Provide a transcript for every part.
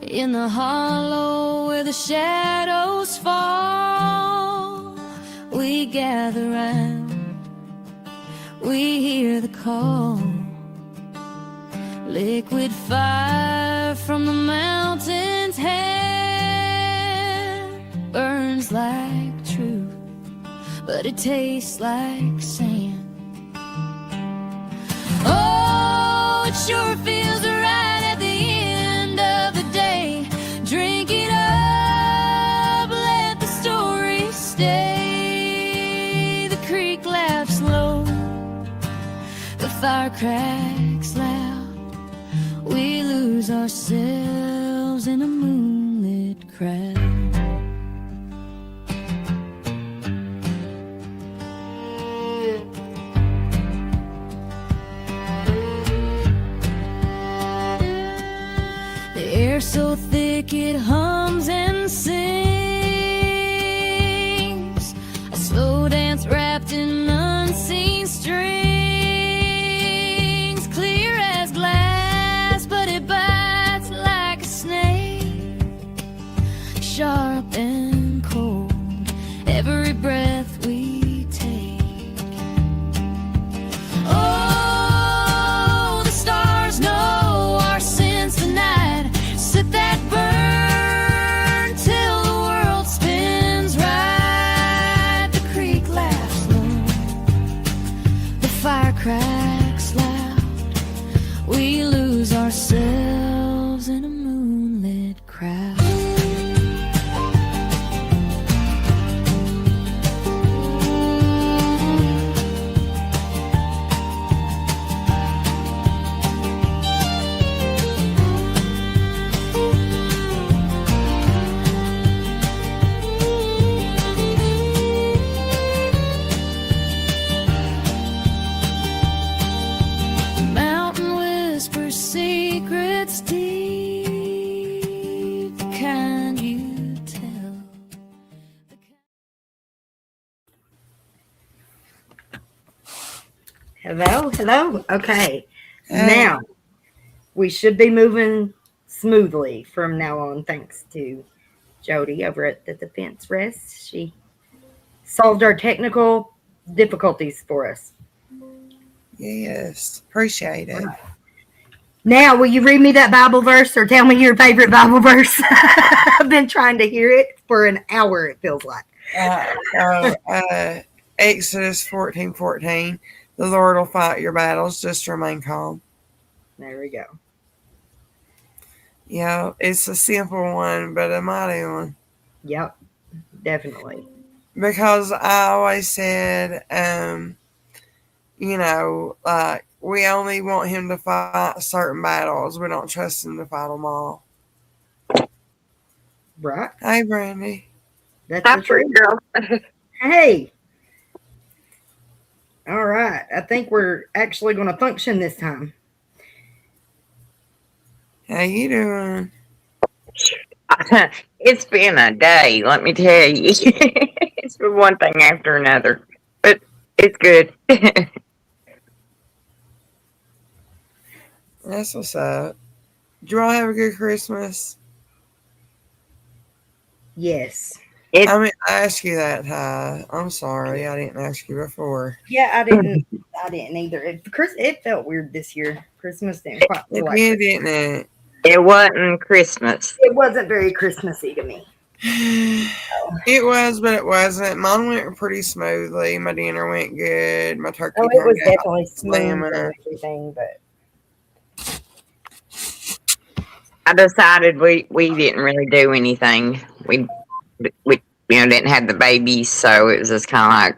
In the hollow where the shadows fall, we gather round, we hear the call. Liquid fire from the mountain's hand burns like truth, but it tastes like sand. Oh, it sure feels right at the end of the day. Drink it up, let the story stay. The creek laughs low, the fire cracks loud. We lose ourselves in a moonlit crowd. The air so thick it hums and sings, a slow dance wrapped in unseen strings, clear as glass, but it bites like a snake, sharp and cold, every breath we take. Oh, the stars know our sins tonight. Set that burn till the world spins right. The creek laughs low, the fire cracks loud. We lose ourselves in a moonlit crowd. Mountain whispers secrets deep, the kind you tell. Hello. Okay. Now, we should be moving smoothly from now on, thanks to Jody over at the Defense Rest. She solved our technical difficulties for us. Yes, appreciate it. Now, will you read me that Bible verse or tell me your favorite Bible verse? I've been trying to hear it for an hour, it feels like. Exodus 14:14. The Lord will fight your battles. Just remain calm. There we go. Yeah, it's a simple one, but a mighty one. Yep, definitely. Because I always said, like, we only want him to fight certain battles. We don't trust him to fight them all. Right. Hey, Brandy. That's the truth, girl. Hey. All right. I think we're actually going to function this time. How you doing? It's been a day, let me tell you. It's been one thing after another, but it's good. That's what's up. Did you all have a good Christmas? Yes. I asked you that, Ty. I'm sorry, I didn't ask you before. Yeah, I didn't either. It felt weird this year. Christmas didn't quite feel like It did, didn't it? It wasn't Christmas. It wasn't very Christmassy to me. It was, but it wasn't. Mine went pretty smoothly. My dinner went good. My turkey it was definitely smooth and everything, but I decided we didn't really do anything. We didn't have the babies, so it was just kind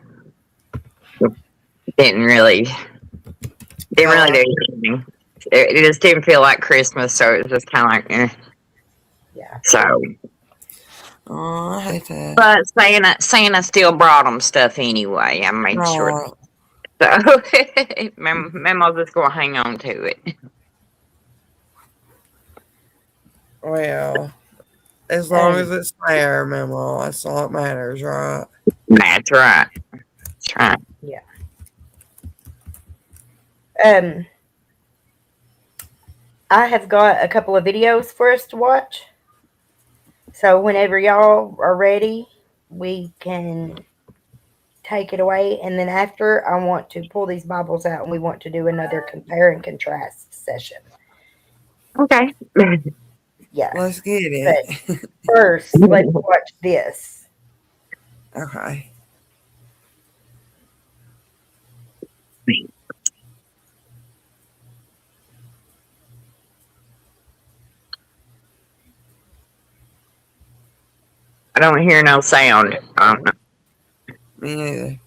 of like didn't really do anything. It just didn't feel like Christmas, so it was just kind of like, yeah. So, oh, I hate that. but Santa still brought them stuff anyway. I made sure. So, Mama's just gonna hang on to it. Well, as long as it's there, Mama, that's all that matters, right? That's right. That's right. Yeah. I have got a couple of videos for us to watch. So whenever y'all are ready, we can take it away. And then after, I want to pull these Bibles out and we want to do another compare and contrast session. Okay. Yeah. Let's get But it. first, let's watch this. Okay. I don't hear no sound. I don't know. Me neither.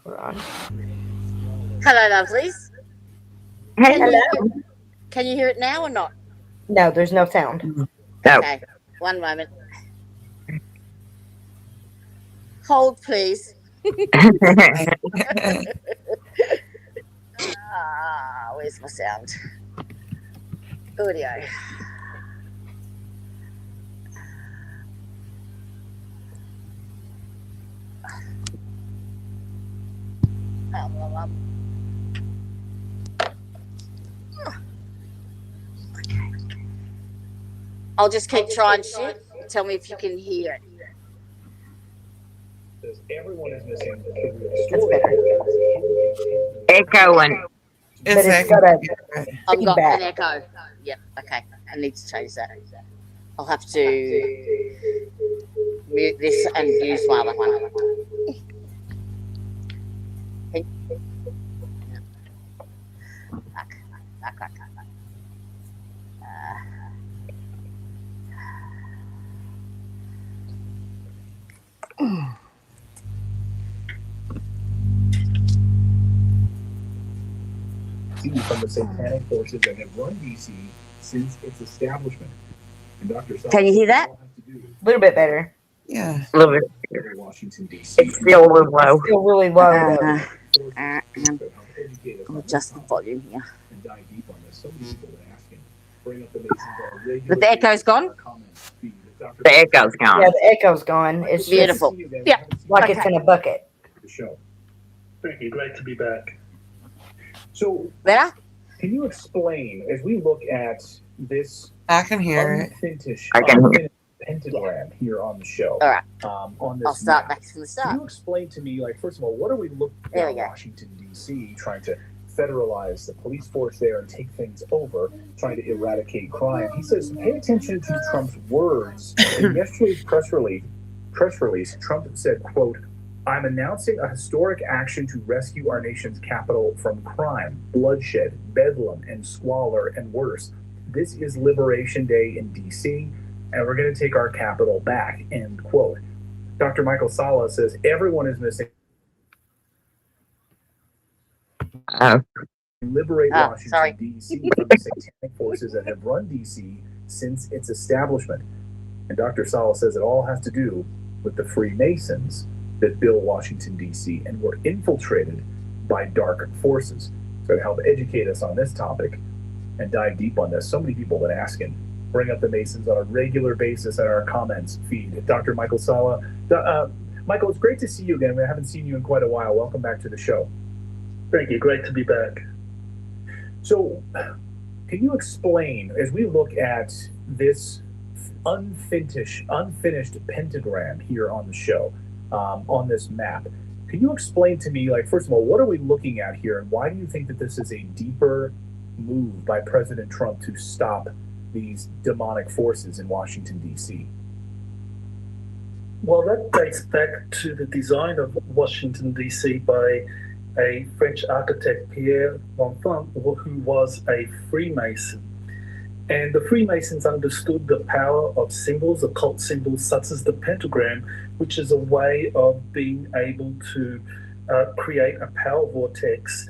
Hold on. Hello, lovelies. Hey, Can you hear it now or not? No, there's no sound. no. Okay, one moment. Hold, please. Where's my sound? Audio. Okay. I'll just keep trying shit. Tell me if you can hear it. Everyone is missing. That's better. Echoing. It's it's got a I've got feedback. an echo. Yep, okay. I need to change that. I'll have to mute this and use my other one. Back. From the satanic forces that have run DC since its establishment. And Dr. Can you hear that? A little bit better. Yeah. A little bit. Washington, D.C. It's still a little low. Still really low though. I'll adjust the volume here. And dive deep on this. So many people are asking. Bring up the Masons on a regular But the echo's gone? comments feed. Dr. The echo's gone. Yeah, the echo's gone. It's Beautiful. Just Yeah. like Okay. it's in a bucket. the show. Thank you. Great to be back. So, Better? can you explain, as we look at this I can hear it. I can hear unfinished pentagram here on the show, All right. on this I'll start map, back from the can start. you explain to me, like, first of all, what are we looking There at we go. Washington, D.C., trying to federalize the police force there and take things over, trying to eradicate crime? He says, pay attention to Trump's words. In yesterday's press release, Trump said, quote, "I'm announcing a historic action to rescue our nation's capital from crime, bloodshed, bedlam, and squalor, and worse. This is Liberation Day in D.C., and we're going to take our capital back," end quote. Dr. Michael Sala says everyone is missing. Oh, Liberate Ah, Washington, sorry. D.C. from the satanic forces that have run D.C. since its establishment. And Dr. Sala says it all has to do with the Freemasons that built Washington, D.C. and were infiltrated by dark forces. So to help educate us on this topic and dive deep on this, so many people have been asking, bring up the Masons on a regular basis at our comments feed. Dr. Michael Sala. Michael, it's great to see you again. I haven't seen you in quite a while. Welcome back to the show. Thank you. Great to be back. So, can you explain, as we look at this unfinished pentagram here on the show, on this map, can you explain to me, like, first of all, what are we looking at here, and why do you think that this is a deeper move by President Trump to stop these demonic forces in Washington, D.C.? Well, that dates back to the design of Washington, D.C. by a French architect, Pierre L'Enfant, who was a Freemason. And the Freemasons understood the power of symbols, occult symbols such as the pentagram, which is a way of being able to create a power vortex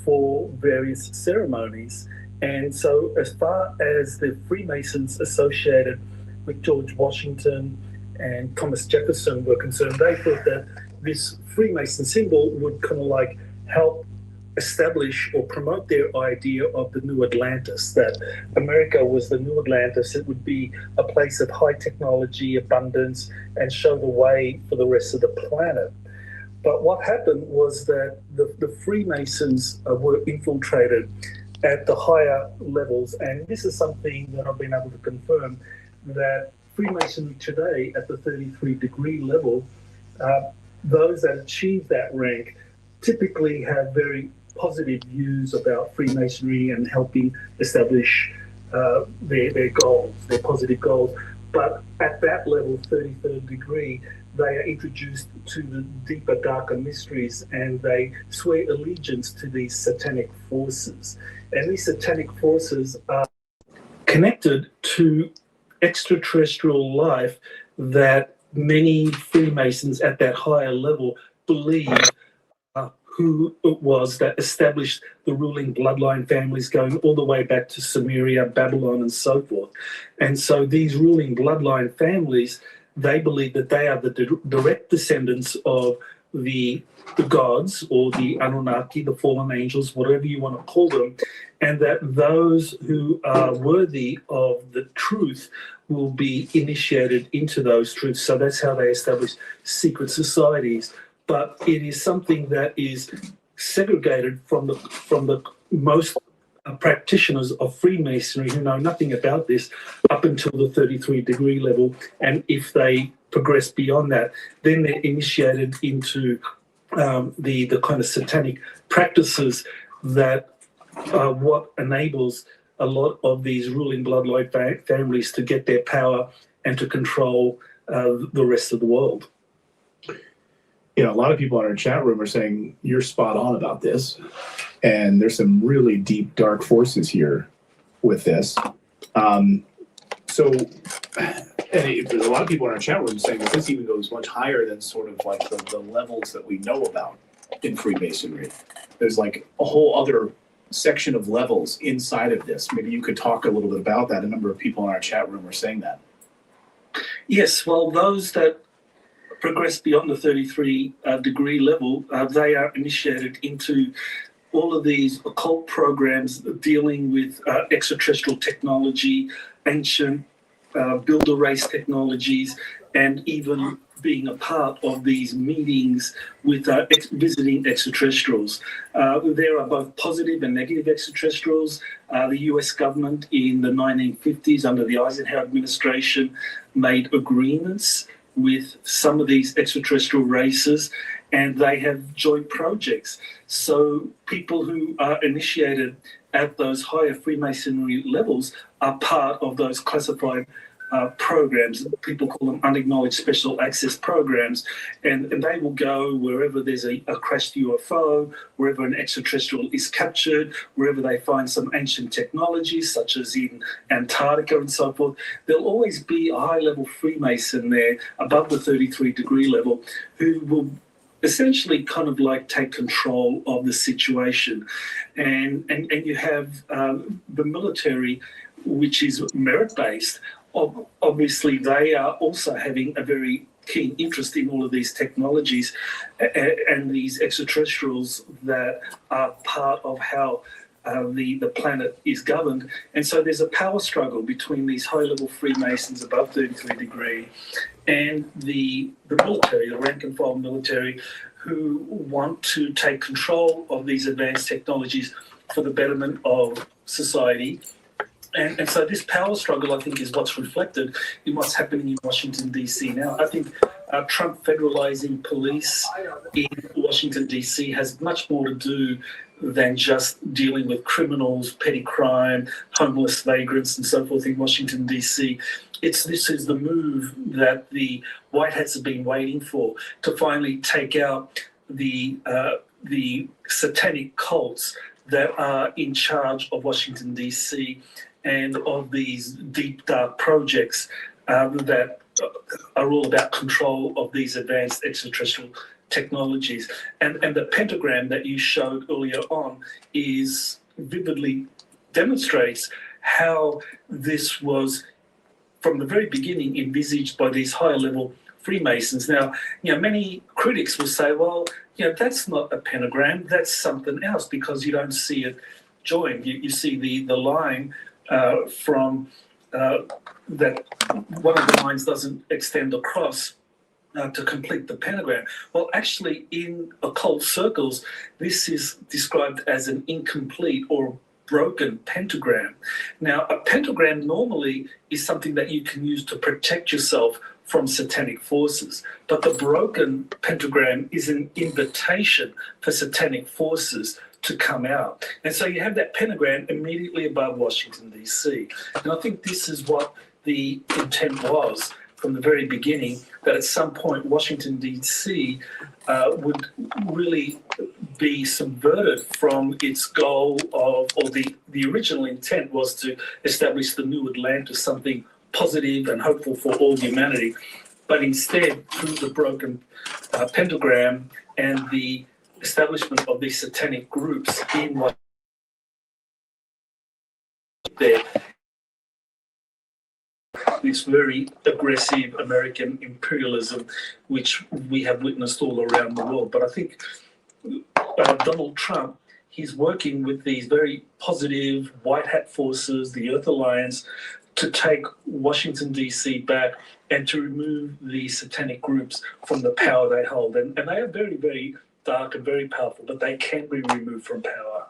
for various ceremonies. And so as far as the Freemasons associated with George Washington and Thomas Jefferson were concerned, they thought that this Freemason symbol would kind of like help establish or promote their idea of the new Atlantis, that America was the new Atlantis. It would be a place of high technology, abundance, and show the way for the rest of the planet. But what happened was that the Freemasons were infiltrated at the higher levels, and this is something that I've been able to confirm, that Freemasonry today at the 33-degree level, those that achieve that rank typically have very positive views about Freemasonry and helping establish their goals, their positive goals. But at that level, 33rd degree, they are introduced to the deeper, darker mysteries, and they swear allegiance to these satanic forces. And these satanic forces are connected to extraterrestrial life that many Freemasons at that higher level believe who it was that established the ruling bloodline families going all the way back to Sumeria, Babylon, and so forth. And so these ruling bloodline families, they believe that they are the direct descendants of the gods, or the Anunnaki, the fallen angels, whatever you want to call them, and that those who are worthy of the truth will be initiated into those truths. So that's how they establish secret societies. But it is something that is segregated from the most practitioners of Freemasonry who know nothing about this up until the 33-degree level. And if they progress beyond that, then they're initiated into the kind of satanic practices that are what enables a lot of these ruling bloodline families to get their power and to control the rest of the world. You know, a lot of people in our chat room are saying you're spot on about this, and there's some really deep, dark forces here with this. And there's a lot of people in our chat room saying that this even goes much higher than sort of like the levels that we know about in Freemasonry. There's like a whole other section of levels inside of this. Maybe you could talk a little bit about that. A number of people in our chat room are saying that. Yes, well, those that progress beyond the 33 degree level, they are initiated into all of these occult programs dealing with extraterrestrial technology, ancient builder race technologies, and even being a part of these meetings with visiting extraterrestrials. There are both positive and negative extraterrestrials. The US government in the 1950s under the Eisenhower administration made agreements with some of these extraterrestrial races, and they have joint projects. So people who are initiated at those higher Freemasonry levels are part of those classified programs. People call them unacknowledged special access programs, and they will go wherever there's a crashed UFO, wherever an extraterrestrial is captured, wherever they find some ancient technologies, such as in Antarctica and so forth. There'll always be a high-level Freemason there above the 33-degree level who will essentially kind of like take control of the situation. And you have the military, which is merit-based. Obviously, they are also having a very keen interest in all of these technologies and these extraterrestrials that are part of how the planet is governed. And so there's a power struggle between these high-level Freemasons above 33 degree and the military, the rank and file military, who want to take control of these advanced technologies for the betterment of society. And so this power struggle, I think, is what's reflected in what's happening in Washington, D.C. now. I think Trump federalizing police in Washington, D.C. has much more to do than just dealing with criminals, petty crime, homeless vagrants, and so forth in Washington, D.C. This is the move that the White Hats have been waiting for, to finally take out the satanic cults that are in charge of Washington, D.C., and of these deep, dark projects that are all about control of these advanced extraterrestrial technologies. And the pentagram that you showed earlier on is vividly demonstrates how this was, from the very beginning, envisaged by these higher level Freemasons. Now, many critics will say, well, that's not a pentagram, that's something else, because you don't see it joined. You see the line from that one of the lines doesn't extend across to complete the pentagram. Well, actually, in occult circles, this is described as an incomplete or broken pentagram. Now, a pentagram normally is something that you can use to protect yourself from satanic forces, but the broken pentagram is an invitation for satanic forces to come out. And so you have that pentagram immediately above Washington, D.C. And I think this is what the intent was from the very beginning, that at some point Washington, D.C. Would really be subverted from its goal of, or the original intent was to establish the new Atlantis, something positive and hopeful for all humanity. But instead, through the broken pentagram and the establishment of these satanic groups in what there, this very aggressive American imperialism, which we have witnessed all around the world. But I think Donald Trump, he's working with these very positive white hat forces, the Earth Alliance, to take Washington, D.C. back and to remove the satanic groups from the power they hold. And they are very, very dark and very powerful, but they can be removed from power.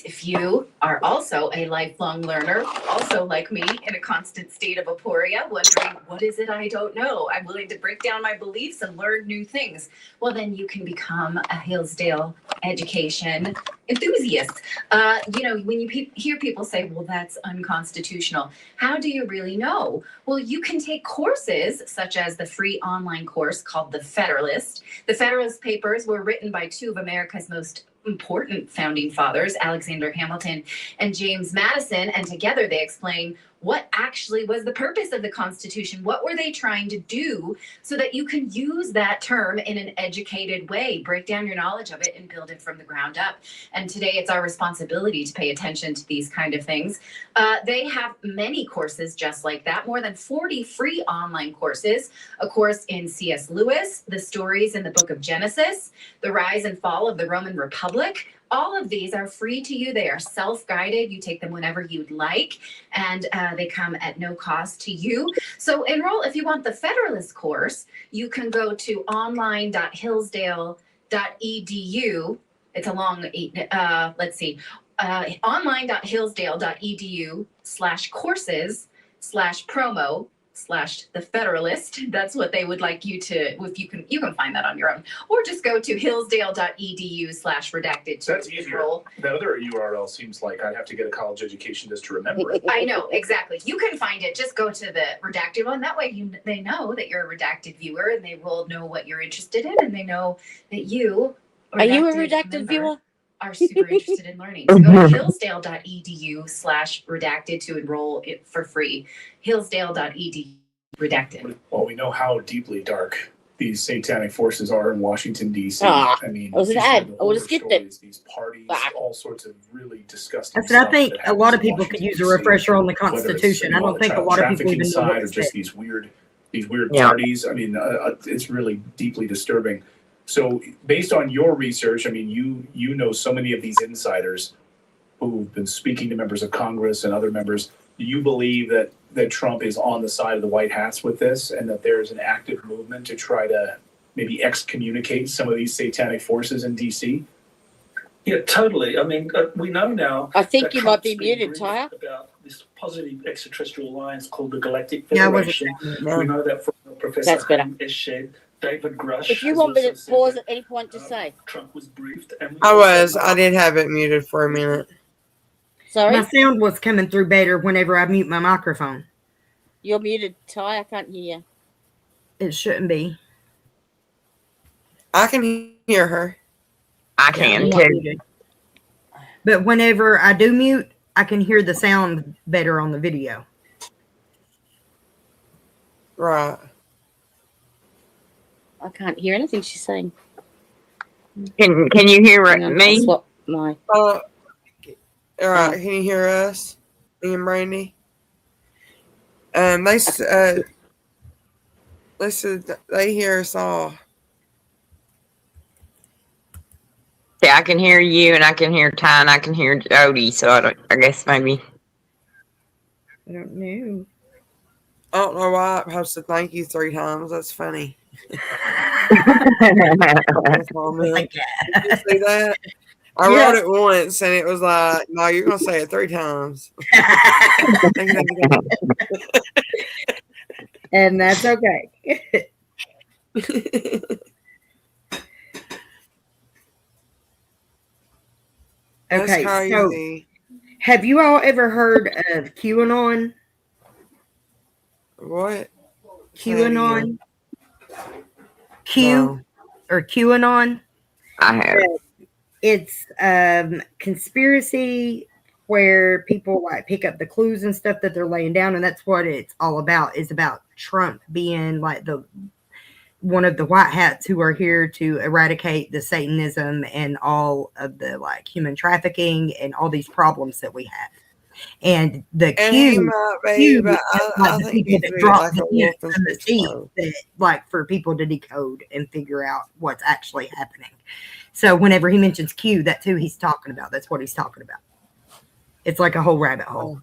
If you are also a lifelong learner, also like me, in a constant state of aporia, wondering, what is it I don't know? I'm willing to break down my beliefs and learn new things. Well, then you can become a Hillsdale education enthusiast. When you hear people say, well, that's unconstitutional, how do you really know? Well, you can take courses such as the free online course called The Federalist. The Federalist Papers were written by two of America's most important founding fathers, Alexander Hamilton and James Madison, and together they explain what actually was the purpose of the Constitution. What were they trying to do so that you can use that term in an educated way, break down your knowledge of it and build it from the ground up. And today it's our responsibility to pay attention to these kind of things. They have many courses just like that, more than 40 free online courses, a course in C.S. Lewis, the stories in the book of Genesis, the rise and fall of the Roman Republic. All of these are free to you. They are self-guided. You take them whenever you'd like, and they come at no cost to you. So enroll. If you want the Federalist course, you can go to online.hillsdale.edu. It's a long, online.hillsdale.edu/courses/promo/the Federalist. That's what they would like you to, if you can find that on your own, or just go to hillsdale.edu/redacted to That's easier. enroll. The other URL seems like I'd have to get a college education just to remember it. I know, exactly. You can find it. Just go to the redacted one. That way they know that you're a redacted viewer, and they will know what you're interested in, and they know that you Are you a member, redacted viewer? are super interested in learning. So go to hillsdale.edu/redacted to enroll it for free. Hillsdale.edu redacted. Well, we know how deeply dark these satanic forces are in Washington, D.C. Ah, I mean, was an these ad. are the I would've horror skipped it. stories, these parties, Ah. all sorts of really disgusting That's what I stuff think that a lot happens of in people could Washington, use a D.C., refresher on the whether it's, Constitution. I you know, don't think a child lot of people trafficking even know side what or it's just these weird Yeah. parties. I mean, it's really deeply disturbing. So, based on your research, I mean, you know so many of these insiders who've been speaking to members of Congress and other members. Do you believe that Trump is on the side of the white hats with this, and that there's an active movement to try to maybe excommunicate some of these satanic forces in D.C.? Yeah, totally. I mean, we know now. I think that you might be Trump's been muted, briefed Tyre. about this positive extraterrestrial alliance called the Galactic Yeah, I wasn't Federation. there. We know that from Professor That's better. Haim Eshed. David Grush. If you has want me also to said pause that, at any point to say. Trump was briefed. And we I also was. know- I did have it muted for a minute. Sorry? My sound was coming through better whenever I mute my microphone. You're muted, Ty. I can't hear you. It shouldn't be. I can hear her. I Yeah, can I'm not too. muted. But whenever I do mute, I can hear the sound better on the video. Right. I can't hear anything she's saying. Can you hear Hang on, I'll me? swap my. All right. Can you hear us, me and Brandy? They said they hear us all. Yeah, I can hear you, and I can hear Ty, and I can hear Jody. So I guess maybe. I don't know. I don't know why I posted thank you 3 times. That's funny. Comment. Like, Did you see that? I Yeah. wrote it once and it was like, no, you're gonna say it 3 times. and that's okay. That's Okay, so crazy. have you all ever heard of QAnon? What? Say it again. QAnon? Q No. or QAnon? I have. It's conspiracy where people like pick up the clues and stuff that they're laying down, and that's what it's all about. Is about Trump being like the one of the white hats who are here to eradicate the Satanism and all of the like human trafficking and all these problems that we have. And the And he Q, might be, Q but is I like the think people he's that like drop a the wolf hints in from the sheep's sea clothing. that like for people to decode and figure out what's actually happening. So whenever he mentions Q, that's who he's talking about. That's what he's talking about. It's like a whole rabbit hole.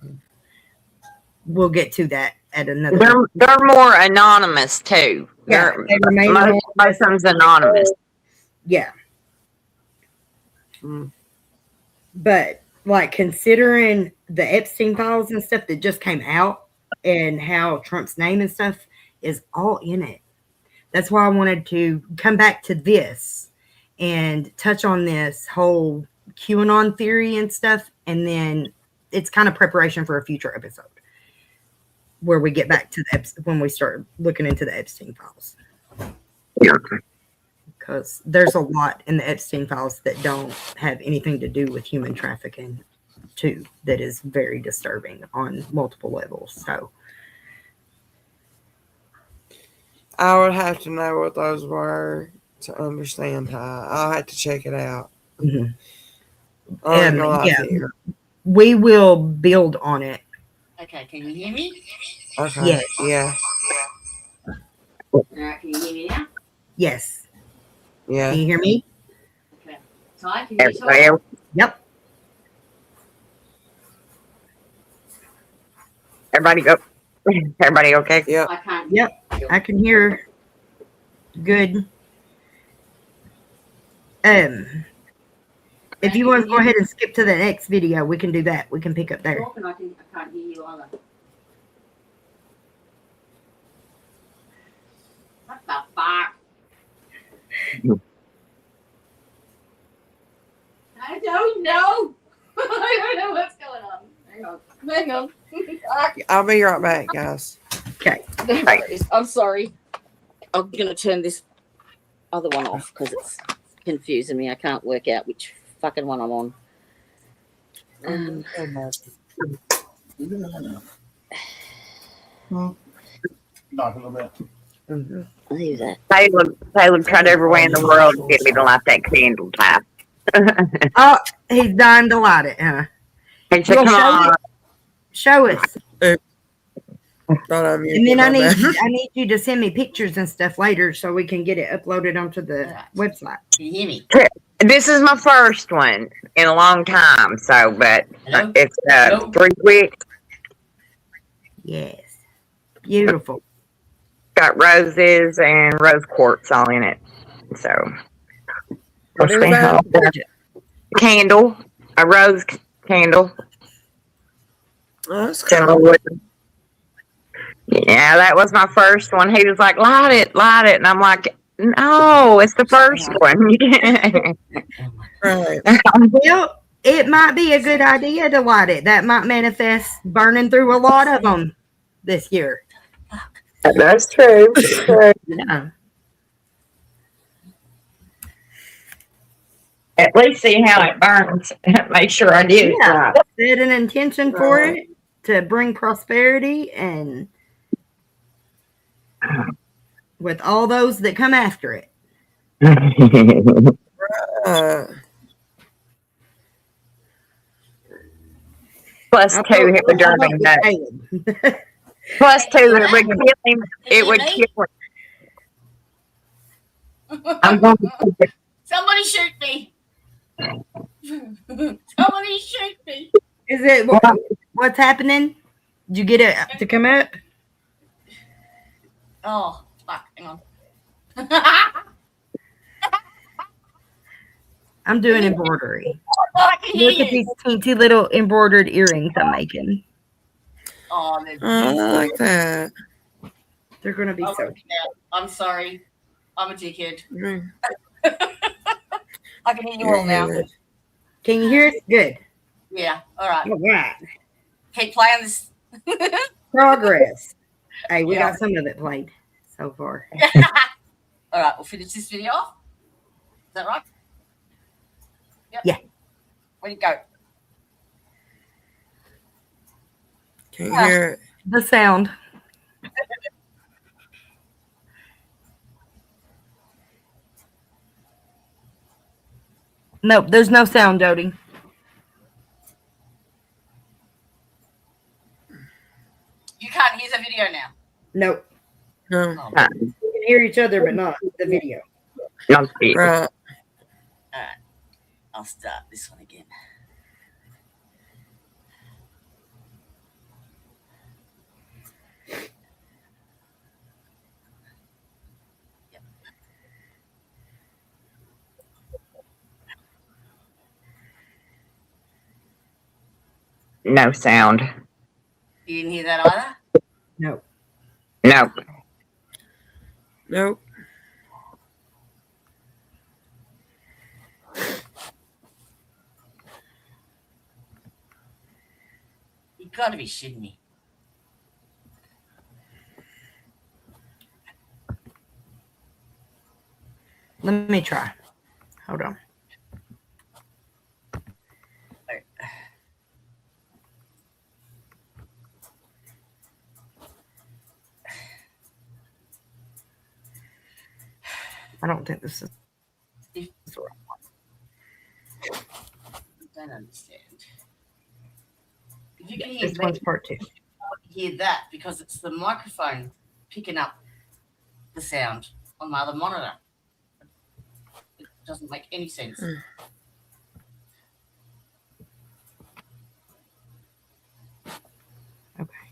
We'll get to that at another. They're more anonymous too. Yeah, They're, they remain most anonymous. of them's anonymous. Yeah. Mm. But like considering the Epstein files and stuff that just came out and how Trump's name and stuff is all in it. That's why I wanted to come back to this and touch on this whole QAnon theory and stuff. And then it's kind of preparation for a future episode where we get back to when we start looking into the Epstein files. Yeah. Because there's a lot in the Epstein files that don't have anything to do with human trafficking, too, that is very disturbing on multiple levels. So, I would have to know what those were to understand how. I'll have to check it out. mhm. I ain't gonna lie yeah, to you. we will build on it. Okay, can you hear me? Okay. Yes. Yeah. All right, can you hear me now? Yes. Yeah. Can you hear me? Okay. Ty, can you Everybody talk? else? Yep. Everybody go. Everybody okay? Yeah. I can't. Yep. I can hear good. If you want to go ahead and skip to the next video, we can do that. We can pick up there. Talk and I can't hear you either. What the fuck? I don't know. I don't know what's going on. Hang on. I'll be right back, guys. Okay. I'm sorry. I'm going to turn this other one off because it's confusing me. I can't work out which fucking one I'm on. Not a little bit. Leave that. Taylor tried every way in the world to get me to light that candle top. Oh, he's dying to light it, huh? He said, You'll come show on. it? Show us. Thought I muted And then my bad. I need you to send me pictures and stuff later so we can get it uploaded onto the website. Can you hear me? This is my first one in a long time, so, but Hello? it's Hello? 3 weeks. Yes. Beautiful. Got roses and rose quartz all in it. So, What is that? candle, a rose candle. Oh, that's So, cool. yeah, that was my first one. He was like, light it. And I'm like, no, it's the first one. Right. Well, it might be a good idea to light it. That might manifest burning through a lot of them this year. That's true. Yeah. At least see how it burns. Make sure I did it Yeah. right. Set an intention for it to bring prosperity and with all those that come after it. Plus I'll two, it would drive vote him with nuts. Caleb. Plus two, it would kill him. It would kill him. I'm going to keep it. Somebody shoot me. Somebody shoot me. Is it what's happening? Did you get it to come up? Oh, fuck. Hang on. I'm doing embroidery. I can hear Look at you. these teensy little embroidered earrings I'm making. Oh, they're I beautiful. like that. They're going to be so cute. I'm sorry. I'm a dickhead. Mm, I can hear you you're all now. good. Can you hear us? Good. Yeah. All right. All right. Keep playing this. Progress. Hey, we Yeah. got some of it played so far. All right. We'll finish this video off. Is that right? Yep. Yeah. Where'd it go? Can't hear it. The sound. Nope, there's no sound, Jody. You can't hear the video now. Nope. No. Oh. We can hear each other, but not the video. Not big. Right. All right. I'll start this one again. No sound. You didn't hear that either? No. No. Nope. You gotta be shitting me. Let me try. Hold on. I don't think this is the right one. I don't understand. If you can hear This me, one's part 2. hear that because it's the microphone picking up the sound on my other monitor. It doesn't make any sense. Okay.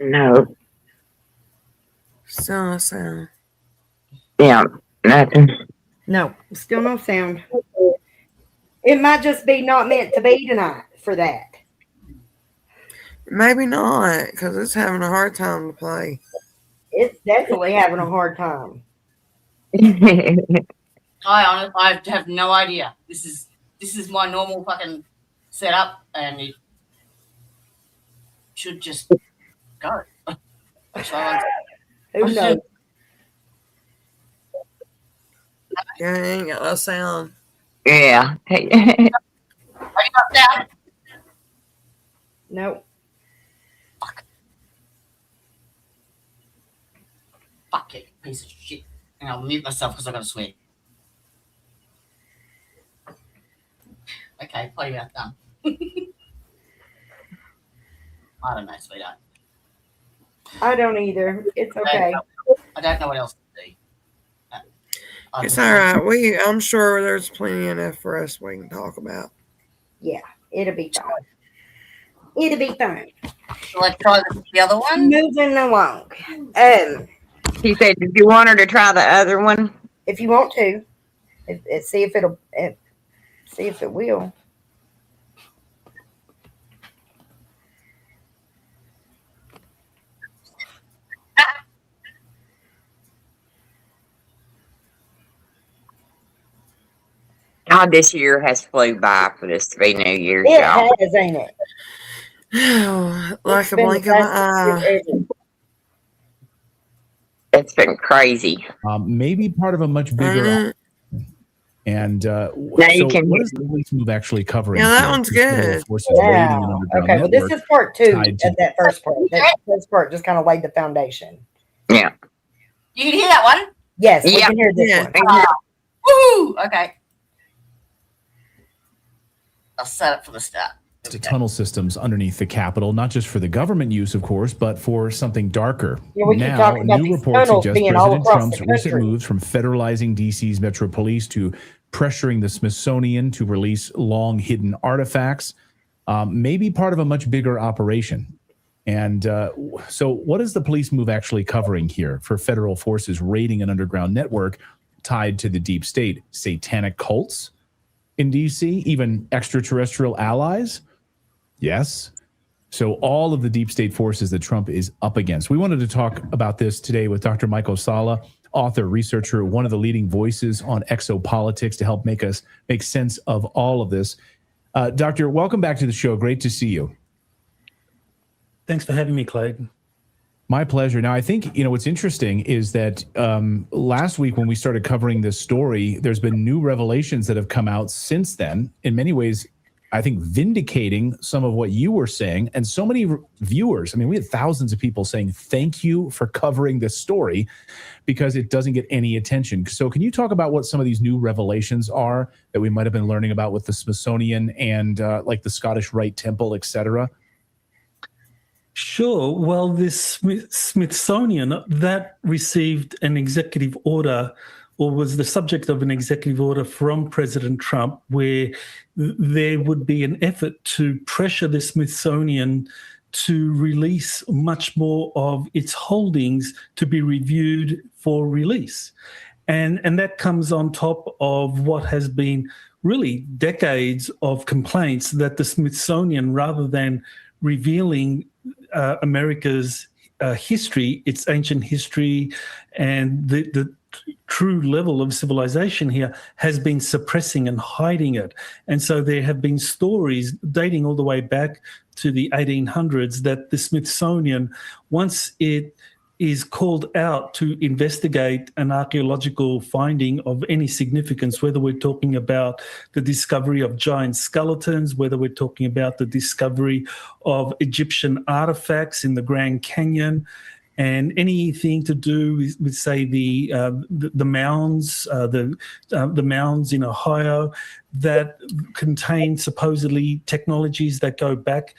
No. Still no sound. Yeah. Nothing. No, still no sound. It might just be not meant to be tonight for that. Maybe not, because it's having a hard time to play. It's definitely having a hard time. I have no idea. This is my normal fucking setup, and it should just go. So, Who knows? Yeah, I ain't got no sound. Yeah. have you got down? Nope. Fuck it, piece of shit. And I'll mute myself because I gotta swear. Okay, play about done. I don't know, sweetheart. I don't either. It's okay. I don't know what else to do. It's all right. I'm sure there's plenty enough for us we can talk about. Yeah, it'll be fine. It'll be fine. Let's try the other one. Moving along. She said, did you want her to try the other one? If you want to, see if it'll, see if it will. God, this year has flew by for this to be New Year's, It y'all. has, ain't it? Like It's a been blink the of my fastest eye. year ever. It's been crazy. Maybe part of a much bigger. Mhm. And Now so you can what hear is the police move actually covering? Yeah, that here? one's Two federal good. Forces raiding an Wow. underground Okay, well, this network is part 2 tied to- of that first part. That first part just kind of laid the foundation. Yeah. You can hear that one? Yes, we Yeah. can hear this Yeah. one. Woo! Okay. I'll set it for the start. to tunnel systems underneath the Capitol, not just for the government use, of course, but for something darker. Yeah, we keep Now, talking about new these reports tunnels suggest being all President across Trump's the recent country. moves from federalizing DC's Metro Police to pressuring the Smithsonian to release long hidden artifacts may be part of a much bigger operation. And so what is the police move actually covering here for federal forces raiding an underground network tied to the deep state? Satanic cults in D.C., even extraterrestrial allies? Yes. So all of the deep state forces that Trump is up against. We wanted to talk about this today with Dr. Michael Salla, author, researcher, one of the leading voices on exopolitics, to help make sense of all of this. Doctor, welcome back to the show. Great to see you. Thanks for having me, Clayton. My pleasure. Now, I think, what's interesting is that last week when we started covering this story, there's been new revelations that have come out since then. In many ways, I think vindicating some of what you were saying, and so many viewers. I mean, we had thousands of people saying, thank you for covering this story because it doesn't get any attention. So can you talk about what some of these new revelations are that we might have been learning about with the Smithsonian and like the Scottish Rite Temple, et cetera? Sure. Well, this Smithsonian, that received an executive order, or was the subject of an executive order from President Trump, where there would be an effort to pressure the Smithsonian to release much more of its holdings to be reviewed for release. And that comes on top of what has been really decades of complaints that the Smithsonian, rather than revealing America's history, its ancient history, and the true level of civilization here, has been suppressing and hiding it. And so there have been stories dating all the way back to the 1800s that the Smithsonian, once it is called out to investigate an archaeological finding of any significance, whether we're talking about the discovery of giant skeletons, whether we're talking about the discovery of Egyptian artifacts in the Grand Canyon, and anything to do with say, the mounds, the mounds in Ohio that contain supposedly technologies that go back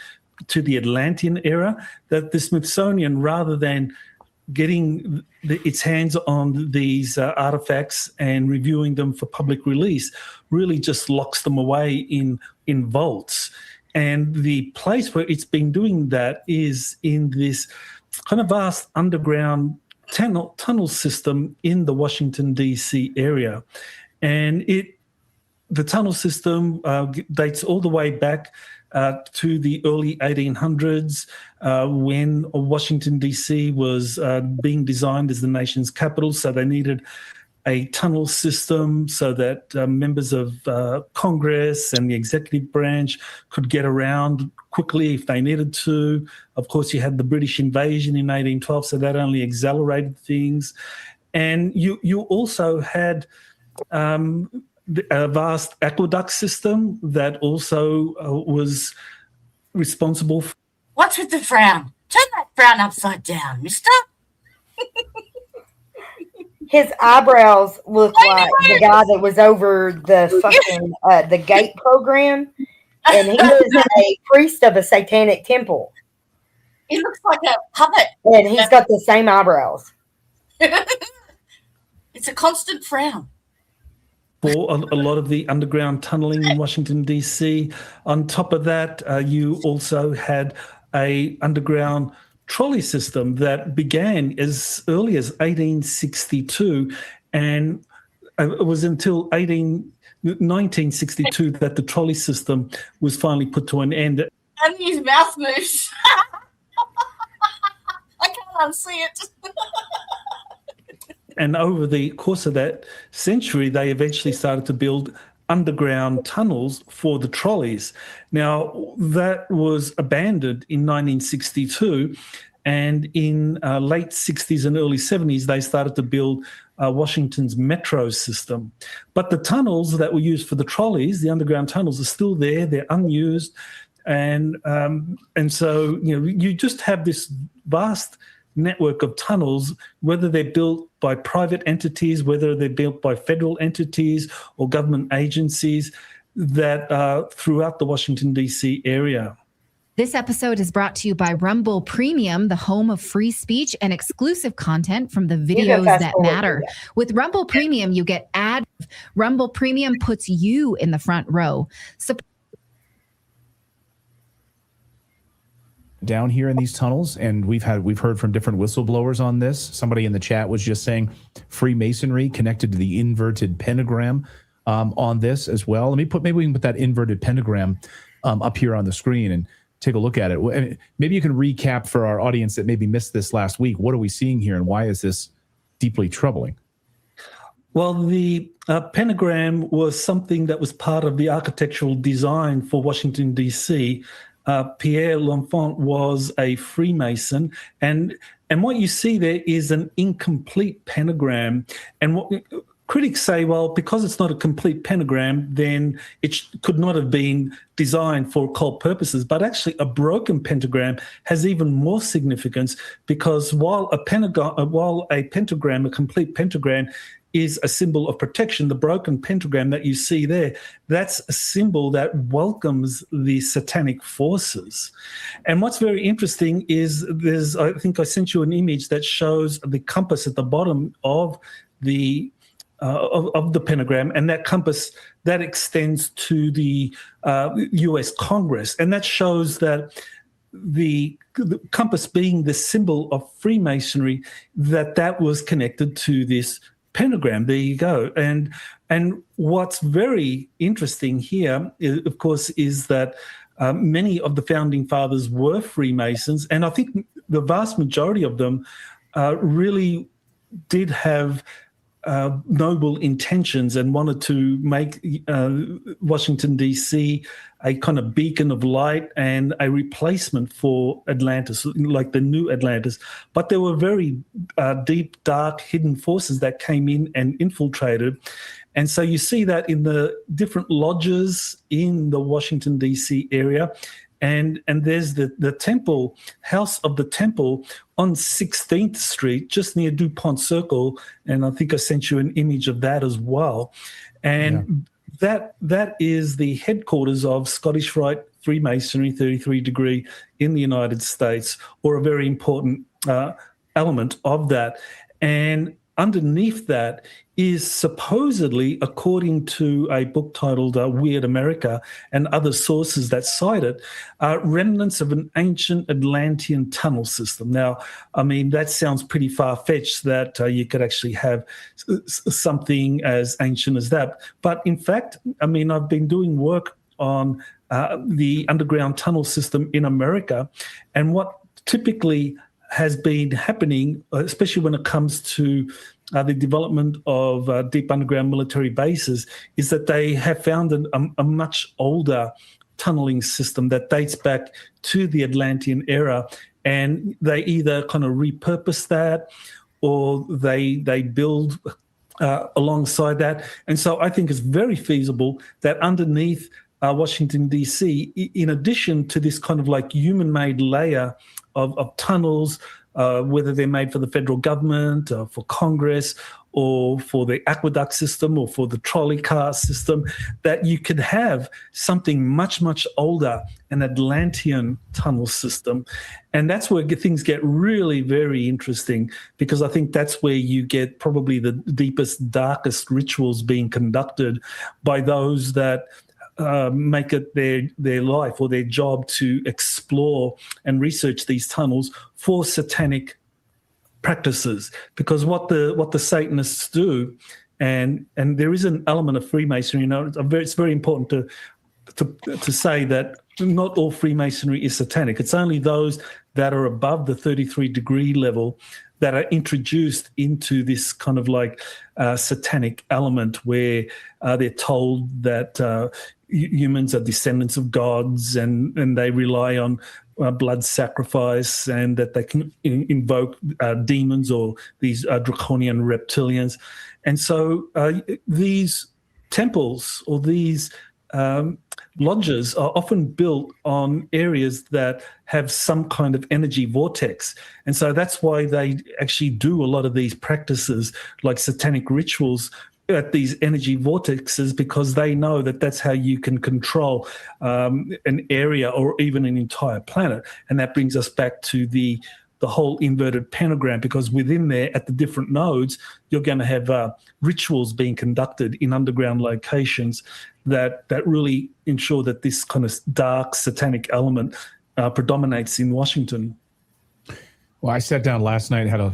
to the Atlantean era, that the Smithsonian, rather than getting its hands on these artifacts and reviewing them for public release, really just locks them away in vaults. And the place where it's been doing that is in this kind of vast underground tunnel system in the Washington, D.C. area. And the tunnel system dates all the way back to the early 1800s, when Washington, D.C. was being designed as the nation's capital. So they needed a tunnel system so that members of Congress and the executive branch could get around quickly if they needed to. Of course, you had the British invasion in 1812, so that only accelerated things. And you also had a vast aqueduct system that also was responsible for... What's with the frown? Turn that frown upside down, mister. His eyebrows look like the guy that was over the fucking the gate program, and he is a priest of a satanic temple. He looks like a puppet. And he's got the same eyebrows. It's a constant frown. For a lot of the underground tunneling in Washington, D.C. On top of that, you also had a underground trolley system that began as early as 1862, and it was until 1962 that the trolley system was finally put to an end. And his mouth moves. I can't unsee it. And over the course of that century, they eventually started to build underground tunnels for the trolleys. Now, that was abandoned in 1962, and in late 60s and early 70s, they started to build Washington's metro system. But the tunnels that were used for the trolleys, the underground tunnels, are still there. They're unused. And so, you just have this vast network of tunnels, whether they're built by private entities, whether they're built by federal entities or government agencies, that are throughout the Washington, D.C. area. This episode is brought to you by Rumble Premium, the home of free speech and exclusive content from the videos that matter. With Rumble Premium, you get ad. Rumble Premium puts you in the front row. down here in these tunnels, and we've heard from different whistleblowers on this. Somebody in the chat was just saying Freemasonry connected to the inverted pentagram on this as well. Maybe we can put that inverted pentagram up here on the screen and take a look at it. Maybe you can recap for our audience that maybe missed this last week. What are we seeing here, and why is this deeply troubling? Well, the pentagram was something that was part of the architectural design for Washington, D.C. Pierre L'Enfant was a Freemason, and what you see there is an incomplete pentagram. And what critics say, well, because it's not a complete pentagram, then it could not have been designed for occult purposes. But actually, a broken pentagram has even more significance, because while a pentagram, a complete pentagram, is a symbol of protection, the broken pentagram that you see there, that's a symbol that welcomes the satanic forces. And what's very interesting is I think I sent you an image that shows the compass at the bottom of the pentagram, and that compass that extends to the U.S. Congress, and that shows that the compass being the symbol of Freemasonry, that was connected to this pentagram. There you go. And what's very interesting here, of course, is that many of the founding fathers were Freemasons, and I think the vast majority of them really did have noble intentions and wanted to make Washington, D.C. a kind of beacon of light and a replacement for Atlantis, like the new Atlantis. But there were very deep, dark, hidden forces that came in and infiltrated. And so you see that in the different lodges in the Washington, D.C. area. And there's the temple, House of the Temple on 16th Street, just near DuPont Circle. And I think I sent you an image of that as well. And that is the headquarters of Scottish Rite Freemasonry, 33 degree in the United States, or a very important element of that. And underneath that is supposedly, according to a book titled Weird America and other sources that cite it, remnants of an ancient Atlantean tunnel system. Now, I mean, that sounds pretty far-fetched that you could actually have something as ancient as that. But in fact, I mean, I've been doing work on the underground tunnel system in America, and what typically has been happening, especially when it comes to the development of deep underground military bases, is that they have found a much older tunneling system that dates back to the Atlantean era, and they either kind of repurpose that or they build alongside that. And so I think it's very feasible that underneath Washington, D.C., in addition to this kind of like human-made layer of tunnels, whether they're made for the federal government, for Congress, or for the aqueduct system, or for the trolley car system, that you could have something much, much older, an Atlantean tunnel system. And that's where things get really very interesting, because I think that's where you get probably the deepest, darkest rituals being conducted by those that make it their life or their job to explore and research these tunnels for satanic practices. Because what the Satanists do, and there is an element of Freemasonry. You know, it's very important to say that not all Freemasonry is satanic. It's only those that are above the 33 degree level that are introduced into this kind of like satanic element, where they're told that humans are descendants of gods, and they rely on blood sacrifice, and that they can invoke demons or these draconian reptilians. And so these temples or these lodges are often built on areas that have some kind of energy vortex. And so that's why they actually do a lot of these practices, like satanic rituals, at these energy vortexes, because they know that that's how you can control an area or even an entire planet. And that brings us back to the whole inverted pentagram, because within there, at the different nodes, you're going to have rituals being conducted in underground locations that really ensure that this kind of dark satanic element predominates in Washington. Well, I sat down last night, had a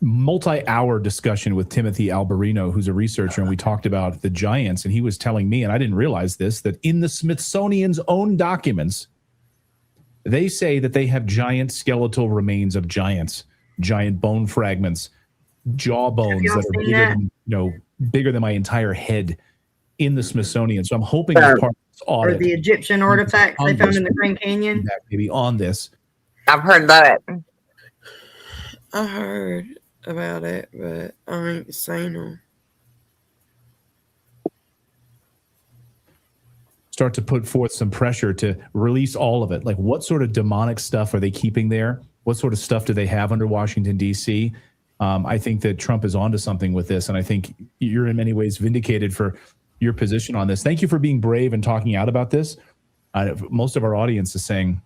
multi-hour discussion with Timothy Alberino, who's a researcher, and we talked about the giants, and he was telling me, and I didn't realize this, that in the Smithsonian's own documents, they say that they have giant skeletal remains of giants, giant bone fragments, jaw bones that are bigger than, bigger than my entire head in the Smithsonian. So I'm hoping as part of this audit, or the Egyptian artifacts they found in the Grand Canyon. Maybe on this. I've heard that. I heard about it, but I ain't seen them. Start to put forth some pressure to release all of it. Like, what sort of demonic stuff are they keeping there? What sort of stuff do they have under Washington, D.C.? I think that Trump is onto something with this, and I think you're in many ways vindicated for your position on this. Thank you for being brave and talking out about this. Most of our audience is saying,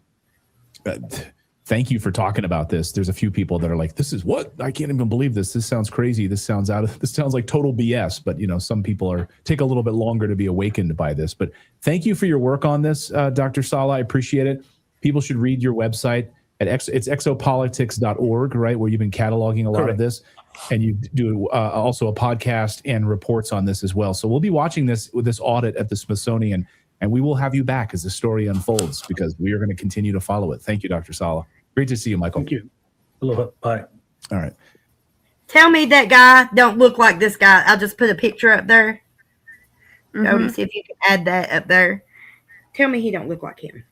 thank you for talking about this. There's a few people that are like, this is what? I can't even believe this. This sounds crazy. This sounds like total BS. But, some people take a little bit longer to be awakened by this. But thank you for your work on this, Dr. Sala. I appreciate it. People should read your website at it's exopolitics.org, right, where you've been cataloging a lot of this. And you do also a podcast and reports on this as well. So we'll be watching this audit at the Smithsonian, and we will have you back as the story unfolds, because we are going to continue to follow it. Thank you, Dr. Sala. Great to see you, Michael. Thank you. Aloha. Bye. All right. Tell me that guy don't look like this guy. I'll just put a picture up there. Jody, see if you can add that up there. Tell me he don't look like him.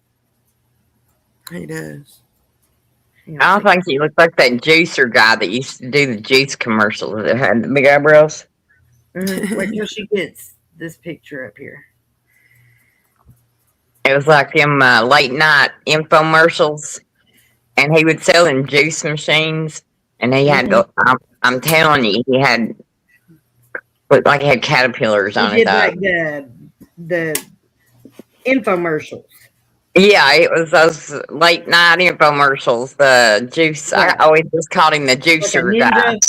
He does. I don't think he looked like that juicer guy that used to do the juice commercials that had the big eyebrows. Wait till she gets this picture up here. It was like them late night infomercials, and he would sell them juice machines, and he had I'm telling you, he had looked like he had caterpillars on He it. did like the infomercials. Yeah, it was those late night infomercials. The juice, I always just called him the juicer guy.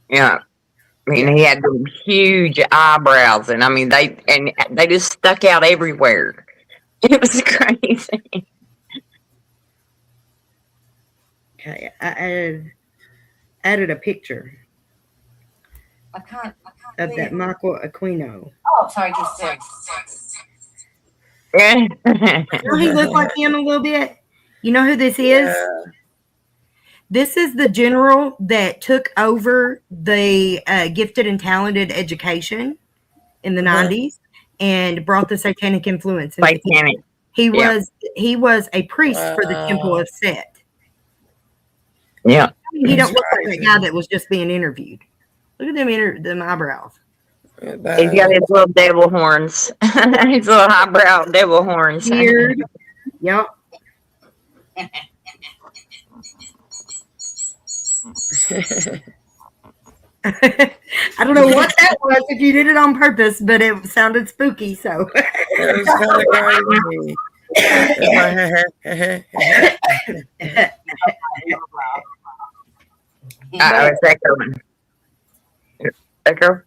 Yeah, I mean, he had them huge eyebrows, and I mean, they just stuck out everywhere. It was crazy. Okay, I added a picture of that Michael Aquino. Oh, sorry, just Don't he look like him a little bit? You know who this is? Yeah. This is the general that took over the gifted and talented education in the 90s and brought the satanic influence. Satanic. He was a priest for the Temple of Set. Yeah. He don't look like that guy that was just being interviewed. Look at them eyebrows. He's got his little devil horns. His little highbrow devil horns. Weird. Yep. I don't know what that was, if you did it on purpose, but it sounded spooky, so. It was kind of It's echoing. Echo?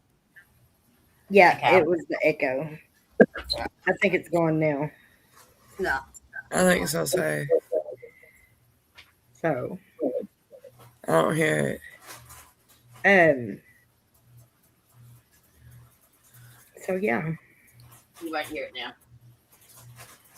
Yeah, it was the echo. I think it's gone now. No. I think so, too. So. I don't hear it. So yeah. You might hear it now.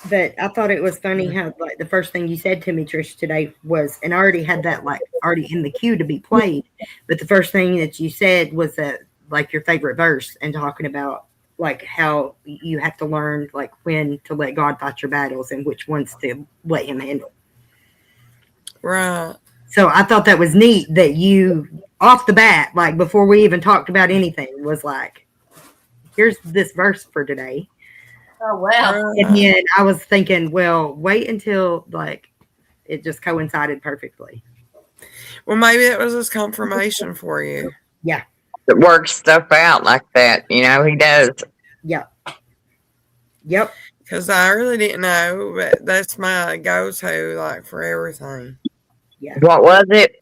But I thought it was funny how like the first thing you said to me, Trish, today was, and I already had that like already in the queue to be played, but the first thing that you said was that like your favorite verse and talking about like how you have to learn like when to let God fight your battles and which ones to let him handle. Right. So I thought that was neat that you off the bat, like before we even talked about anything, was like, here's this verse for today. Oh, wow. And then I was thinking, well, wait until like it just coincided perfectly. Well, maybe it was his confirmation for you. Yeah. It works stuff out like that. You know, he does. Yep. Yep. Because I really didn't know, but that's my go-to, like, for everything. Yeah. What was it?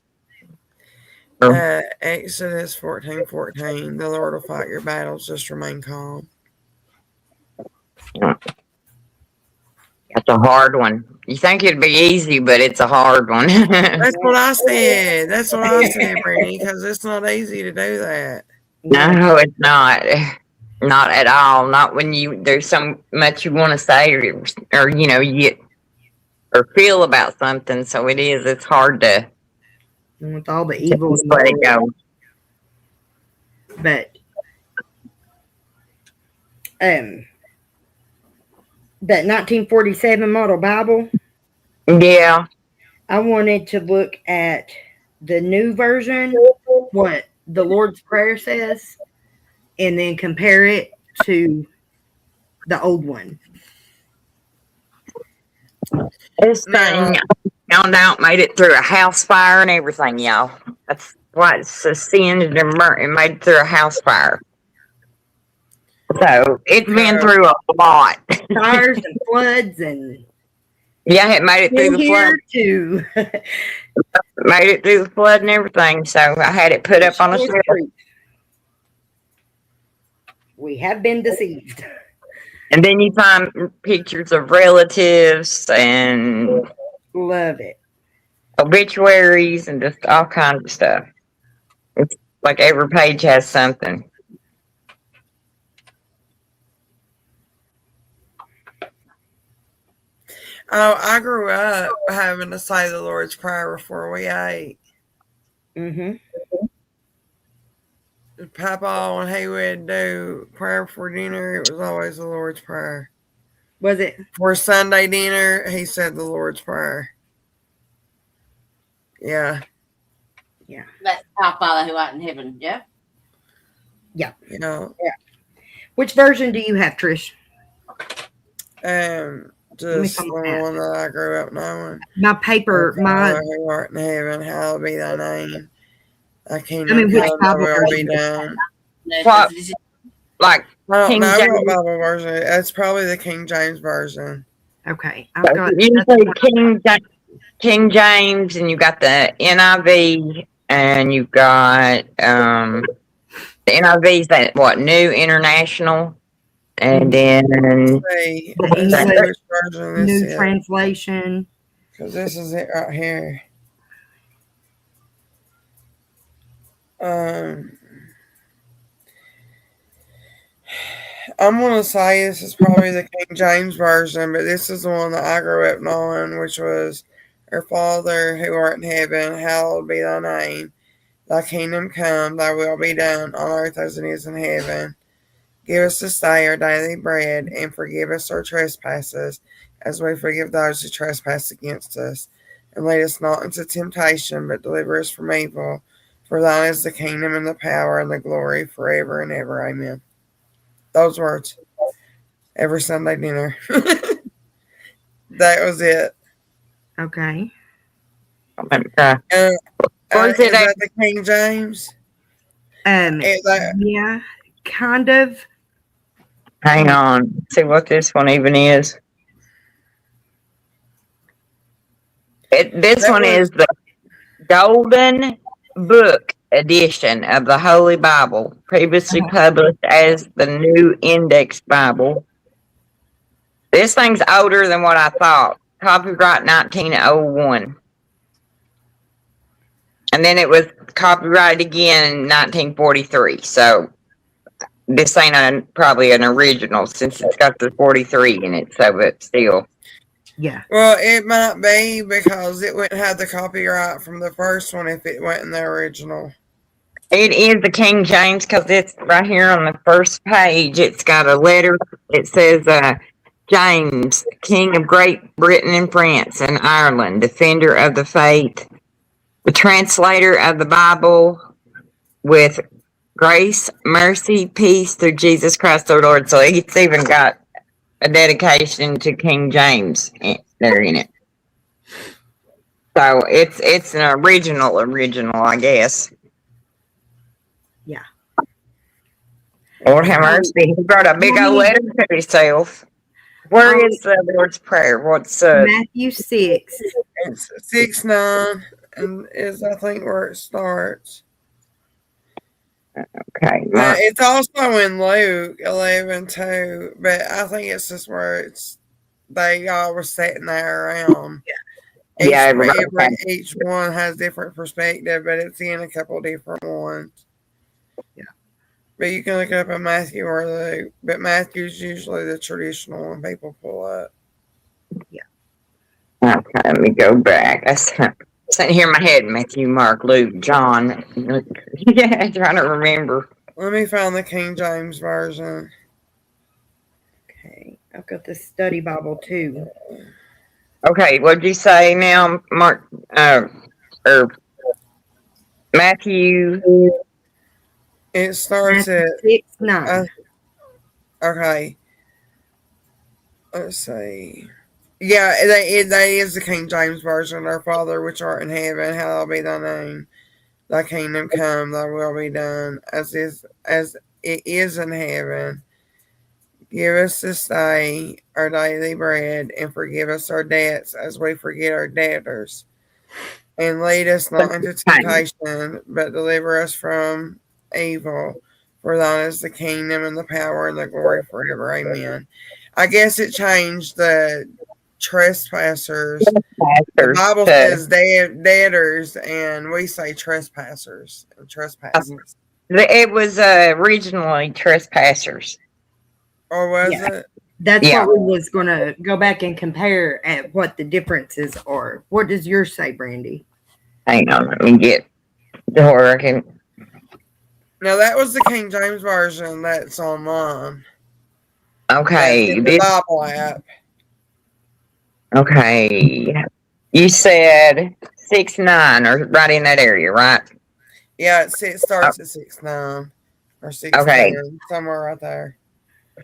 Exodus 14:14. The Lord will fight your battles. Just remain calm. That's a hard one. You think it'd be easy, but it's a hard one. That's what I said. That's what I said, Brittany, because it's not easy to do that. No, it's not. Not at all. Not when there's so much you want to say or you or feel about something. So it's hard to with all the evil. just let it go. But that 1947 model Bible. Yeah. I wanted to look at the new version, what the Lord's Prayer says, and then compare it to the old one. This thing I found out made it through a house fire and everything, y'all. That's why it's a sin and it made it through a house fire. So it's been through a lot. Fires and floods and yeah, it made it through the flood too. Made it through the flood and everything. So I had it put up on a shelf. We have been deceived. And then you find pictures of relatives and love it. Obituaries and just all kinds of stuff. It's like every page has something. Oh, I grew up having to say the Lord's Prayer before we ate. Mm-hmm. Papa, when he would do prayer before dinner, it was always the Lord's Prayer. Was it? For Sunday dinner, he said the Lord's Prayer. Yeah. Yeah. That's our Father who art in heaven, yeah? Yeah. Yeah. Which version do you have, Trish? Just the one that I grew up knowing. My paper, my who art in heaven, hallowed be thy name. Thy kingdom which come, thy Bible will be version? done. What? Like I don't King know James? what Bible version. It's probably the King James version. Okay. I've got You say King James, and you got the NIV, and you've got the NIV's that what New International, and then See, the this is English which version this New is. Translation. Because this is it right here. I'm gonna say this is probably the King James version, but this is the one that I grew up knowing, which was, "Our Father who art in heaven, hallowed be thy name. Thy kingdom come, thy will be done on earth as it is in heaven. Give us this day our daily bread, and forgive us our trespasses, as we forgive those who trespass against us. And lead us not into temptation, but deliver us from evil. For thine is the kingdom and the power and the glory forever and ever. Amen." Those words. Every Sunday dinner. That was it. Okay. Is that the King James? Yeah, kind of. hang on, see what this one even is. This one is the Golden Book edition of the Holy Bible, previously published as the New Index Bible. This thing's older than what I thought. Copyright 1901. And then it was copyrighted again in 1943. So this ain't probably an original since it's got the 43 in it. So, but still. Yeah. Well, it might be because it wouldn't have the copyright from the first one if it went in the original. It is the King James because it's right here on the first page. It's got a letter. It says, James, King of Great Britain and France and Ireland, defender of the faith, the translator of the Bible, with grace, mercy, peace through Jesus Christ our Lord. So it's even got a dedication to King James there in it. So it's an original, I guess. Yeah. Lord have mercy. He wrote a big old letter to himself. Where is the Lord's Prayer? What's Matthew 6. It's 6:9, and is I think where it starts. Okay. It's also in Luke 11 too, but I think it's just where it's they all were sitting there around. Yeah, Each one has different perspective, but it's in a couple different ones. Yeah. But you can look it up in Matthew but Matthew's usually the traditional one people pull up. Okay, let me go back. I sitting here in my head, Matthew, Mark, Luke, John. Yeah, trying to remember. Let me find the King James Version. Okay. I've got the study Bible too. Okay, what'd you say now, Mark? Or Matthew? It starts Matthew at 6:9. okay. Let's see. Yeah, that is the King James Version. Our Father which art in heaven, hallowed be thy name. Thy kingdom come, thy will be done, as it is in heaven. Give us this day our daily bread, and forgive us our debts as we forget our debtors. And lead us not into temptation, but deliver us from evil. For thine is the kingdom and the power and the glory forever. Amen. I guess it changed the trespassers. The Bible says debtors, and we say trespassers. Trespassers. It was originally trespassers. Or was it? That's what we was going to go back and compare at what the differences are. What does yours say, Brandy? Hang on, let me get to where I can. No, that was the King James Version that's online. Okay. The Bible app. Okay. You said 6:9 or right in that area, right? Yeah, it starts at 6:9 or 6:10, Okay. somewhere right there.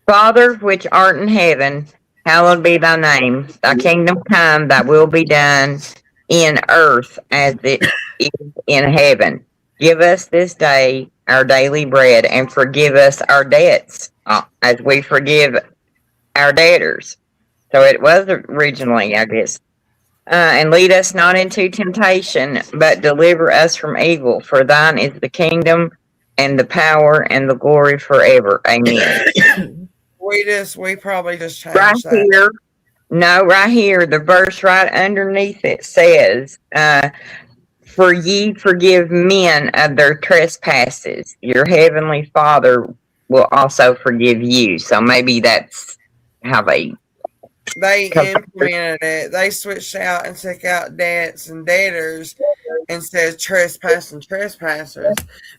Father which art in heaven, hallowed be thy name. Thy kingdom come, thy will be done in earth as it is in heaven. Give us this day our daily bread, and forgive us our debts as we forgive our debtors. So it was originally, I guess. And lead us not into temptation, but deliver us from evil. For thine is the kingdom and the power and the glory forever. Amen. We probably just changed Right that. here. No, right here, the verse right underneath it says, for ye forgive men of their trespasses, your heavenly Father will also forgive you. So maybe that's how they implemented it. They switched out and took out debts and debtors instead of trespassers.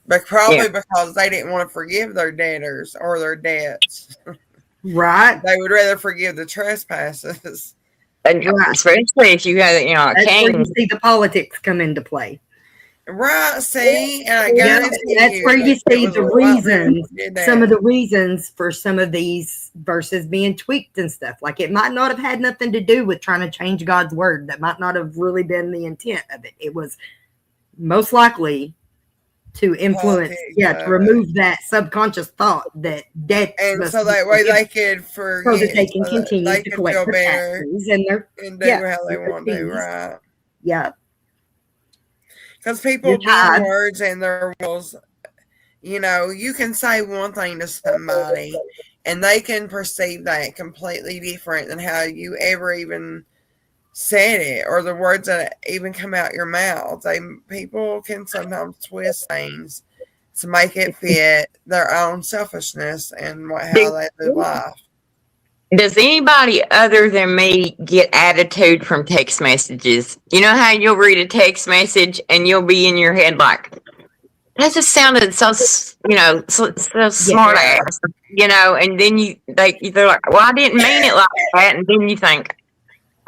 But probably because they didn't want to forgive their debtors or their debts. Right. They would rather forgive the trespasses. And especially if you had, a That's king. where you see the politics come into play. Right, see, and I guarantee that's where you see the reasons, some of the reasons for some of these verses being tweaked and stuff. Like it might not have had nothing to do with trying to change God's word. That might not have really been the intent of it. It was most likely to influence, to remove that subconscious thought that and so that way they could forget, so that they can continue to collect the taxes and do how they want to, right? Yeah. Because people do words and their wills. You can say one thing to somebody and they can perceive that completely different than how you ever even said it, or the words that even come out your mouth. People can sometimes twist things to make it fit their own selfishness and how they live life. Does anybody other than me get attitude from text messages? You know how you'll read a text message and you'll be in your head like, that just sounded so smart ass, and then they're like, well, I didn't mean it like that. And then you think,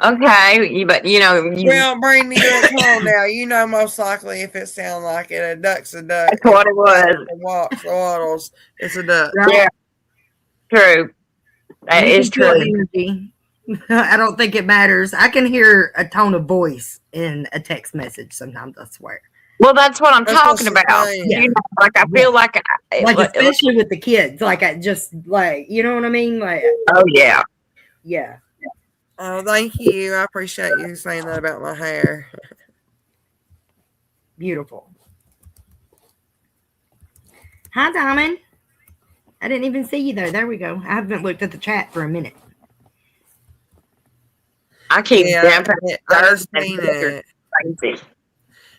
okay, but well, Brandy, come on now. Most likely if it sounds like it, a duck's a duck. That's what it was. Walks the waddles. It's a duck. Yeah, true. That is true. I don't think it matters. I can hear a tone of voice in a text message sometimes, I swear. Well, that's what I'm talking about. Yeah. I feel like especially with the kids, I just you know what I mean? Oh yeah. Yeah. Oh, thank you. I appreciate you saying that about my hair. Beautiful. Hi, Diamond. I didn't even see you there. There we go. I haven't looked at the chat for a minute. I keep Yeah, jumping. I just seen it. Crazy.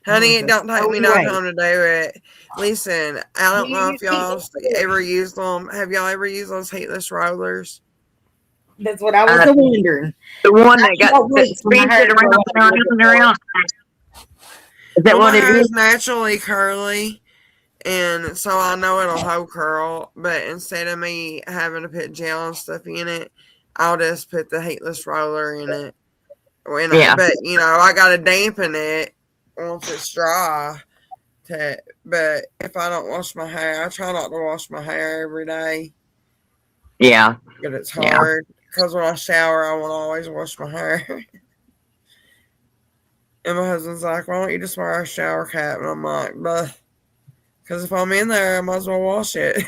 Honey, it don't take me no Anyway. time to do it. Listen, I don't You know use if y'all heatless ever used them. Have y'all ever used those heatless rollers? That's what I was wondering. The one that I got can't wait that for my spins hair it to grow around out and a around little and bit more. around. Is that Well, what my it hair is? is naturally curly, and so I know it'll hold curl. But instead of me having to put gel and stuff in it, I'll just put the heatless roller in it. Yeah. But you know, I gotta dampen it once it's dry. But if I don't wash my hair, I try not to wash my hair every day. Yeah. But it's Yeah. hard because when I shower, I want to always wash my hair. And my husband's like, "Why don't you just wear a shower cap?" And I'm like, "But because if I'm in there, I might as well wash it."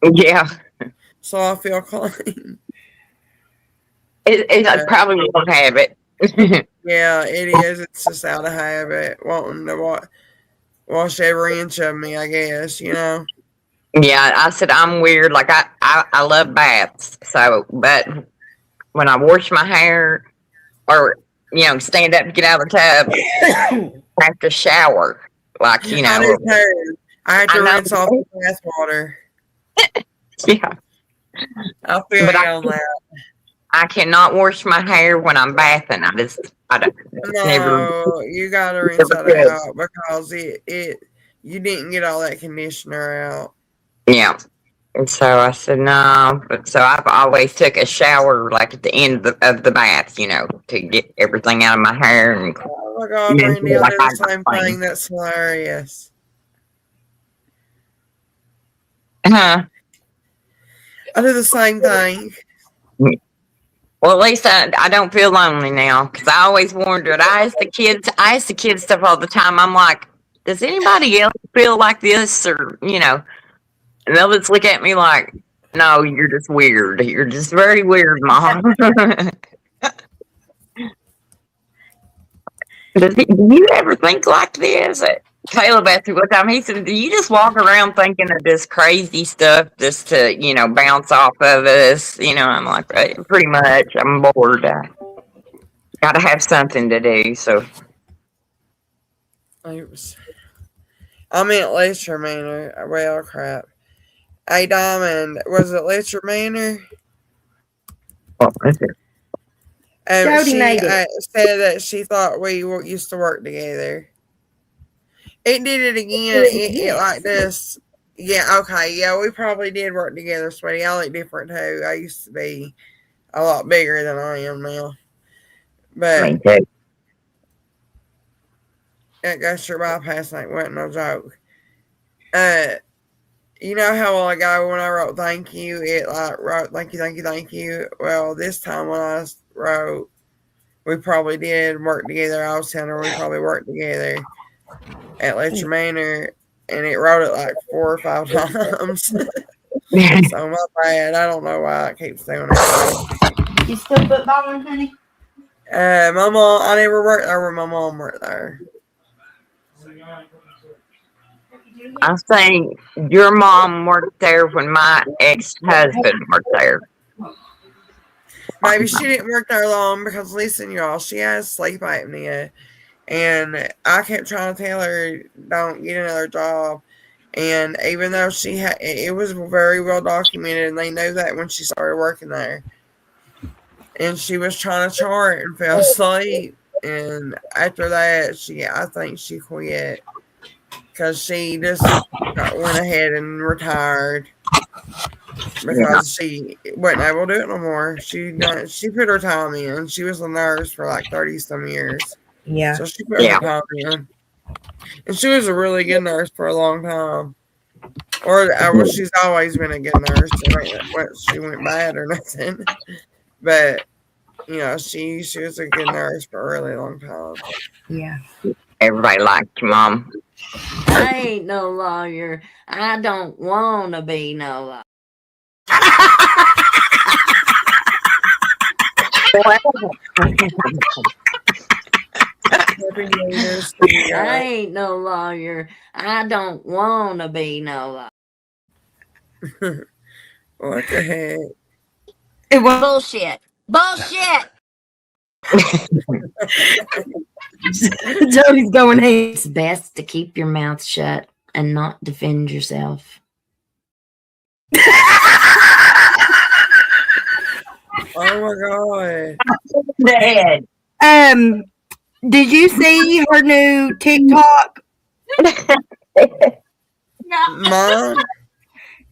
Yeah. So I feel clean. It probably won't have it. Yeah, it is. It's just out of habit, wanting to wash every inch of me, I guess, you know. Yeah, I said I'm weird. Like I love baths. So, but when I wash my hair or stand up to get out of the tub, I have to shower. Like I do too. I have to I know. rinse off the bath water. Yeah, I feel but you on that. I cannot wash my hair when I'm bathing. I don't never. No, you gotta rinse that out because you didn't get all that conditioner out. Yeah. And so I said no. But so I've always took a shower like at the end of the bath, to get everything out of my hair. And Oh my God, Brandy, I do the same thing. That's hilarious. Huh? I do the same thing. Well, at least I don't feel lonely now because I always wondered. I ask the kids stuff all the time. I'm like, does anybody else feel like this, or And they'll just look at me like, no, you're just weird. You're just very weird, Mom. Do you ever think like this? Caleb asked me one time, he said, do you just walk around thinking of this crazy stuff just to, bounce off of us? I'm like, pretty much. I'm bored. Got to have something to do, so. I'm at Leisure Manor. Well, crap. Hey, Diamond, was it Leisure Manor? What was it? Jody She made it. said that she thought we used to work together. It did it again. It like this. Yeah, okay. Yeah, we probably did work together, sweetie. I look different too. I used to be a lot bigger than I am now. But that gastric bypass ain't wasn't no joke. You know how long ago when I wrote thank you, it like wrote thank you. Well, this time when I wrote, we probably did work together. I was telling her we probably worked together at Leisure Manor, and it wrote it like 4 or 5 times. So my bad. I don't know why it keeps doing it. You still footballing, honey? My mom, I never worked there where my mom worked there. I think your mom worked there when my ex-husband worked there. Maybe she didn't work there long because listen, y'all, she has sleep apnea. And I kept trying to tell her, don't get another job. And even though it was very well documented, and they knew that when she started working there. And she was trying to chart and fell asleep. And after that, I think she quit. Because she just went ahead and retired. Because she wasn't able to do it no more. She put her time in. She was a nurse for like 30-some years. Yeah. So she put her time in. And she was a really good nurse for a long time. Or she's always been a good nurse. She went bad or nothing. But, she was a good nurse for a really long time. Yeah. Everybody liked your mom. I ain't no lawyer. I don't want to be no lawyer. I ain't no lawyer. I don't want to be no lawyer. What the heck? It was bullshit. Bullshit. Jody's going, hey, it's best to keep your mouth shut and not defend yourself. Oh my god. Dad. Did you see her new TikTok? Mom?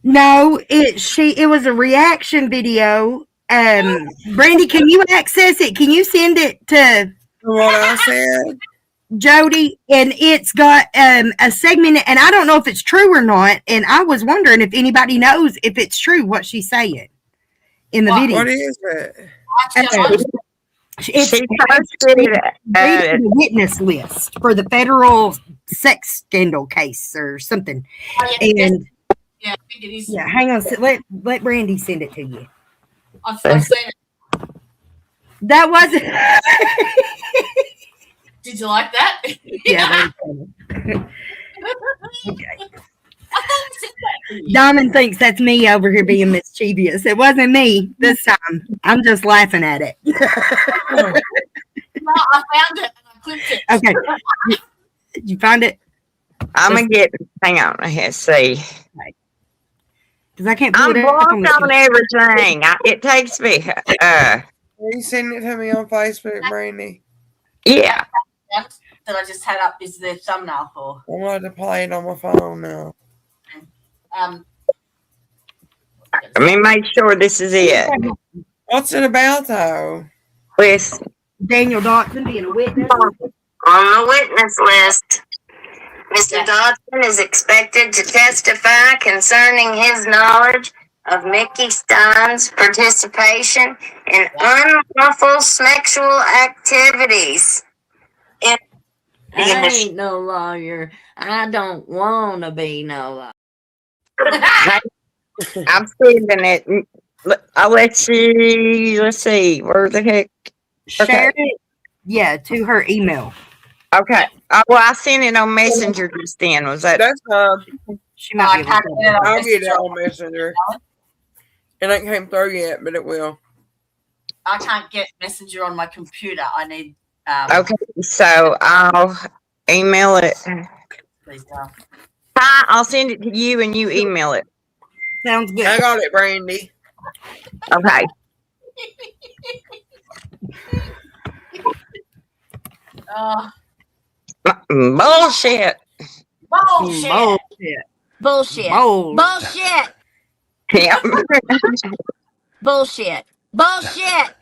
No, it was a reaction video. Brandy, can you access it? Can you send it to What I said? Jody? And it's got a segment, and I don't know if it's true or not. And I was wondering if anybody knows if it's true what she's saying in the video. What is it? It's She posted it. the witness list for the federal sex scandal case or something. And Yeah, I think it is. yeah, hang on. Let Brandy send it to you. I've seen it. That wasn't. Did you like that? Yeah. That was funny. Okay. I thought it said that to you. Diamond thinks that's me over here being mischievous. It wasn't me this time. I'm just laughing at it. No, I found it and I clicked it. Okay. Did you find it? I'm gonna get. Hang on. Let's see. Because I can't pull I'm it up. blocked on everything. It takes me. Can you send it to me on Facebook, Brandy? Yeah. That I just had up is the thumbnail for. I'm going to play it on my phone now. Let me make sure this is it. What's it about, though? With Daniel Dotson being a witness. On the witness list, Mr. Dodson is expected to testify concerning his knowledge of Mickey Stein's participation in unlawful sexual activities. I ain't no lawyer. I don't want to be no lawyer. I'm sending it. Let's see. Where the heck? Share it. Yeah, to her email. Okay. Well, I sent it on Messenger just then. Was that? That's She might be able to. I'll get it on Messenger. It ain't came through yet, but it will. I can't get Messenger on my computer. I need. Okay. So I'll email it. Please don't. Hi, I'll send it to you and you email it. Sounds good. I got it, Brandy. Okay. Bullshit. Bullshit. Bullshit. Bullshit. Bullshit. Yep. Bullshit. Bullshit.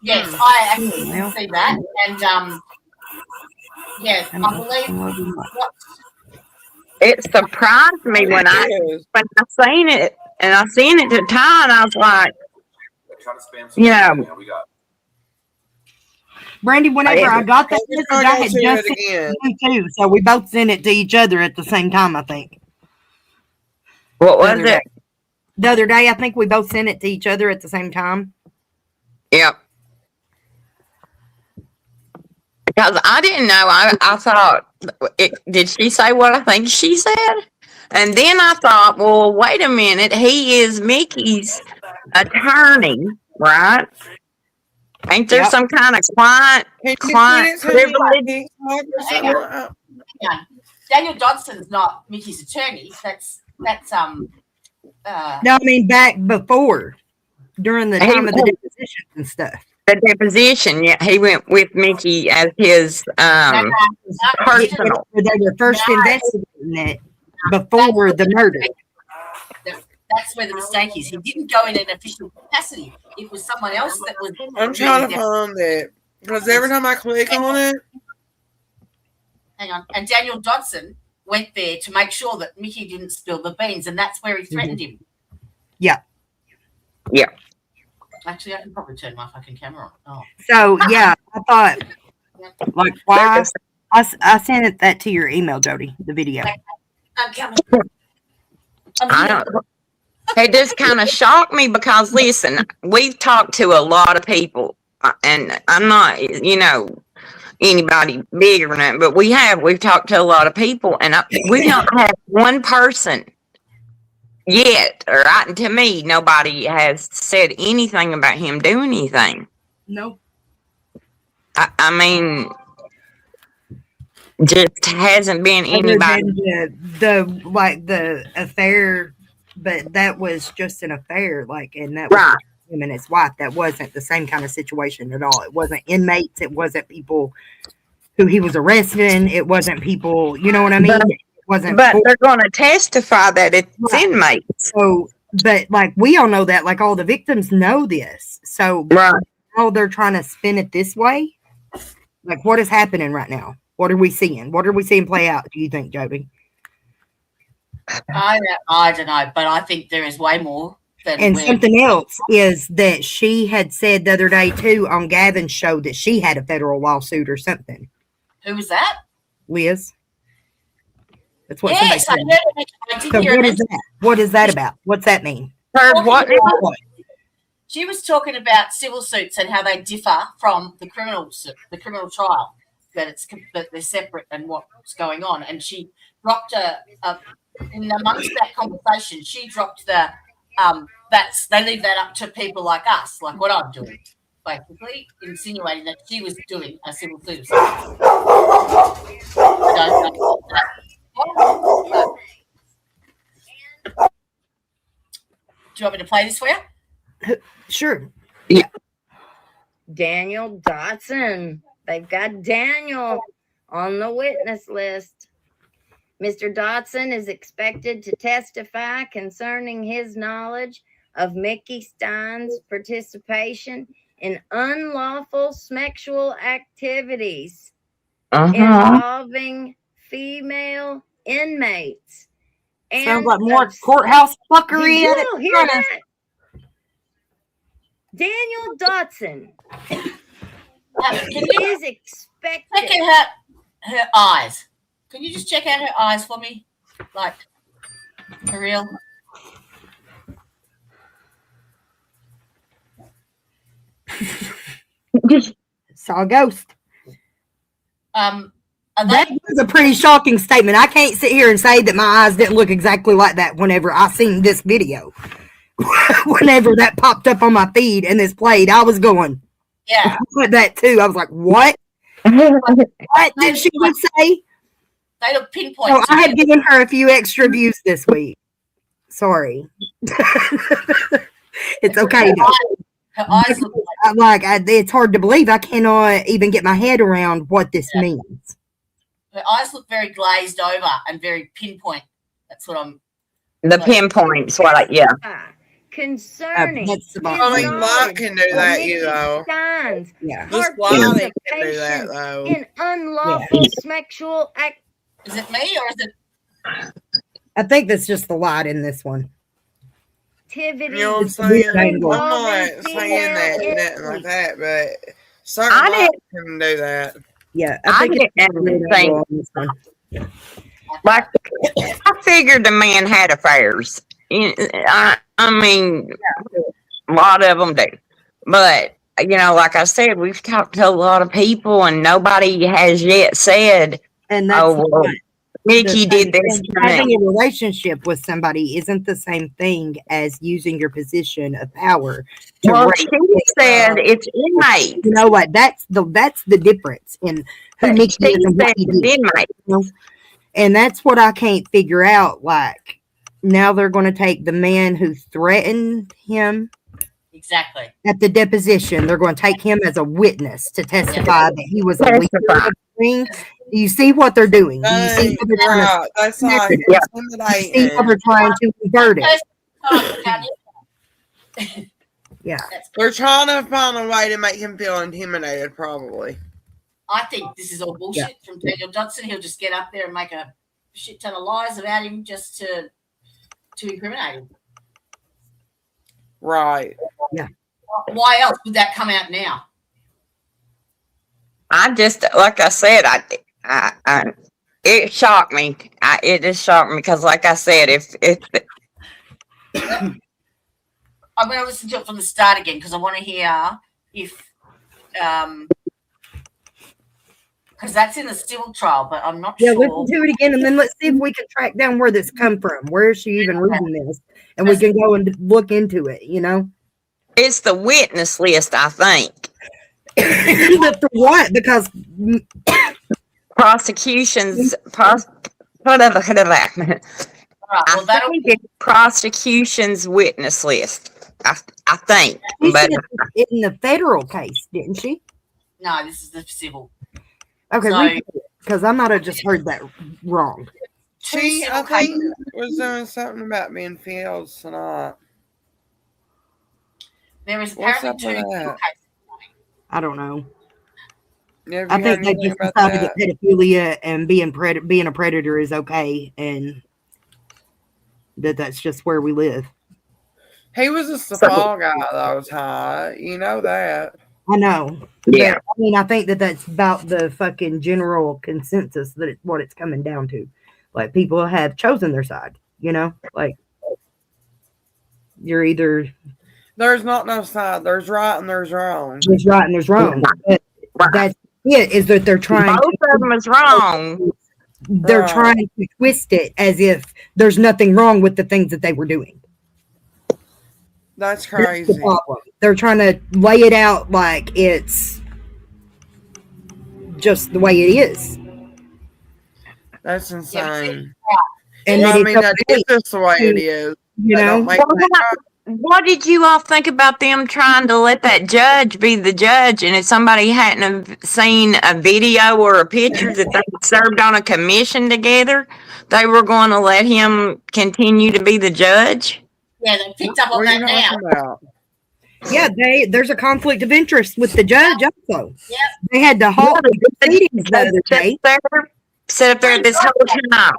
Yes, I actually did see that, and yes, I believe. It surprised me when I seen it, and I seen it to Ty, and I was like, Brandy, whenever I got that message, I had send just it sent it to you too. So we both sent it to each other at the same time, I think. What was it? The other day, I think we both sent it to each other at the same time. Yep. Because I didn't know. I thought, did she say what I think she said? And then I thought, well, wait a minute. He is Mickey's attorney, right? Ain't there some kind of client privilege? Daniel Dodson's not Mickey's attorney. That's No, I mean back before, during the time of the depositions and stuff. The deposition, yeah, he went with Mickey as his personal. They were first investigating it before the murder. That's where the mistake is. He didn't go in an official capacity. It was someone else that was. I'm trying to find it because every time I click on it, hang on, and Daniel Dodson went there to make sure that Mickey didn't spill the beans, and that's where he threatened him. Yeah. Yeah. Actually, I can probably turn my fucking camera on. Oh. So yeah, I thought, like, why? I sent that to your email, Jody. The video. I'm coming. I don't. It just kind of shocked me because listen, we've talked to a lot of people, and I'm not, anybody big or nothing, but we've talked to a lot of people, and we don't have one person yet, or to me, nobody has said anything about him doing anything. Nope. I mean, just hasn't been Other anybody. than the affair, but that was just an affair, and that Right. was him and his wife. That wasn't the same kind of situation at all. It wasn't inmates. It wasn't people who he was arresting. It wasn't people. You know what I mean? It wasn't. But they're going to testify that it's Right. inmates. So, but we all know that. All the victims know this. So, Right. now they're trying to spin it this way. What is happening right now? What are we seeing? What are we seeing play out? Do you think, Jody? I don't know, but I think there is way more than. And something else is that she had said the other day too on Gavin's show that she had a federal lawsuit or something. Who was that? Liz. That's what Yes, I somebody heard. I said. did So hear what it. is that? What is that about? What's that mean? Heard what? She was talking about civil suits and how they differ from the criminal trial. That they're separate and what's going on. And she dropped in amongst that conversation. She dropped the they leave that up to people like us, like what I'm doing, basically insinuating that she was doing a civil suit. Do you want me to play this for you? Sure. Yeah. Daniel Dotson. They've got Daniel on the witness list. Mr. Dotson is expected to testify concerning his knowledge of Mickey Stein's participation in unlawful sexual activities involving female inmates. Sounds like more courthouse fuckery. Did you hear that? Daniel Dotson is expected. Check out her eyes. Can you just check out her eyes for me? For real? Saw a ghost. That was a pretty shocking statement. I can't sit here and say that my eyes didn't look exactly like that whenever I seen this video. Whenever that popped up on my feed and this played, I was going, yeah, that too. I was like, what? What did she just say? They look pinpoint. Oh, I had given her a few extra views this week. Sorry. It's okay. Her eyes look it's hard to believe. I cannot even get my head around what this means. Her eyes look very glazed over and very pinpoint. That's what I'm. The pinpoints, Concerning Only Mark can do that, Steins This Wiley can do that, though. in unlawful sexual act. Is it me or is it? I think that's just the light in this one. Activities. You know what I'm saying? I'm not saying that, nothing like that, but certain Mark can do that. Yeah, I didn't think. Like, I figured the man had affairs. I mean, a lot of them do. But, like I said, we've talked to a lot of people and nobody has yet said, and that's Mickey did this. Having a relationship with somebody isn't the same thing as using your position of power. Well, she said it's inmates. You know what? That's the difference in who Mickey is and what he did. Inmates. And that's what I can't figure out. Now they're going to take the man who threatened him. Exactly. At the deposition, they're going to take him as a witness to testify that he was a leader of the ring. Do you see what they're doing? Do you see how they're trying to? You see how they're trying to convert it? Yeah. They're trying to find a way to make him feel intimidated, probably. I think this is all bullshit from Daniel Dotson. He'll just get up there and make a shit ton of lies about him just to incriminate him. Right. Yeah. Why else would that come out now? I just, like I said, it shocked me. It just shocked me because, like I said, I'm going to listen to it from the start again because I want to hear if because that's in the civil trial, but I'm not Yeah, sure. listen to it again, and then let's see if we can track down where this come from. Where is she even reading this? And we can go and look into it, you know? It's the witness list, I think. But for what? Because Prosecutions, All right, I well, that'll think it's prosecution's witness list. I think, she but said it in the federal case, didn't she? no, this is the civil. Okay, So- because I might have just heard that wrong. Two She, civil I think, cases. was doing something about being fields tonight. There is What's apparently up two with civil that? cases. I don't know. Have I you think heard they anything just about decided that? that pedophilia and being a predator is okay, and that's just where we live. He was just the fall guy that was high. You know that. I know. Yeah. But, I mean, I think that's about the fucking general consensus that it's what it's coming down to. Like, people have chosen their side, you know? Like, you're either There's not no side. There's right and there's wrong. there's right and there's wrong. But that's it, is that they're trying both of them is wrong. they're Right. trying to twist it as if there's nothing wrong with the things that they were doing. That's That's the crazy. problem. They're trying to lay it out like it's just the way it is. That's insane. And Well, that I it's mean, that okay, is just the way it is. you They don't know? make that What did you all think about them trying to let that judge be the judge? And if somebody hadn't have seen a video or a picture that they served on a commission together, they were going to let him continue to be the judge? Yeah, they picked up on What are you that now. talking about? Yeah, there's a conflict of interest with the judge also. Yep. They had to halt the proceedings the other day. Sit up there this whole time.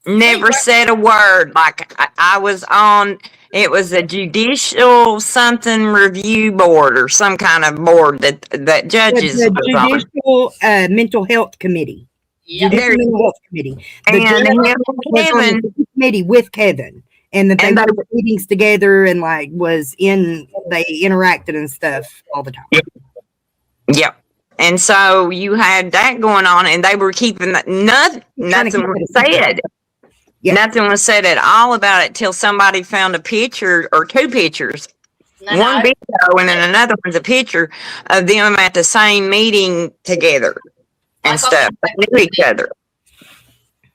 Never said a word. Like I was on, it was a judicial something review board or some kind of board that judges The was on. Judicial Mental Health Committee. Yep. Judicial Mental Health Committee. The And judge him was and on Kevin, the committee with Kevin. And that they And were meetings together and like they interacted and stuff all the time. yep. And so you had that going on, and they were keeping that. Nothing keep was it a secret. said. Yeah. Nothing was said at all about it till somebody found a picture or two pictures. No, One no. video and then another one's a picture of them at the same meeting together and I got stuff. They knew each other.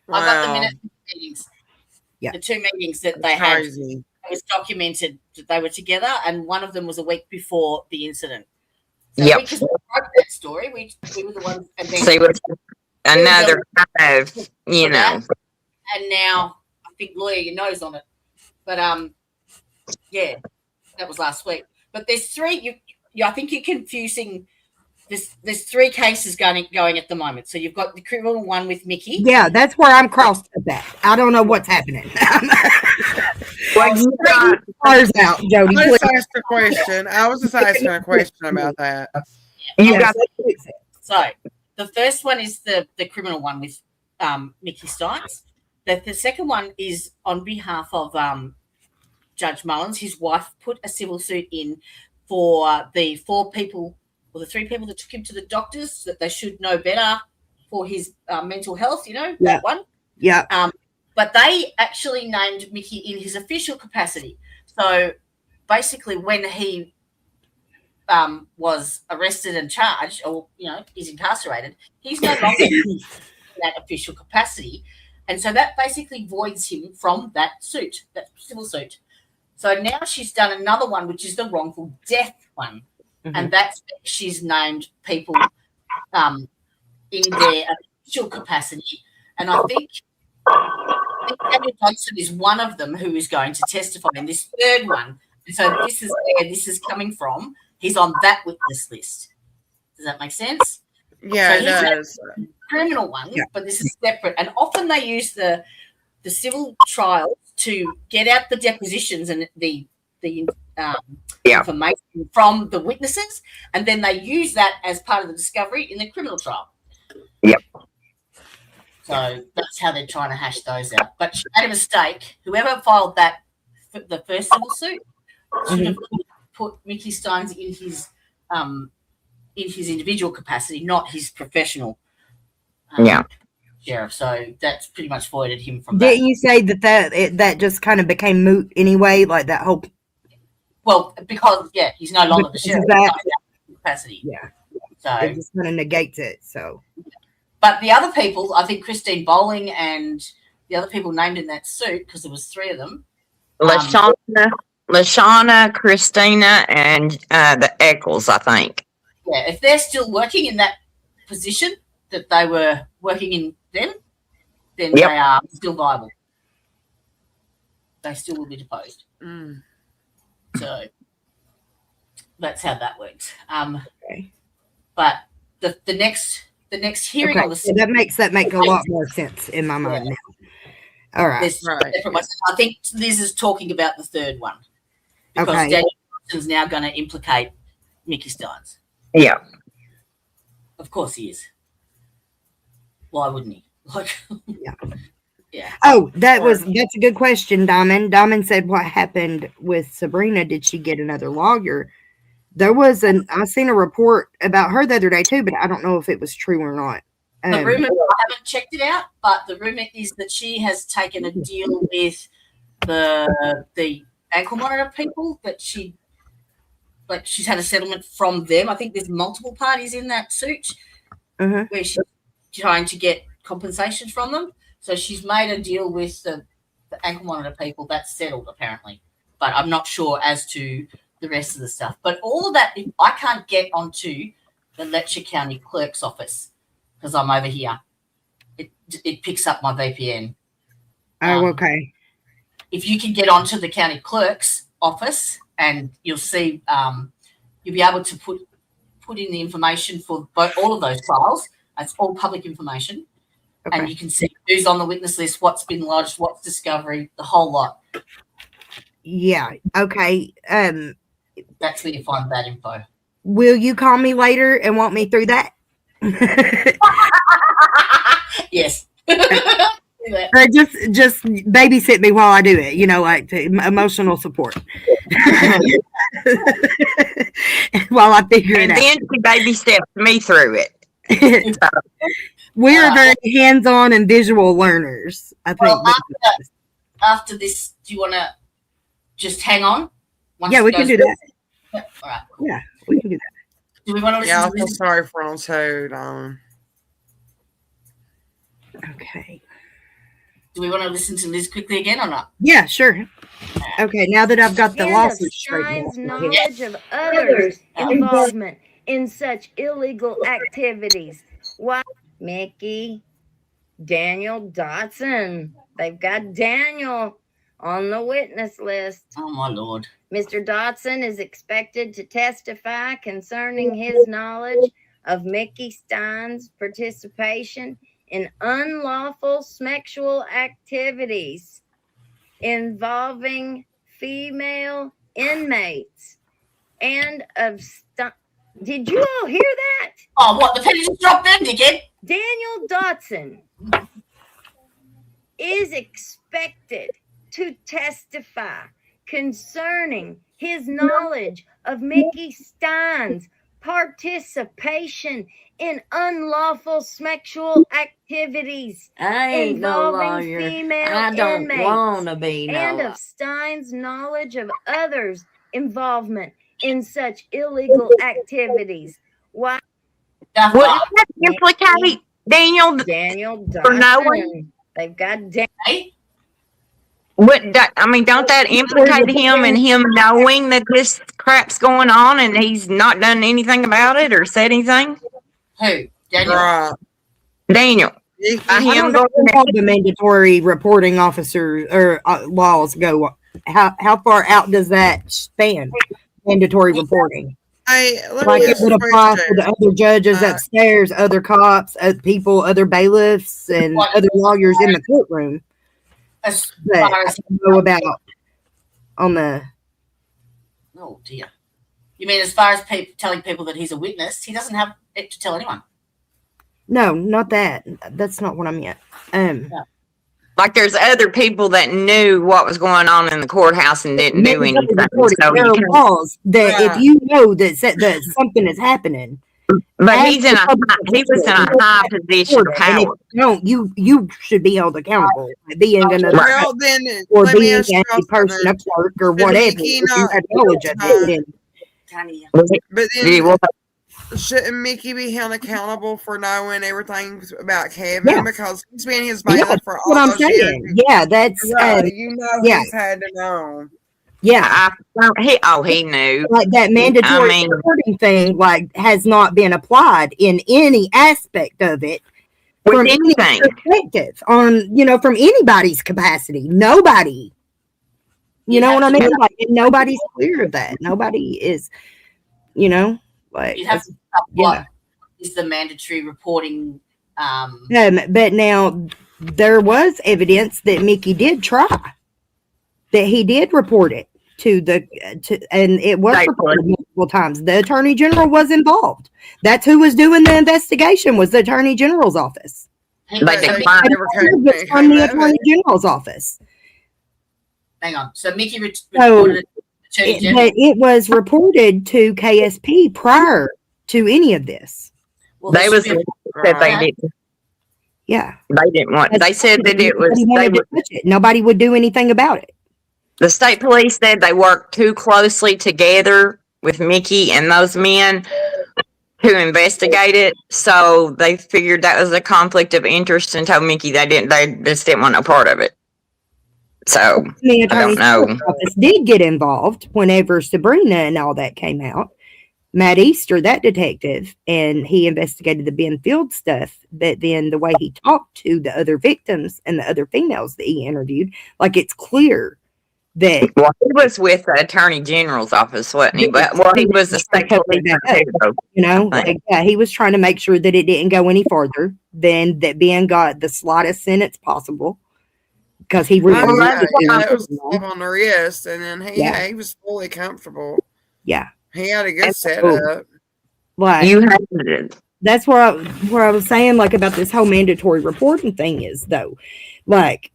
I got the Wow. minutes of the meetings. Yeah. The two meetings that they had. Crazy. It was documented that they were together, and one of them was a week before the incident. So Yep. we just broke that story. We were the ones, and then See what's another kind of, you know. and now I think lawyer knows on it. But yeah, that was last week. But there's three. I think you're confusing. There's three cases going at the moment. So you've got the criminal one with Mickey. Yeah, that's where I'm crossed at that. I don't know what's happening. Well, you got, Cars out, Jody. I please. just asked a question. I was just asking a question about that. you Yeah, got So the first one is the criminal one with Mickey Steins. The second one is on behalf of Judge Mullins. His wife put a civil suit in for the the three people that took him to the doctors, that they should know better for his mental health, Yeah. that one. Yeah. But they actually named Mickey in his official capacity. So basically when he was arrested and charged, or, is incarcerated, he's no longer in that official capacity. And so that basically voids him from that suit, that civil suit. So now she's done another one, which is the wrongful death one. And that's she's named people in their official capacity. And I think Daniel Johnson is one of them who is going to testify in this third one. And so this is where this is coming from. He's on that witness list. Does that make sense? Yeah, So it he's does. Criminal one, Yeah. but this is separate. And often they use the civil trials to get out the depositions and the Yeah. information from the witnesses, and then they use that as part of the discovery in the criminal trial. Yep. So that's how they're trying to hash those out. But she made a mistake. Whoever filed that, the first civil suit, should have put Mickey Steins in his individual capacity, not his professional Yeah. Sheriff. So that's pretty much voided him from that. Didn't you say that just kind of became moot anyway? Like that whole. Well, because he's no longer the Because sheriff. of that- He's not in that capacity. Yeah. So, It just kind of negates it. So. but the other people, I think Christine Bowling and the other people named in that suit, because there was 3 of them. Lashana, Christina, and the Eccles, I think. Yeah, if they're still working in that position that they were working in then Yep. they are still viable. They still will be deposed. So that's how that works. Okay. But the next hearing on Okay, the so that makes a lot more sense in my mind now. All right. there's different ones. I think Liz is talking about the third one because Okay. Daniel Johnson's now going to implicate Mickey Steins. Yeah. Of course he is. Why wouldn't he? Like, yeah. Oh, that's a good question, Diamond. Diamond said, "What happened with Sabrina? Did she get another lawyer?" There was I seen a report about her the other day too, but I don't know if it was true or not. The rumor, I haven't checked it out, but the rumor is that she has taken a deal with the ankle monitor people that she's had a settlement from them. I think there's multiple parties in that suit where she's trying to get compensation from them. So she's made a deal with the ankle monitor people. That's settled apparently, but I'm not sure as to the rest of the stuff. But all of that, if I can't get onto the Letcher County Clerk's office because I'm over here, it picks up my VPN. Oh, okay. If you can get onto the county clerk's office, and you'll see, you'll be able to put in the information for all of those trials. It's all public information, and you can see who's on the witness list, what's been lodged, what's discovery, the whole lot. Yeah. Okay. That's where you find that info. Will you call me later and walk me through that? Yes. Or just babysit me while I do it, like emotional support. While I figure it out. And then she baby stepped me through it. We are very hands-on and visual learners, I think. Well, after this, do you want to just hang on? Yeah, we can do that. All right. Yeah, we can do that. Do we want to listen Yeah, I to feel this? sorry for on too. Okay. Do we want to listen to Liz quickly again or not? Yeah, sure. Okay, now that I've got the And lawsuit of straightened Stein's out. knowledge of others' involvement in such illegal activities. Why, Mickey, Daniel Dotson. They've got Daniel on the witness list. Oh, my Lord. Mr. Dotson is expected to testify concerning his knowledge of Mickey Stein's participation in unlawful sexual activities involving female inmates and of Did you all hear that? Oh, what? The penny just dropped then, dickhead? Daniel Dotson is expected to testify concerning his knowledge of Mickey Stein's participation in unlawful sexual activities I ain't no involving lawyer. female I don't inmates, want to be and no. of Stein's knowledge of others' involvement in such illegal activities. Why? Would that implicate Daniel for knowing? They've got Daniel. Don't that implicate him and him knowing that this crap's going on and he's not done anything about it or said anything? Who? Daniel? Right. Daniel. I don't know how the mandatory reporting officers or laws go. How far out does that span? Mandatory reporting. Hey, Like it would apply to the other judges upstairs, other cops, other people, other bailiffs, and other lawyers in the courtroom. As That far I as don't know about on the. oh dear, you mean as far as telling people that he's a witness? He doesn't have it to tell anyone. No, not that. That's not what I meant. Like there's other people that knew what was going on in the courthouse and didn't do anything. So there are laws that if you know that something is happening, But as he was in a high position of and if power. you don't, you should be held accountable for being another Well, then or let me being ask you a person, a clerk, or Did whatever. Mickey If you not had knowledge of it, then But Did he then walk shouldn't Mickey be held accountable for knowing everything about Kevin Yeah. because he's been his yeah, bailiff that's for what all I'm those years? saying. Yeah, that's Right, you know yeah, he's had to know. yeah. he knew. Like that mandatory I mean, reporting thing, like has not been applied in any aspect of it with from any anything. perspective on from anybody's capacity. Nobody. You know what I mean? Like nobody's clear of that. Nobody is, like You have to what is the mandatory reporting. But now there was evidence that Mickey did try, that he did report it and it was reported multiple times. The Attorney General was involved. That's who was doing the investigation, was the Attorney General's office. They didn't It was from the Attorney General's office. Hang on. So Mickey So, reported it to the Attorney General. but it was reported to KSP prior to any of this. Well, They was should be- said they didn't. Yeah. They didn't want. They said that it was. Nobody They wanted to were, touch it. Nobody would do anything about it. the state police said they worked too closely together with Mickey and those men to investigate it. So they figured that was a conflict of interest and told Mickey they just didn't want no part of it. So The I Attorney don't know. General's office did get involved whenever Sabrina and all that came out. Matt Easter, that detective, and he investigated the Ben Field stuff. But then the way he talked to the other victims and the other females that he interviewed, like it's clear that Well, he was with the Attorney General's office, wasn't he? But he was the state police too, though. like he was trying to make sure that it didn't go any farther than that Ben got the slightest sentence possible because he really it was slap on the wrist, and then Yeah. he was fully comfortable. yeah. He had a good setup. Like You had it. that's where I was saying like about this whole mandatory reporting thing is though, like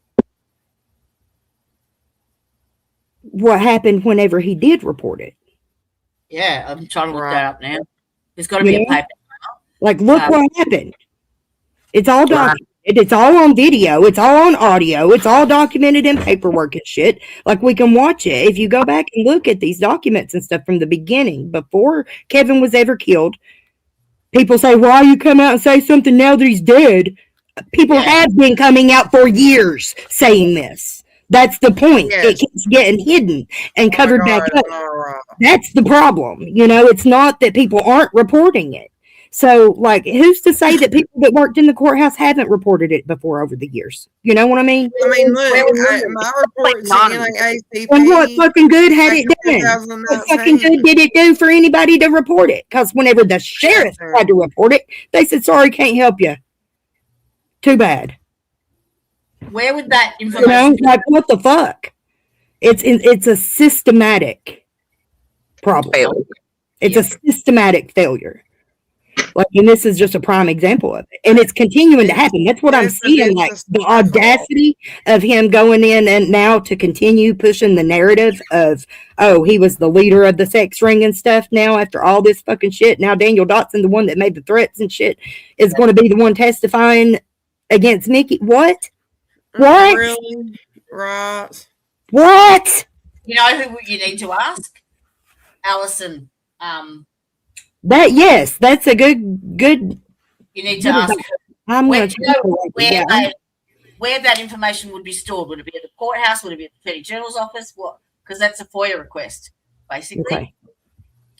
what happened whenever he did report it. Yeah, I'm trying to look that up now. There's got to be a Yeah. paper. Like look what happened. It's all documented. It's all on video. It's all on audio. It's all documented in paperwork and shit. Like we can watch it. If you go back and look at these documents and stuff from the beginning, before Kevin was ever killed, people say, why you come out and say something now that he's dead? People have been coming out for years saying this. That's the point. It keeps getting hidden and covered back up. That's the problem. It's not that people aren't reporting it. So, like, who's to say that people that worked in the courthouse haven't reported it before over the years? You know what I mean? I mean, look, my report saying like ACP. And what fucking good had it done? What fucking good did it do for anybody to report it? Because whenever the sheriff tried to report it, they said, sorry, can't help you. Too bad. Where would that information? Like, what the fuck? It's a systematic problem. It's a systematic failure. Like, and this is just a prime example of it. And it's continuing to happen. That's what I'm seeing. Like the audacity of him going in and now to continue pushing the narrative of, oh, he was the leader of the sex ring and stuff now after all this fucking shit. Now Daniel Dotson, the one that made the threats and shit, is going to be the one testifying against Mickey. What? What? Really? Right. What? You know who you need to ask? Allison. Yes, that's a good. You need to ask her I'm where, going where that information would be stored. Would it be at the courthouse? Would it be at the Attorney General's office? What? Because that's a FOIA request, basically. Okay.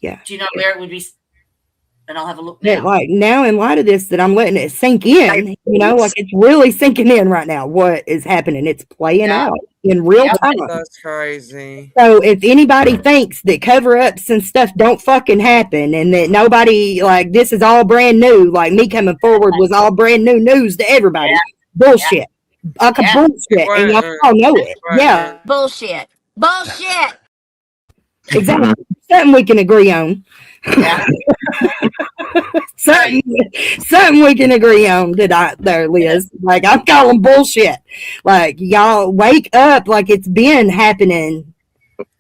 Yeah. Do you know where it would be? And I'll have a look That, now. like now in light of this, that I'm letting it sink in, like it's really sinking in right now. What is happening? It's playing out in real time. That's crazy. So if anybody thinks that cover-ups and stuff don't fucking happen and that nobody, like, this is all brand new, like me coming forward was all brand new news to everybody, bullshit. Bullshit, and y'all all know it. Yeah, Bullshit. Bullshit. exactly. Something we can agree on. something we can agree on there, Liz. Like, I'm calling bullshit. Like, y'all wake up, like it's been happening.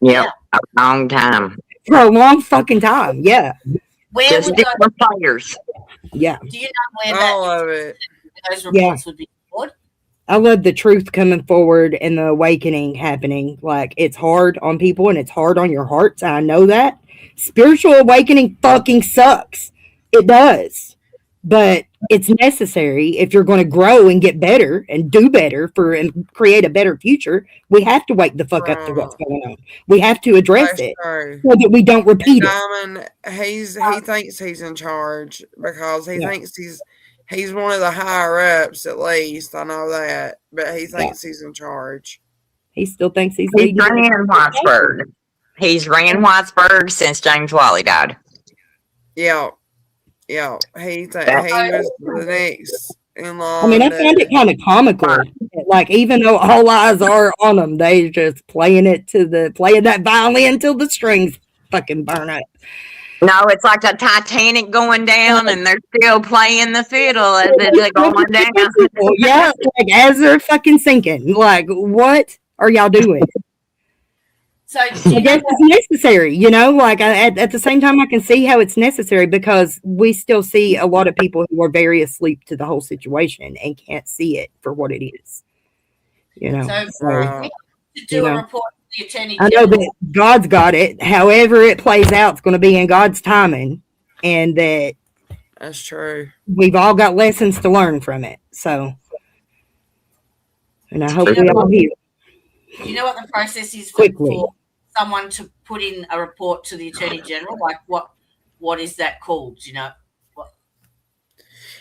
Yep, a long time. For a long fucking time. Yeah. Where Just would different players. Yeah. Do you know where All of it. those reports would be stored? I love the truth coming forward and the awakening happening. Like, it's hard on people and it's hard on your hearts. I know that. Spiritual awakening fucking sucks. It does. But it's necessary if you're going to grow and get better and do better and create a better future. We have to wake the fuck up to what's going on. We have to address it so that we don't repeat it. Diamond, he thinks he's in charge because he thinks he's one of the higher ups, at least. I know that, but he thinks he's in charge. He still thinks he's ran Whitesburg. He's ran Whitesburg since James Wally died. Yeah. Yeah, he was the next in line. I mean, I find it kind of comical. Like, even though all eyes are on them, they just playing that violin till the strings fucking burn up. No, it's like the Titanic going down, and they're still playing the fiddle as it's going down. Yeah, like as they're fucking sinking. Like, what are y'all doing? So I guess it's necessary, like at the same time, I can see how it's necessary because we still see a lot of people who are very asleep to the whole situation and can't see it for what it is. So do a report to the Attorney I General. know that God's got it. However it plays out, it's going to be in God's timing, and that's true. We've all got lessons to learn from it. So, and I hope we all hear. Do you know what the process is Quickly. for someone to put in a report to the Attorney General? Like, what is that called? I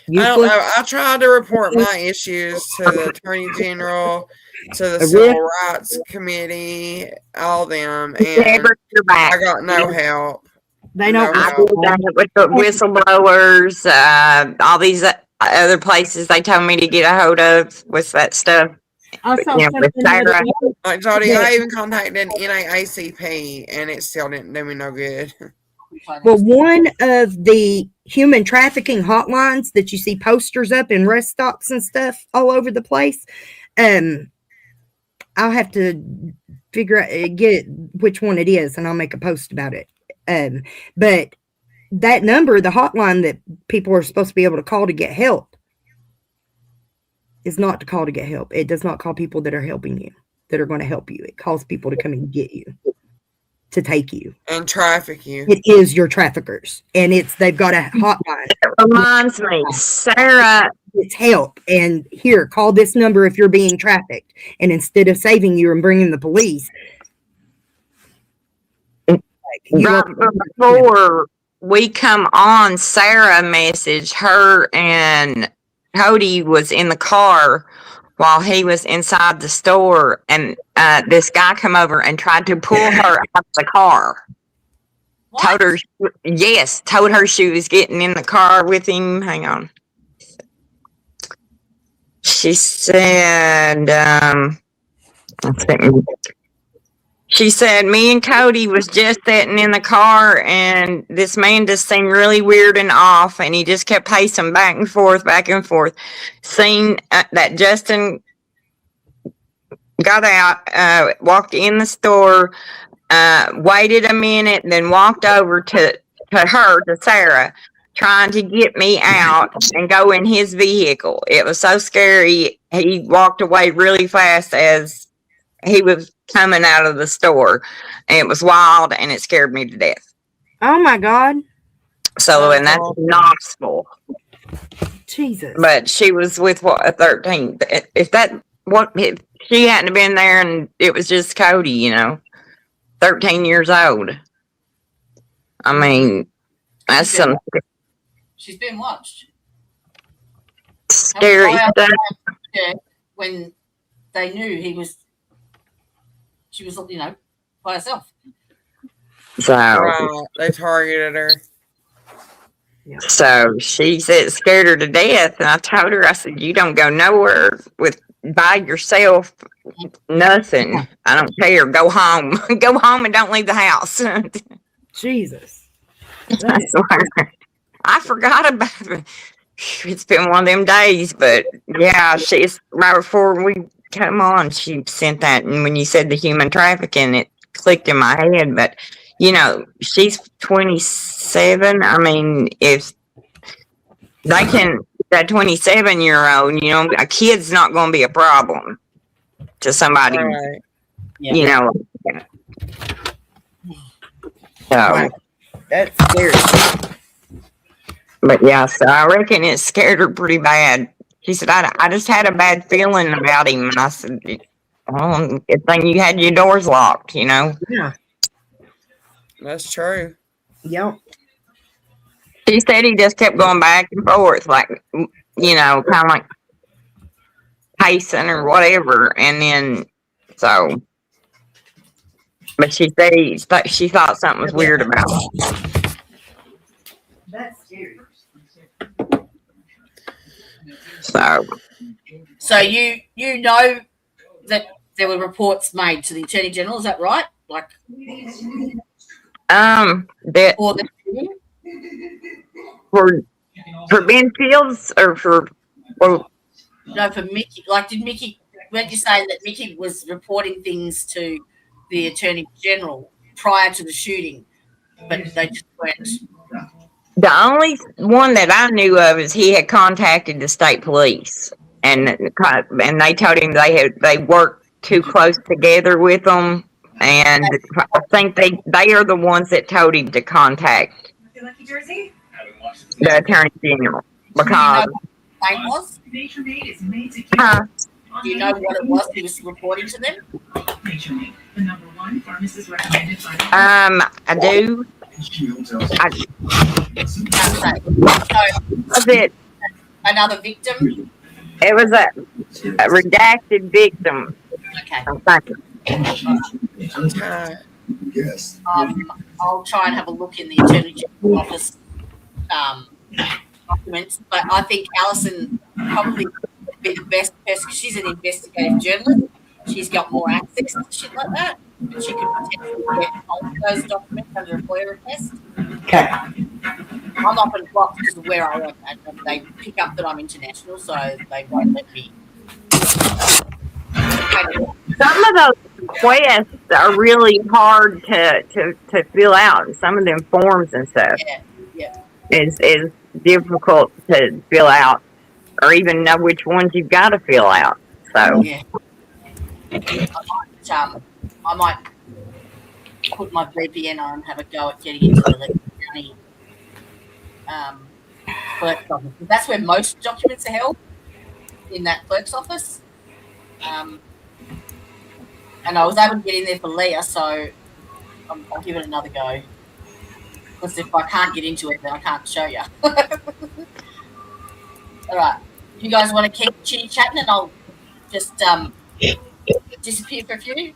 don't know. I tried to report my issues to the Attorney General, to the Civil Rights Committee, all them, and I got no help. They don't. I did that with the whistleblowers, all these other places they told me to get a hold of with that stuff. I saw with Sarah. Like, Jody, I even contacted NAACP, and it still didn't do me no good. Well, one of the human trafficking hotlines that you see posters up in rest stops and stuff all over the place, I'll have to get which one it is, and I'll make a post about it. But that number, the hotline that people are supposed to be able to call to get help, is not to call to get help. It does not call people that are helping you, that are going to help you. It calls people to come and get you, to take you and traffic you. It is your traffickers, and they've got a hotline. It reminds me, Sarah. It's help, and here, call this number if you're being trafficked. And instead of saving you and bringing the police, Right before we come on, Sarah messaged her, and Cody was in the car while he was inside the store, and this guy come over and tried to pull her out of the car. What? Told her she was getting in the car with him. Hang on. She said, she said, me and Cody was just sitting in the car, and this man just seemed really weird and off, and he just kept pacing back and forth. Seen that Justin got out, walked in the store, waited a minute, then walked over to Sarah, trying to get me out and go in his vehicle. It was so scary. He walked away really fast as he was coming out of the store. And it was wild, and it scared me to death. oh my God, So, and that's Knoxville. Jesus. But she was with a 13. If she hadn't been there and it was just Cody, 13 years old. I mean, that's some She's been watched. scary stuff. When they knew she was, by herself. So, Right, they targeted her. so she said it scared her to death. And I told her, I said, you don't go nowhere by yourself. Nothing. I don't care. Go home. Go home and don't leave the house. Jesus. I swear. I forgot about it. It's been one of them days, but yeah, she's right before we come on, she sent that. And when you said the human trafficking, it clicked in my head. But, she's 27. I mean, if they can, that 27-year-old, a kid's not going to be a problem to somebody, Right. you know. So, That's scary. but yeah, so I reckon it scared her pretty bad. She said, I just had a bad feeling about him. And I said, well, good thing you had your doors locked, Yeah. That's true. Yep. She said he just kept going back and forth, like, kind of like pacing or whatever. And then, so, but she said she thought something was weird about it. That's scary. So, you know that there were reports made to the Attorney General, is that right? Like, that or the for Ben Fields or for, well, no, for Mickey. Like, weren't you saying that Mickey was reporting things to the Attorney General prior to the shooting, but they just weren't? the only one that I knew of is he had contacted the state police, and they told him they worked too close together with them, and I think they are the ones that told him to contact the Attorney General because. Name was? Huh? Do you know what it was he was reporting to them? I do. Was it Another victim? It was a redacted victim. Okay. Yes. I'll try and have a look in the Attorney General's office documents, but I think Alison probably would be the best person because she's an investigative journalist. She's got more access to shit like that. And she could potentially get all of those documents under a FOIA request. Okay. I'm often blocked because of where I work at. And they pick up that I'm international, so they won't let me. Some of those requests are really hard to fill out. Some of them forms and stuff is difficult to fill out, or even know which ones you've got to fill out. So I might put my VPN on and have a go at getting into the Leicester County clerk's office. That's where most documents are held, in that clerk's office. And I was able to get in there for Leah, so I'll give it another go. Because if I can't get into it, then I can't show you. All right. You guys want to keep chitty-chatting and I'll just disappear for a few?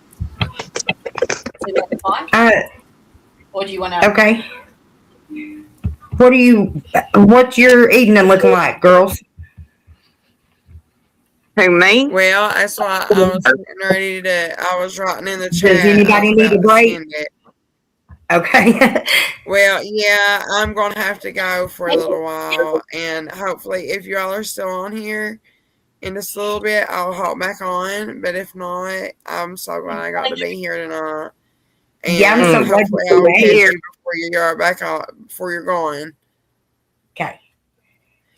Or do you want to... Okay. What's your evening looking like, girls? Who, me? Well, that's why I was getting ready I was writing in the chat. Does anybody need a break? Okay. Well, yeah, I'm going to have to go for a little while. And hopefully, if y'all are still on here in just a little bit, I'll hop back on. But if not, I'm so glad I got to be here tonight. And Yeah, I'm so glad hopefully you're I'll catch here. you before you're back on, before you're going. Okay.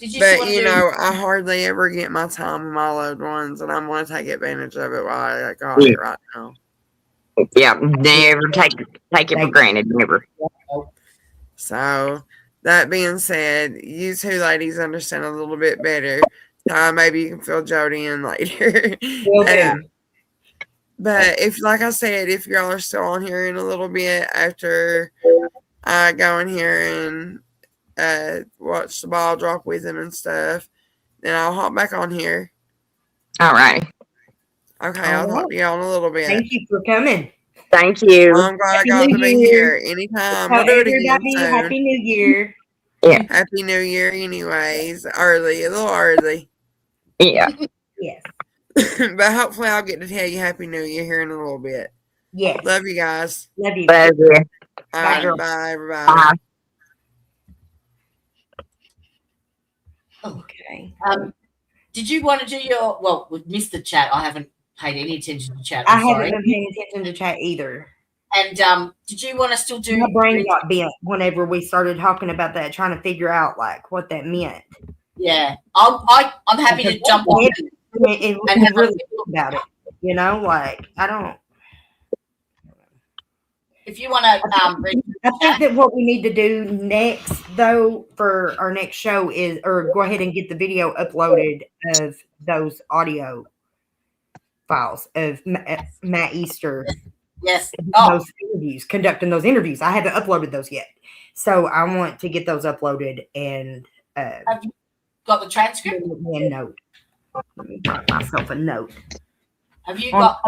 But, I hardly ever get my time with my loved ones, and I'm going to take advantage of it while I got it right now. Yeah, never take it for granted, never. So, that being said, you two ladies understand a little bit better. Maybe you can fill Jody in later. But if, like I said, if y'all are still on here in a little bit after I go in here and watch the ball drop with him and stuff, then I'll hop back on here. All right. Okay, I'll talk to y'all in a little bit. Thank you for coming. Thank you. I'm glad I got to be here anytime. We'll do it again soon. Happy New Year. Yeah. Happy New Year anyways. Early, a little early. Yeah. Yes. But hopefully I'll get to tell you Happy New Year here in a little bit. Yes. Love you guys. Love you. Love you. All right, girl. bye, everybody. Bye. Okay. Did you want to do your... Well, we've missed the chat. I haven't paid any attention to chat. I I'm sorry. haven't been paying attention to chat either. And did you want to still do... My brain got bent whenever we started talking about that, trying to figure out like what that meant. Yeah, I'm happy to jump on and and have a really think about it. You know, like I don't. if you want to I think that what we need to do next, though, for our next show is, or go ahead and get the video uploaded of those audio files of Matt Easter. Yes. Those interviews, conducting those interviews. I haven't uploaded those yet. So I want to get those uploaded and have you got the transcript? Me a note. Let me write myself a note. Have you got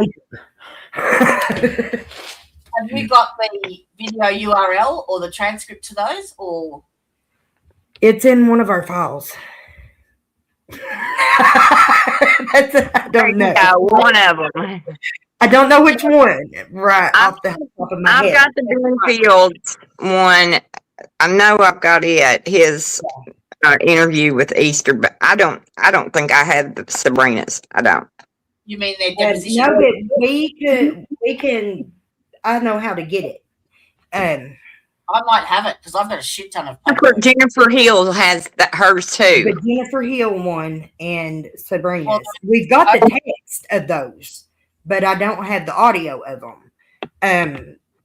have you got the video URL or the transcript to those, or it's in one of our files? I don't know. Yeah, one of them. I don't know which one. Right off the top of my head. I've got the Greenfields one. I know I've got it. His interview with Easter, but I don't think I have the Sabrina's. I don't. you mean their No, deposition? but we can. I know how to get it. I might have it because I've got a shit ton of. Jennifer Hill has hers too. The Jennifer Hill one and Sabrina's. We've got the text of those, but I don't have the audio of them.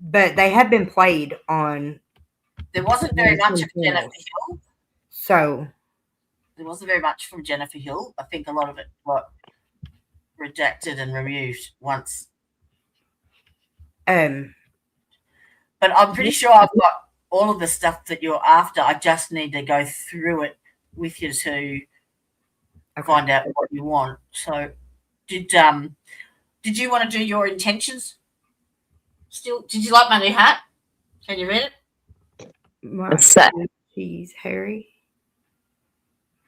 But they have been played on. There wasn't very much of Jennifer Hill. So there wasn't very much from Jennifer Hill. I think a lot of it got redacted and removed once. But I'm pretty sure I've got all of the stuff that you're after. I just need to go through it with you to find out what you want. So, did you want to do your intentions? Still, did you like my new hat? Can you read it? What's that? Coochie's Harry.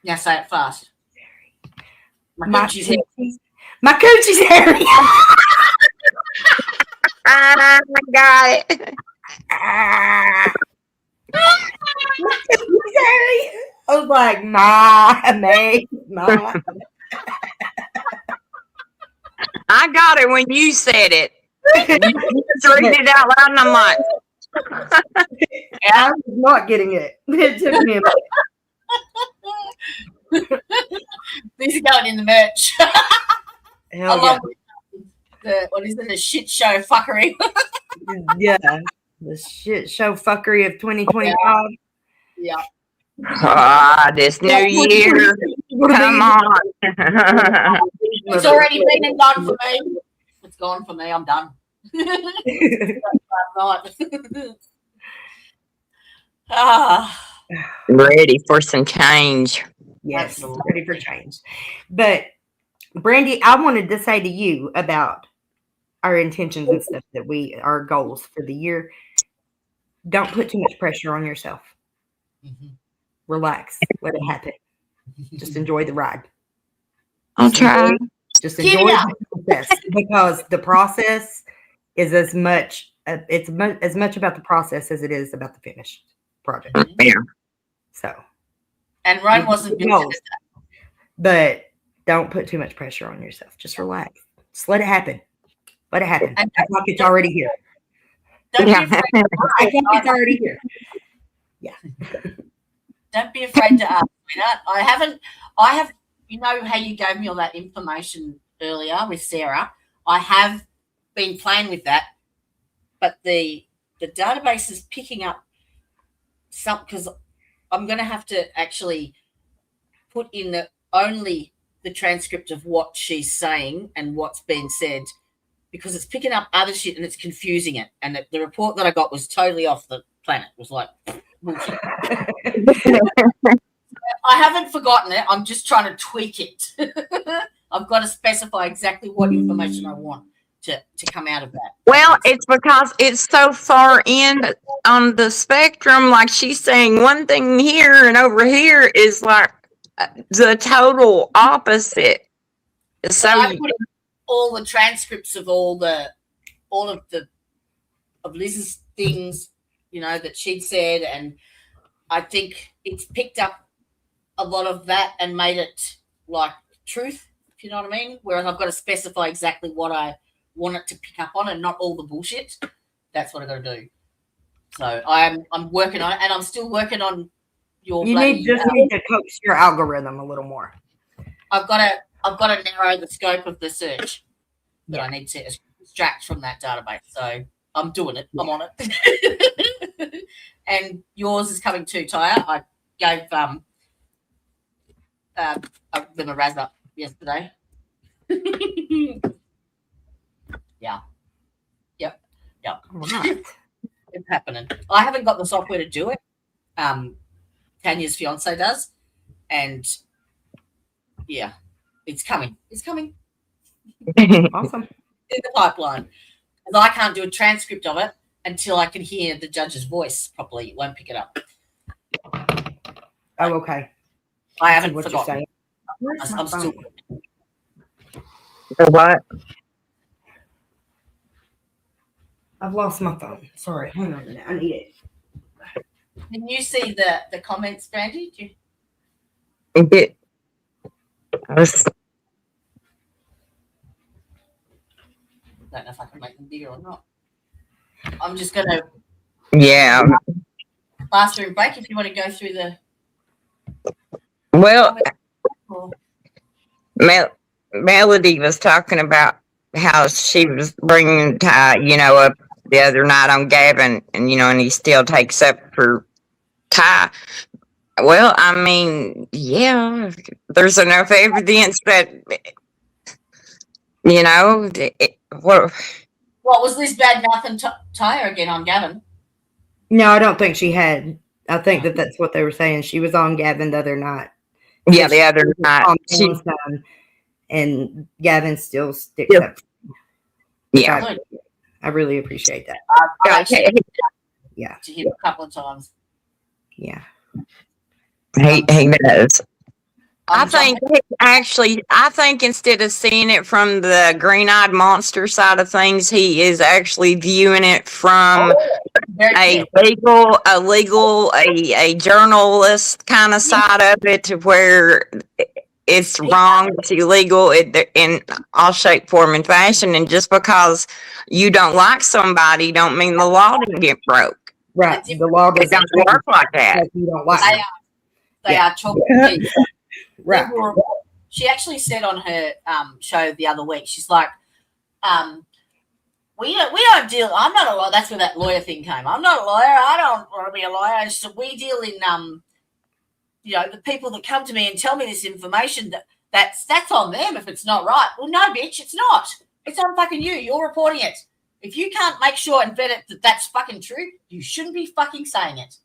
Now say it fast. My coochie's Harry. I got it. Harry. I was like, my. I got it when you said it. You just read it out loud, and I'm like, I was not getting it. It took me a minute. These are going in the merch. Hell Along with what is it? The shit show fuckery. Yeah. The shit show fuckery of 2025. Yeah. This new year. Come on. It's already been and done for me. It's gone for me. I'm done. Ready for some change. Yes, ready for change. But Brandy, I wanted to say to you about our intentions and stuff that our goals for the year. Don't put too much pressure on yourself. Relax. Let it happen. Just enjoy the ride. I'll try. Just enjoy the process, because the process is as much about the process as it is about the finished project. Yeah. So. And Ryan wasn't good at that. But don't put too much pressure on yourself. Just relax. Just let it happen. Let it happen. I think it's already here. Don't be afraid to I think it's already here. Yeah. Don't be afraid to ask, sweetheart. I have, you know how you gave me all that information earlier with Sarah? I have been playing with that, but the database is picking up some, because I'm going to have to actually put in only the transcript of what she's saying and what's been said, because it's picking up other shit and it's confusing it. And the report that I got was totally off the planet. It was like bullshit. I haven't forgotten it. I'm just trying to tweak it. I've got to specify exactly what information I want to come out of that. Well, it's because it's so far in on the spectrum. Like she's saying one thing here and over here is like the total opposite. So I put in all the transcripts of all of Liz's things, you know, that she'd said, and I think it's picked up a lot of that and made it like truth, if you know what I mean. Whereas I've got to specify exactly what I want it to pick up on and not all the bullshit. That's what I've got to do. So I'm working on it, and I'm still working on your You bloody, need to coax your algorithm a little more. I've got to narrow the scope of the search that I need to extract from that database. So I'm doing it. I'm on it. And yours is coming too, Tyre. I gave them a razz up yesterday. Yeah. Yep. Right. It's happening. I haven't got the software to do it. Tanya's fiance does, and yeah, it's coming. It's coming. Awesome. In the pipeline. Because I can't do a transcript of it until I can hear the judge's voice properly. It won't pick it up. Oh, okay. I haven't What you're forgotten. saying. Where's my I'm still. phone? The what? I've lost my phone. Sorry. Hang on a minute. I need it. Can you see the comments, Brandy? I was Don't know if I can make them bigger or not. I'm just going to Yeah. bathroom break if you want to go through the. Well, Melody was talking about how she was bringing Ty, up the other night on Gavin, and and he still takes up for Ty. Well, I mean, yeah, there's enough evidence that what. What was this bad mouth and tire again on Gavin? No, I don't think she had. I think that's what they were saying. She was on Gavin the other night. Yeah, the other night. And Gavin still sticks up. Yeah. I really appreciate that. Yeah. To him a couple of times. Yeah. He does. I think instead of seeing it from the green-eyed monster side of things, he is actually viewing it from a journalist kind of side of it, to where it's wrong, it's illegal in all shape, form, and fashion. And just because you don't like somebody, don't mean the law didn't get broke. Right. The law doesn't work like that. You don't like They are chalk. Right. She actually said on her show the other week, she's like, we don't deal. I'm not a lawyer. That's where that lawyer thing came. I'm not a lawyer. I don't want to be a lawyer. So we deal in the people that come to me and tell me this information, that's on them if it's not right. Well, no, bitch, it's not. It's on fucking you. You're reporting it. If you can't make sure and vet it that that's fucking true, you shouldn't be fucking saying it.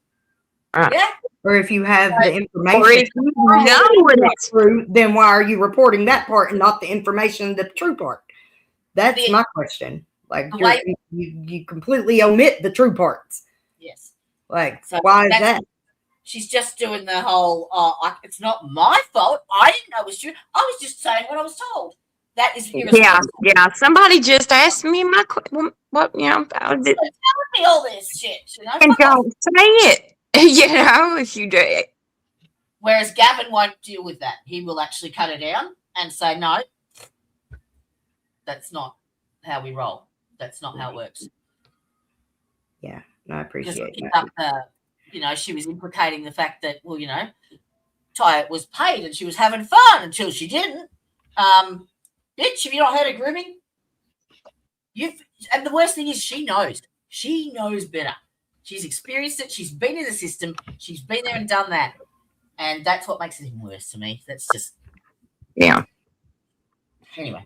Yeah. Or if you have the information, or if you know it's true, then why are you reporting that part and not the information, the true part? That's my question. Like, you completely omit the true parts. Yes. Like, so why is that? She's just doing the whole, it's not my fault. I didn't know it was true. I was just saying what I was told. That is irresponsible. Yeah. Somebody just asked me tell me all this shit. And don't say it. If you do it. Whereas Gavin won't deal with that. He will actually cut it down and say, no, that's not how we roll. That's not how it works. Yeah, no, I appreciate that. She was implicating the fact that, Ty was paid and she was having fun until she didn't. Bitch, have you not heard of grooming? And the worst thing is she knows. She knows better. She's experienced it. She's been in the system. She's been there and done that. And that's what makes it even worse to me. That's just. Yeah. Anyway.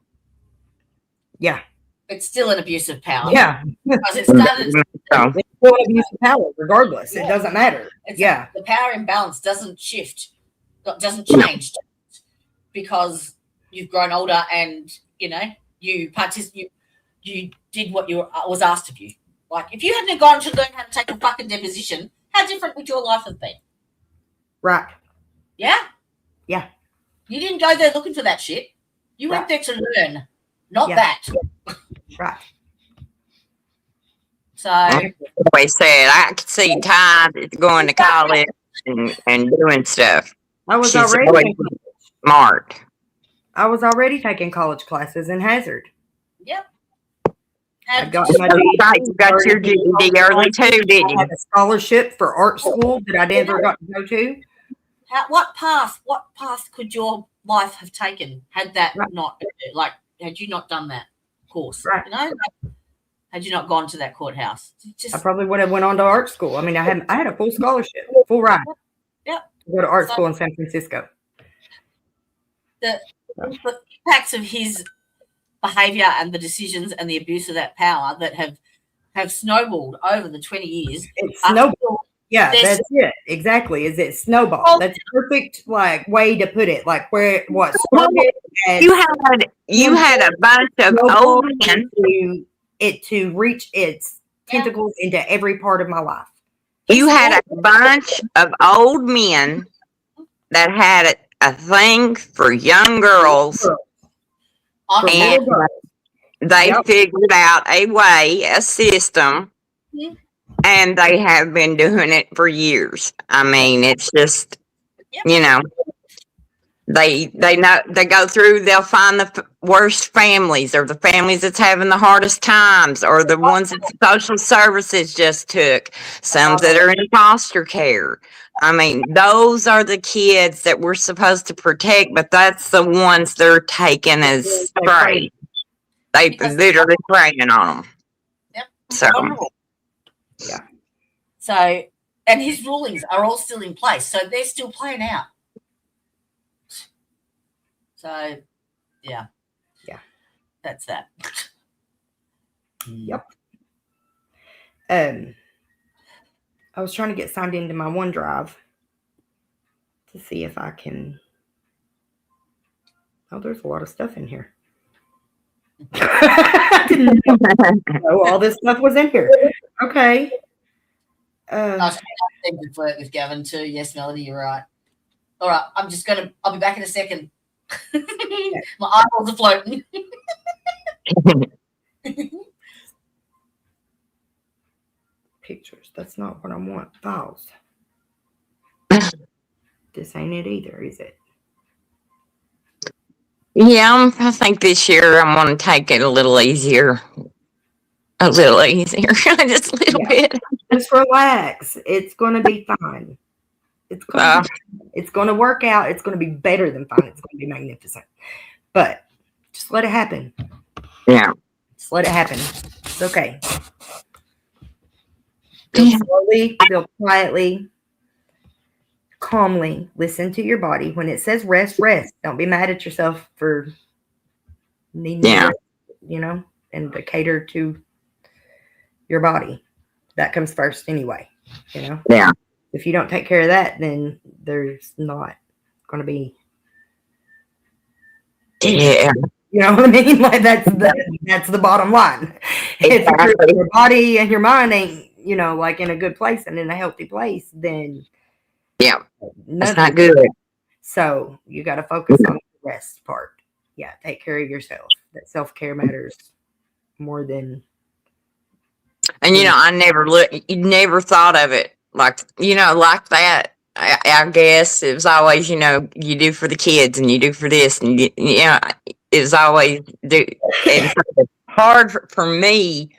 Yeah. It's still an abuse of power. Yeah. Because it started. It's still an abuse of power, regardless. Yeah. It doesn't matter. The power imbalance doesn't shift, doesn't change because you've grown older and, you did what was asked of you. Like, if you hadn't gone to learn how to take a fucking deposition, how different would your life have been? Right. Yeah? Yeah. You didn't go there looking for that shit. You went there to learn, not that. Right. So. I always said I could see Ty going to college and doing stuff. She's already smart. I was already taking college classes in Hazard. Yep. I Had- got my Right, you got your GED early too, didn't I you? had a scholarship for art school that I never got to go to. what path could your life have taken had that Right. not like had you not done that course? Right. You know, had you not gone to that courthouse? Just I probably would have went on to art school. I mean, I had a full scholarship, full ride. Yep. To go to art So- school in San Francisco. the impacts of his behavior and the decisions and the abuse of that power that have snowballed over the 20 years. It's are snowball. still- Yeah, there's- that's it. Exactly. Is it snowball? Well- That's a perfect way to put it. Like what Well, started as You had a bunch of snowball old men. to reach its tentacles into every part of my life. You had a bunch of old men that had a thing for young girls, For and little girls. they Yep. figured out a system, Mhm. and they have been doing it for years. I mean, it's just, Yep. you know, they know, they go through, they'll find the worst families, or the families that's having the hardest times, or the ones that social services just took, some that are in foster care. I mean, those are the kids that we're supposed to protect, but that's the ones they're taking as prey. They literally preying on them. Yep. So, Vulnerable. Yeah. So, and his rulings are all still in place, so they're still playing out. So, yeah. That's that. Yep. I was trying to get signed into my OneDrive to see if I can. Oh, there's a lot of stuff in here. I didn't know all this stuff was in here. Okay. I think to flirt with Gavin too. Yes, Melody, you're right. All right, I'll be back in a second. My eyeballs are floating. Pictures. That's not what I want. Files. This ain't it either, is it? yeah, I think this year I'm going to take it a little easier. Just a little Yeah. bit. Just relax. It's gonna be fine. It's gonna work out. It's gonna be better than fine. It's gonna be magnificent. But just let it happen. Yeah. Just let it happen. It's okay. Yeah. Build slowly, build quietly, calmly. Listen to your body. When it says rest, rest. Don't be mad at yourself for needing to Yeah. rest, you know, and to cater to your body. That comes first anyway, you know. Yeah. If you don't take care of that, then there's not going to be, Yeah. you know what I mean? Like that's the bottom line. Exactly. If your body and your mind ain't, you know, like in a good place and in a healthy place, then Yeah. none That's of not it- good. So you got to focus on the rest part. Yeah, take care of yourself. That self-care matters more than And I never thought of it like like that. I guess it was always you do for the kids and you do for this and it was always it's hard for me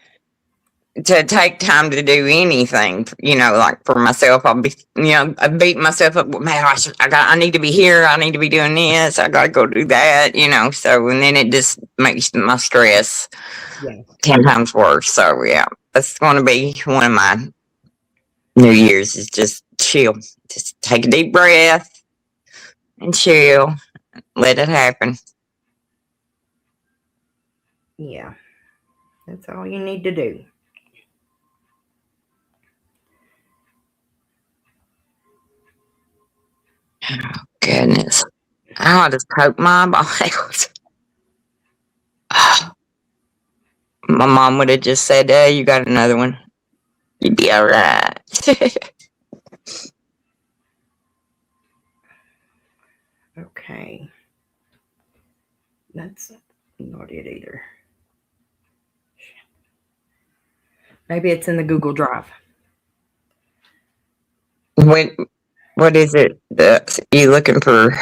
to take time to do anything. Like for myself, I'll be I beat myself up. Man, I need to be here. I need to be doing this. I got to go do that. So and then it just makes my stress 10 times worse. So yeah. That's going to be one of my New Year's is just chill. Just take a deep breath and chill. Let it happen. yeah. That's all you need to do. Goodness. I just poke my eyeballs. My mom would have just said, you got another one. You'd be all right. Okay. That's not it either. Maybe it's in the Google Drive. What is it that you looking for?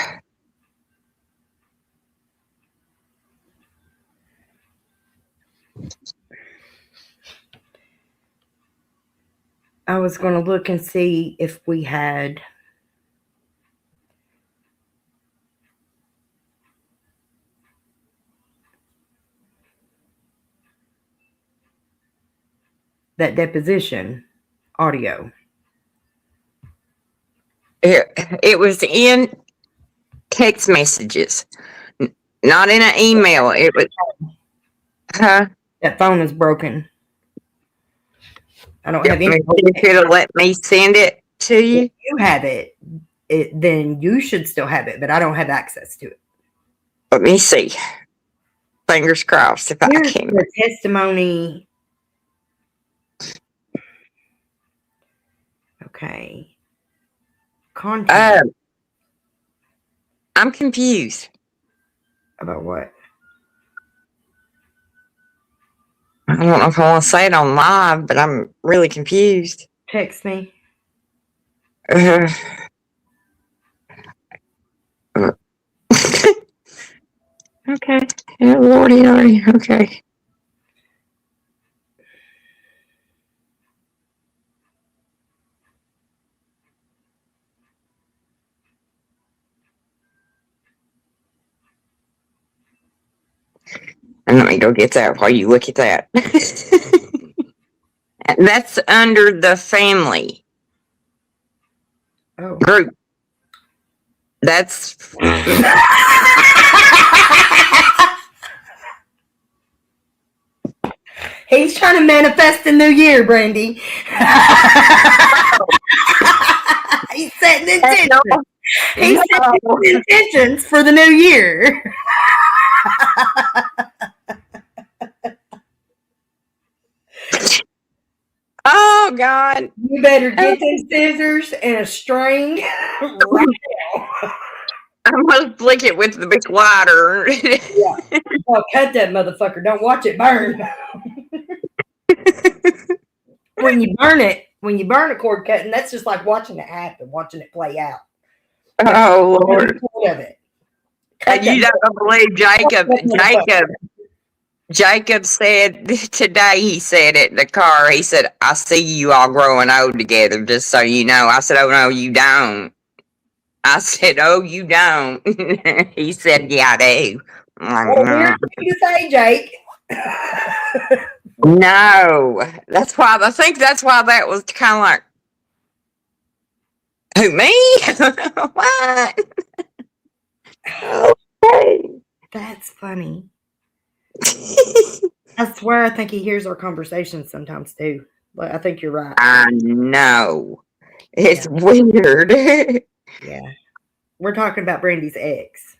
I was going to look and see if we had that deposition audio. It was in text messages, not in an email. It was, huh? That phone is broken. I don't have any. You could have let me send it to you. If you have it, then you should still have it, but I don't have access to it. Let me see. Fingers crossed if Here's I can. the testimony. Okay. Content I'm confused. about what? I don't know if I want to say it on live, but I'm really confused. Text me. Okay. Yeah, Lordy. Okay. And let me go get that while you look at that. That's under the family group. That's He's trying to manifest the new year, Brandy. He's setting intentions. He's setting intentions for the new year. Oh God! You better get them scissors and a string right now. I'm gonna flick it with the big lighter. Yeah. Oh, cut that motherfucker! Don't watch it burn. When you burn a cord cutting, that's just like watching it happen, watching it play out. Oh Lord! Of it. You don't believe Jacob said today, he said it in the car, he said, I see you all growing old together, just so you know. I said, oh, no, you don't. I said, oh, you don't. He said, yeah, I do. Well, weird thing to say, Jake. No. That's why, I think that's why that was kind of like, who, me? What? Okay. That's funny. I swear, I think he hears our conversations sometimes too. But I think you're right. I know. It's weird. Yeah. We're talking about Brandy's ex.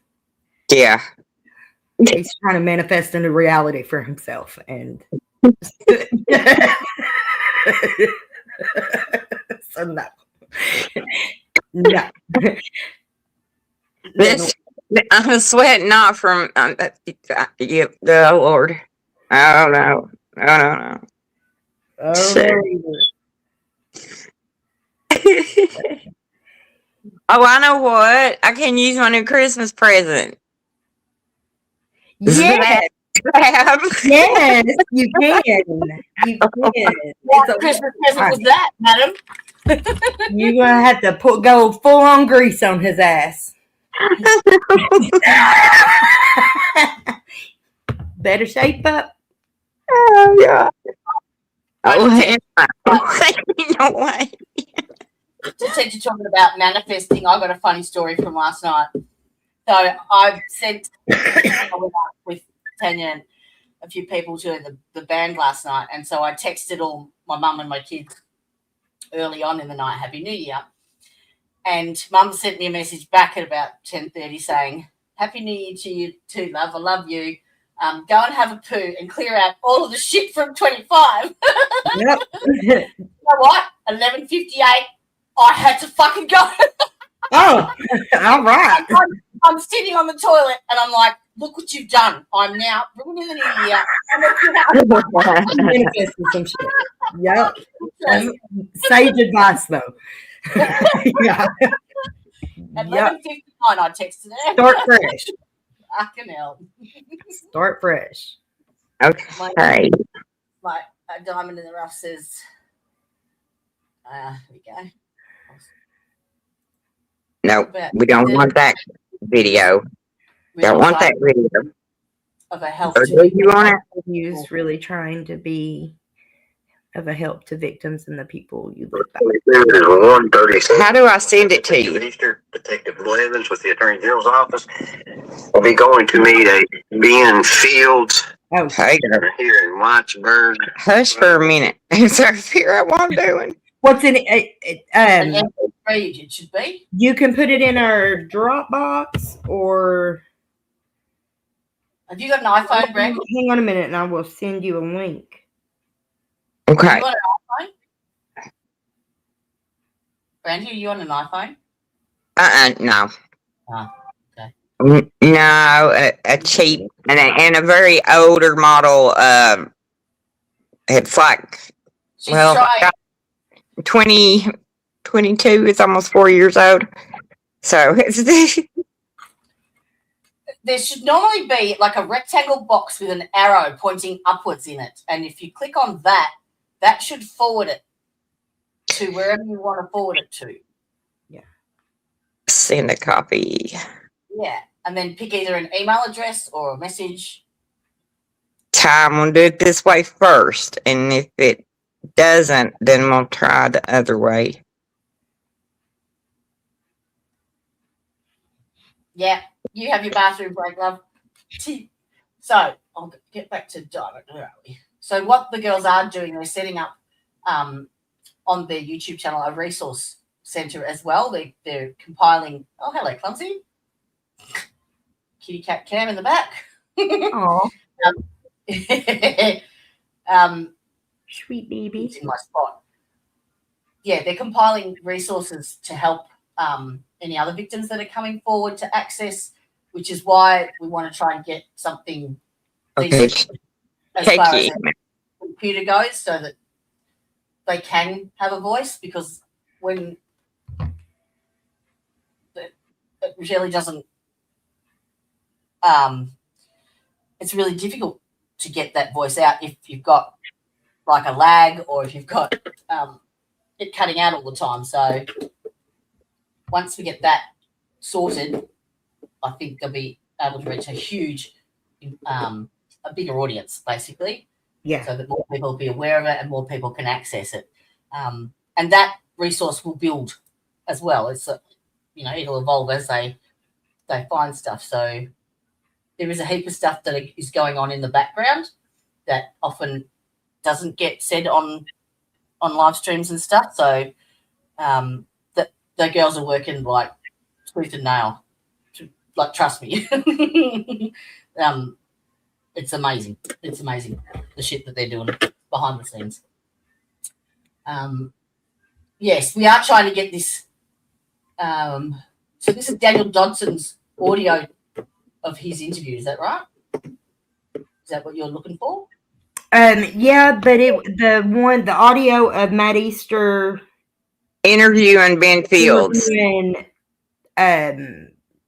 Yeah. He's trying to manifest into reality for himself. And so no. No. This, I'm sweating not from the Lord. I don't know. I don't know. Oh, I know what. I can use my new Christmas present. Yes. Yes, you can. You can. What Christmas present was that, madam? You're gonna have to go full on grease on his ass. Better shape up. Oh yeah. Oh, no way. Since you're talking about manifesting, I got a funny story from last night. So I went out with Tanya and a few people to the band last night, and so I texted all my mum and my kids early on in the night, Happy New Year. And Mum sent me a message back at about 10:30 saying, Happy New Year to you too, love. I love you. Go and have a poo and clear out all of the shit from 25. Yep. You know what? 11:58. I had to fucking go. Oh, all right. I'm sitting on the toilet and I'm like, look what you've done. I'm now ruining the new year. Manifesting some shit. Yep. Sage advice though. Yeah. At 11:59, I texted her. Start fresh. Fucking hell. Start fresh. Okay. My diamond in the rough says, Here we go. No, But we don't want that video. we Don't want try that video. of a health Or to do you want it? He's really trying to be of a help to victims and the people you live by. How do I send it to you? Easter, Detective Blevins with the Attorney General's office will be going to meet a Ben Fields Oh, Hey, here in Whitesburg. hush for a minute. So figure out what I'm doing. what's in it? an MP3, it should be. You can put it in our Dropbox or Have you got an iPhone, Brett? hang on a minute and I will send you a link. Okay. You on an iPhone? Brandy, are you on an iPhone? No. Oh, okay. No, a cheap and a very older model. It's like, She's well, trying. 22. It's almost 4 years old. So it's There should normally be like a rectangle box with an arrow pointing upwards in it. And if you click on that, that should forward it to wherever you want to forward it to. send a copy. Yeah. And then pick either an email address or a message. Time we'll do it this way first, and if it doesn't, then we'll try the other way. Yeah. You have your bathroom break, love. So I'll get back to Diamond. Where are we? So what the girls are doing, they're setting up on their YouTube channel a resource center as well. They're compiling. Oh, hello, Clumsy. Kitty cat Cam in the back. Oh, sweet baby. It's in my spot. Yeah, they're compiling resources to help any other victims that are coming forward to access, which is why we want to try and get something Okay. decent as Take far as it. the computer goes, so that they can have a voice. Because when it really doesn't, it's really difficult to get that voice out if you've got like a lag or if you've got it cutting out all the time. So once we get that sorted, I think they'll be able to reach a huge, a bigger audience, basically. Yeah. So that more people will be aware of it and more people can access it. And that resource will build as well. It's it'll evolve as they find stuff. So there is a heap of stuff that is going on in the background that often doesn't get said on live streams and stuff. So the girls are working like tooth and nail. Like, trust me. It's amazing. It's amazing the shit that they're doing behind the scenes. Yes, we are trying to get this. So this is Daniel Dodson's audio of his interview. Is that right? Is that what you're looking for? Yeah, but the audio of Matt Easter Interviewing Ben Fields. interviewing,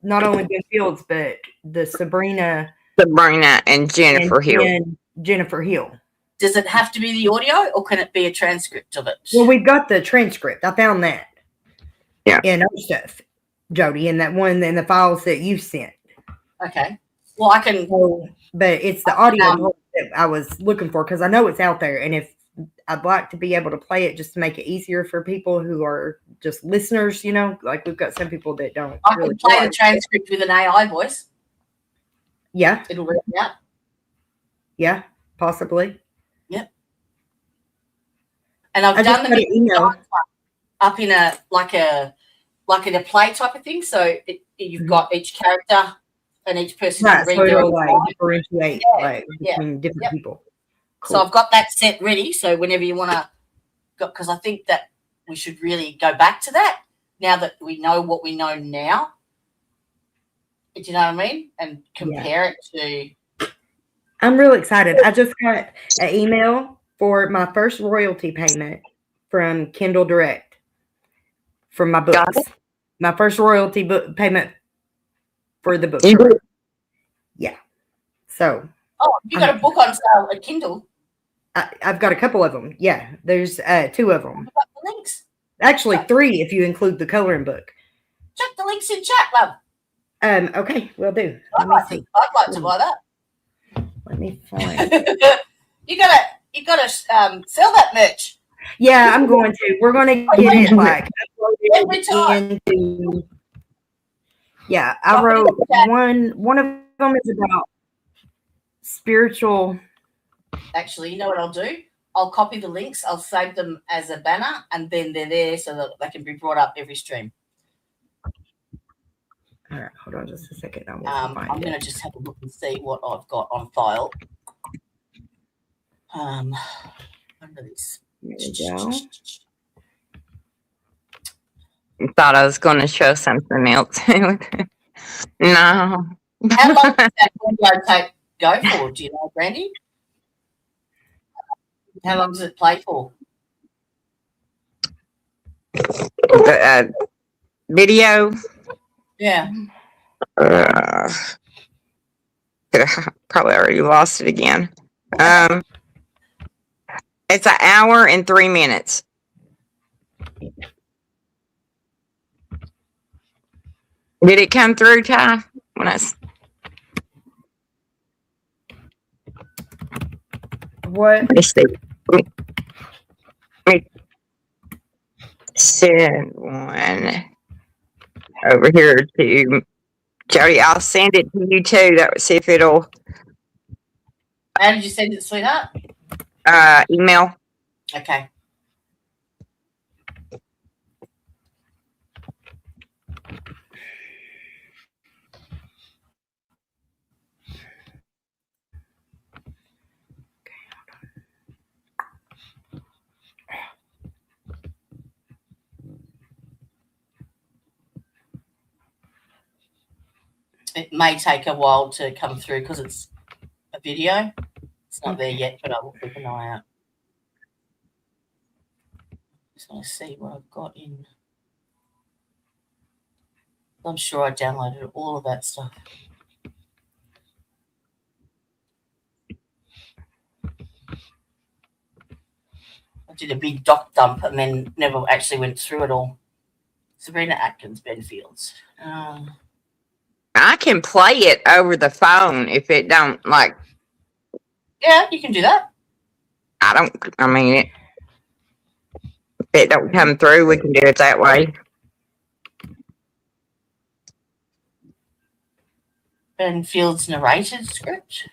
not only Ben Fields, but the Sabrina and Jennifer Hill. and Jennifer Hill. Does it have to be the audio, or can it be a transcript of it? Well, we've got the transcript. I found that. Yeah. And other stuff, Jody, and that one in the files that you sent. Okay. Well, I can. But it's the audio part that I was looking for, because I know it's out there, and if I'd like to be able to play it just to make it easier for people who are just listeners, like we've got some people that don't. I really can play the watch. transcript with an AI voice. Yeah. It'll read it out. Yeah, possibly. Yep. And I've I done just got an email. up in a play type of thing. So you've got each character and each person Right, can so read their it'll own like line. differentiate Yeah, between different people. So I've got that set ready. So whenever you want to go, because I think that we should really go back to that now that we know what we know now. Do you know what I mean? And compare it to. I'm real excited. I just got an email for my first royalty payment from Kindle Direct from my books. My first royalty book payment for the book. Yeah. So. Oh, you got a book on sale at Kindle. I've got a couple of them. Yeah, there's 2 of them. What about the links? Actually, 3 if you include the coloring book. Check the links in chat, love. Okay, will do. I'd like to buy that. Let me find. You gotta sell that merch. Yeah, I'm going to. We're going to get it like every time. into. Yeah, I wrote one of them is about spiritual. Actually, you know what I'll do? I'll copy the links. I'll save them as a banner, and then they're there so that they can be brought up every stream. All right, hold on just a second. I'm going to just have a look and see what I've got on file. Under this. There we go. Thought I was going to show something else. No. How long does that video tape go for? Do you know, Brandy? How long does it play for? The video. Yeah. Probably already lost it again. It's an hour and 3 minutes. Did it come through, Ty? What? Let me see. Let me send one over here to Jody. I'll send it to you too. That would see if it'll. How did you send it, sweetheart? Email. Okay. It may take a while to come through because it's a video. It's not there yet, but I will keep an eye out. Just want to see what I've got in. I'm sure I downloaded all of that stuff. I did a big doc dump and then never actually went through it all. Sabrina Atkins, Ben Fields. I can play it over the phone if it don't like. Yeah, you can do that. If it don't come through, we can do it that way. Ben Fields narrated script.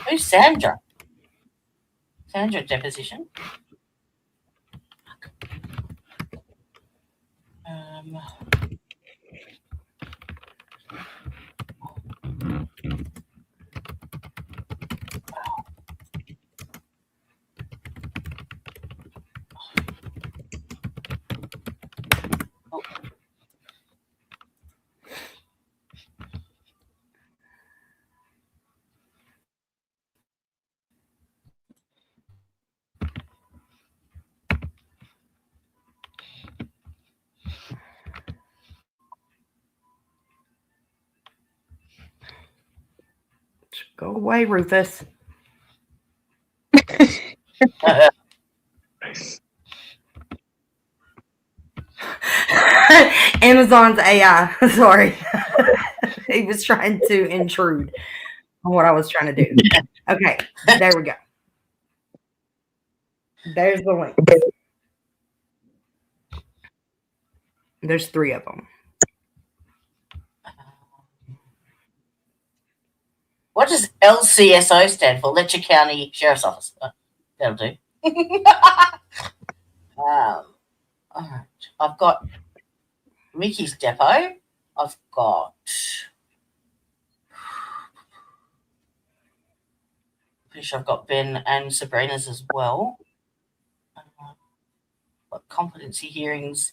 Who's Sandra? Sandra deposition. Go away, Rufus. Amazon's AI. Sorry. He was trying to intrude on what I was trying to do. Okay, there we go. There's the link. There's 3 of them. What does LCSO stand for? Letcher County Sheriff's Office. That'll do. All right. I've got Ricky's depot. I've got pretty sure I've got Ben and Sabrina's as well. Got competency hearings.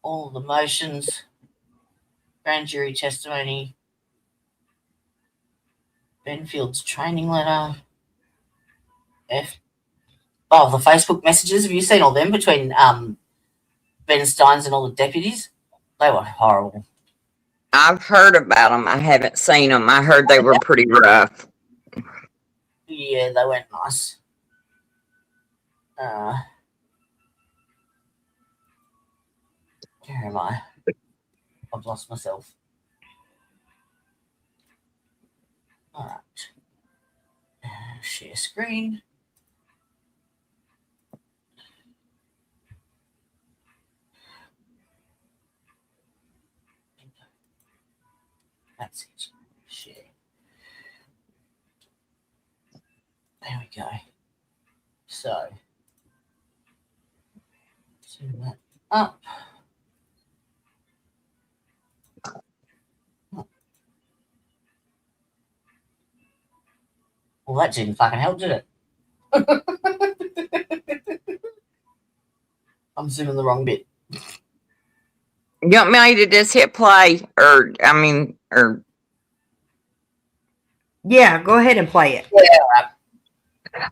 All the motions. Grand jury testimony. Benfield's training letter. The Facebook messages. Have you seen all them between Ben Ben Steins and all the deputies. They were horrible. I've heard about them. I haven't seen them. I heard they were pretty rough. Yeah, they weren't nice. Where am I? I've lost myself. All right. Share screen. That's it. Share. There we go. So, zoom that up. Well, that didn't fucking help, did it? I'm zooming the wrong bit. You want me to just hit play, or Yeah, go ahead and play it. Yeah.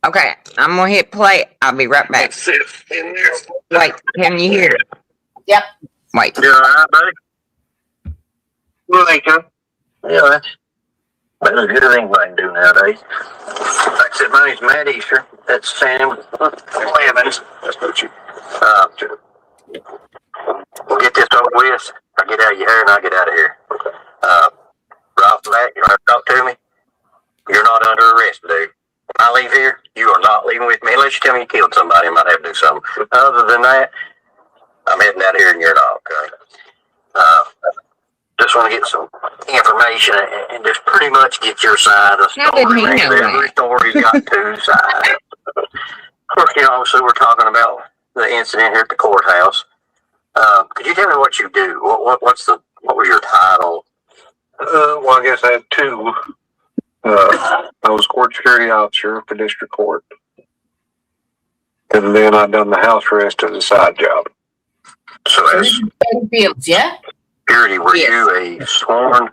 Okay, I'm gonna hit play. I'll be right back. Wait, can you hear it? Yep. Wait. You all right, buddy? Well, thank you. Yeah, that's as good as anybody can do nowadays. Like I said, my name's Matt Easter. That's Sam Evans. That's what you. We'll get this over with. I'll get out of your hair and I'll get out of here. Right off the bat, you don't have to talk to me. You're not under arrest, dude. When I leave here, you are not leaving with me unless you tell me you killed somebody. I might have to do something. Other than that, I'm heading out of here and you're not, okay? Just want to get some information and just pretty much get your side of the How did story. he know Every that? story's got two sides. Of course, obviously we're talking about the incident here at the courthouse. Could you tell me what you do? What was your title? Well, I guess I had two. I was court security officer for district court. And then I done the house arrest as a side job. So as Fields, yeah? security, were you a sworn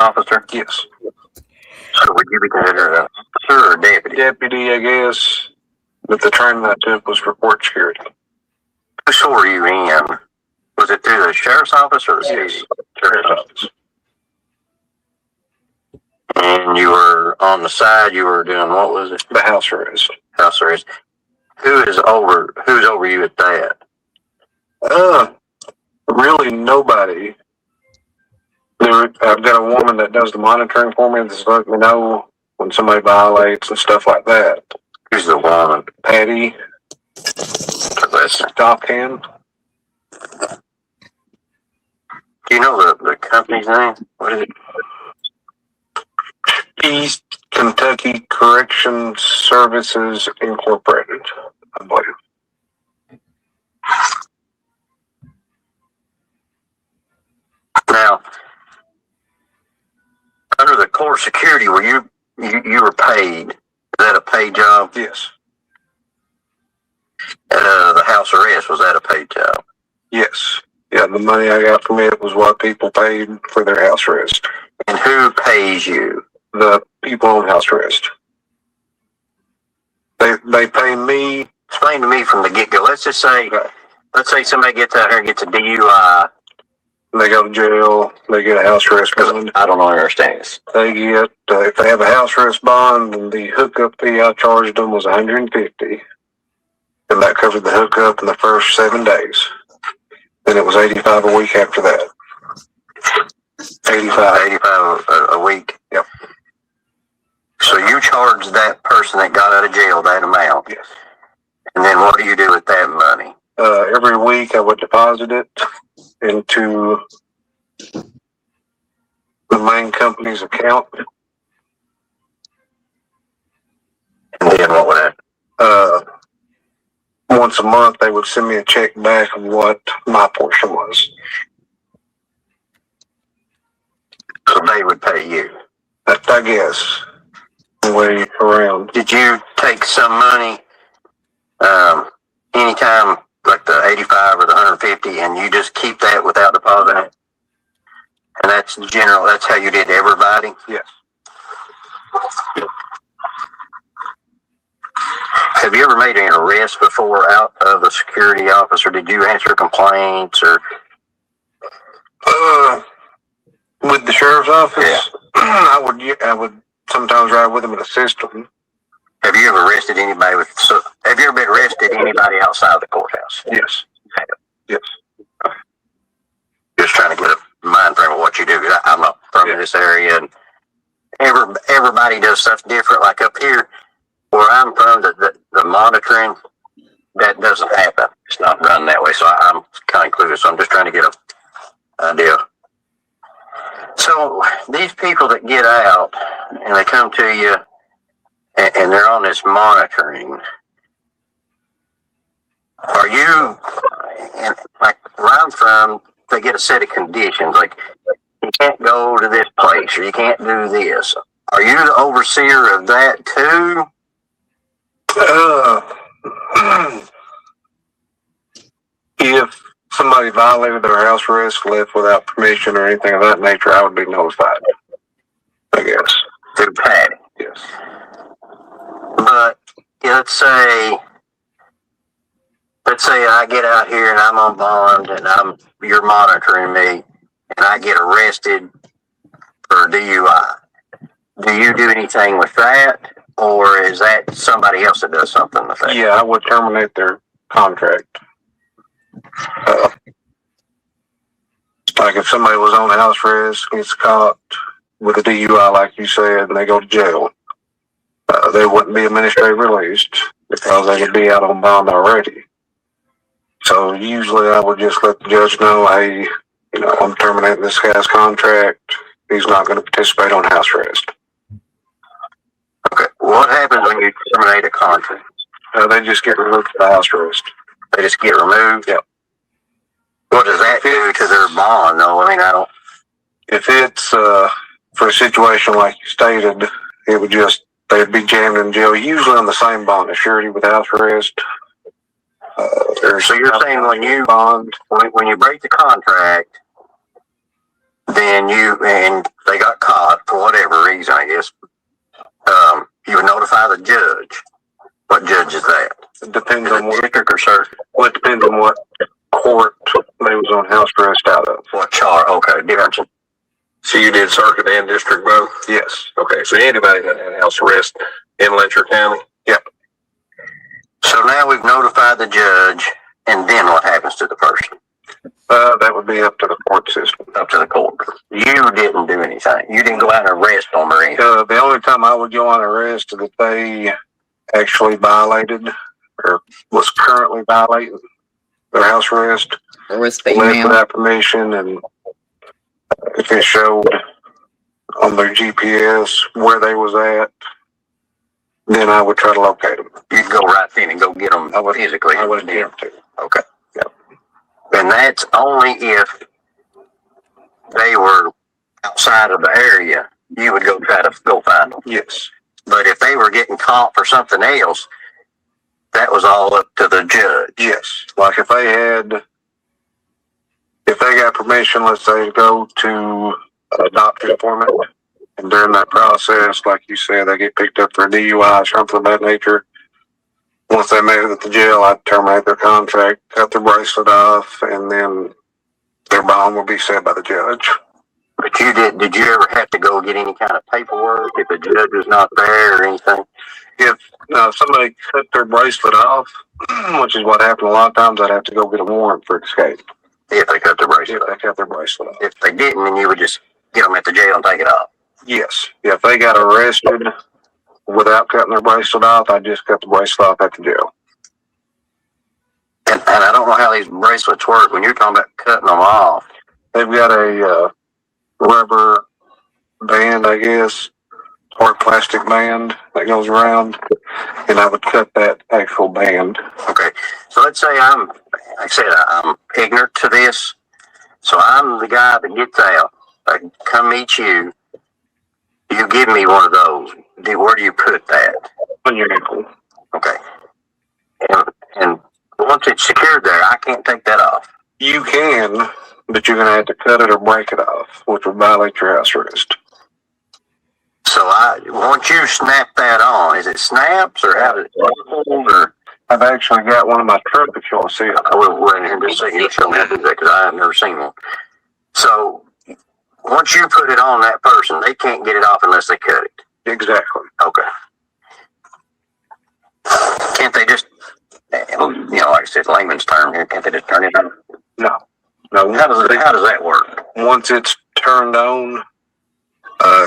officer? Yes. So would you be considered an officer or a deputy? Deputy, I guess. But the training I took was for court security. Who swore you in? Was it through the sheriff's office or the city? Sheriff's office. And you were on the side, you were doing, what was it? The house arrest. House arrest. Who's over you at that? Really nobody. I've got a woman that does the monitoring for me that's letting me know when somebody violates and stuff like that. Who's the woman? Patty. Stockhand. Do you know the company's name? What is it? East Kentucky Corrections Services Incorporated, I believe. Now, under the court security, were you were paid? Is that a paid job? Yes. The house arrest, was that a paid job? Yes. Yeah, the money I got from it was what people paid for their house arrest. And who pays you? The people on house arrest. They pay me. Explain to me from the get go. Let's say somebody gets out here and gets a DUI. They go to jail. They get a house arrest bond. I don't understand this. They get if they have a house arrest bond, and the hookup fee I charged them was $150, and that covered the hookup in the first 7 days. Then it was $85 a week after that. 85 a week. Yep. So you charged that person that got out of jail that amount. Yes. And then what do you do with that money? Every week I would deposit it into the main company's account. And then what would that? Once a month they would send me a check back of what my portion was. So they would pay you? I guess. Way around. Did you take some money anytime, like the 85 or the 150, and you just keep that without depositing it? And that's how you did everybody? Yes. have you ever made an arrest before out of a security office, or did you answer complaints, or? With the sheriff's office, Yeah. I would sometimes ride with them and assist them. Have you ever arrested anybody have you ever been arrested anybody outside the courthouse? Yes. Yes. Just trying to get a mind frame of what you do. I'm not from this area, and everybody does stuff different. Like up here, where I'm from, the monitoring, that doesn't happen. It's not run that way. So I'm kind of clueless. So I'm just trying to get an idea. So these people that get out and they come to you and they're on this monitoring, are you, and like where I'm from, they get a set of conditions, like you can't go to this place or you can't do this. Are you the overseer of that too? If somebody violated their house arrest, left without permission or anything of that nature, I would be notified, I guess. Through Patty. Yes. But let's say I get out here and I'm on bond and you're monitoring me and I get arrested for DUI. Do you do anything with that, or is that somebody else that does something with that? Yeah, I would terminate their contract. Like if somebody was on house arrest, gets caught with a DUI, like you said, and they go to jail, they wouldn't be administratively released because they could be out on bond already. So usually I would just let the judge know, hey, I'm terminating this guy's contract. He's not going to participate on house arrest. Okay. What happens when you terminate a contract? They just get removed from the house arrest. They just get removed? Yep. What does that do to their bond, though? I mean, I don't. If it's for a situation like you stated, it would they'd be jammed in jail, usually on the same bond, a surety with house arrest. So you're saying when you break the contract, then and they got caught for whatever reason, I guess, you would notify the judge. What judge is that? It depends on what district or circuit. Well, it depends on what court they was on house arrest out of. What chart? Okay, different. So you did circuit and district both? Yes. Okay, so anybody that had house arrest in Letcher County? Yep. So now we've notified the judge, and then what happens to the person? That would be up to the court system. Up to the court. You didn't do anything. You didn't go out and arrest them or anything. The only time I would go on arrest is if they actually violated or was currently violating their house arrest. Or was left without permission, and if it showed on their GPS where they was at, then I would try to locate them. You'd go right then and go get them physically. I would attempt to. Okay. Yep. And that's only if they were outside of the area. You would go try to go find them. Yes. But if they were getting caught for something else, that was all up to the judge. Yes. Like if they got permission, let's say, to go to a doctor's appointment, and during that process, like you said, they get picked up for a DUI or something of that nature. Once they made it at the jail, I'd terminate their contract, cut their bracelet off, and then their bond will be set by the judge. But did you ever have to go get any kind of paperwork if the judge was not there or anything? If somebody cut their bracelet off, which is what happened a lot of times, I'd have to go get a warrant for escape. If they cut their bracelet off. If they cut their bracelet off. If they didn't, then you would just get them at the jail and take it off. Yes. If they got arrested without cutting their bracelet off, I'd just cut the bracelet off at the jail. And I don't know how these bracelets work. When you're talking about cutting them off, they've got a rubber band, I guess, or plastic band that goes around, and I would cut that actual band. Okay. So let's say I'm ignorant to this. So I'm the guy that gets out. I come meet you. You give me one of those. Where do you put that? On your ankle. Okay. And once it's secured there, I can't take that off. You can, but you're going to have to cut it or break it off, which would violate your house arrest. So once you snap that on, is it snaps or how does it hold or? I've actually got one in my truck if you want to see it. I will wait here just a second. You'll show me how to do that because I have never seen one. So once you put it on that person, they can't get it off unless they cut it. Exactly. Okay. Can't they just, like I said, layman's term here, can't they just turn it on? No. How does that work? Once it's turned on,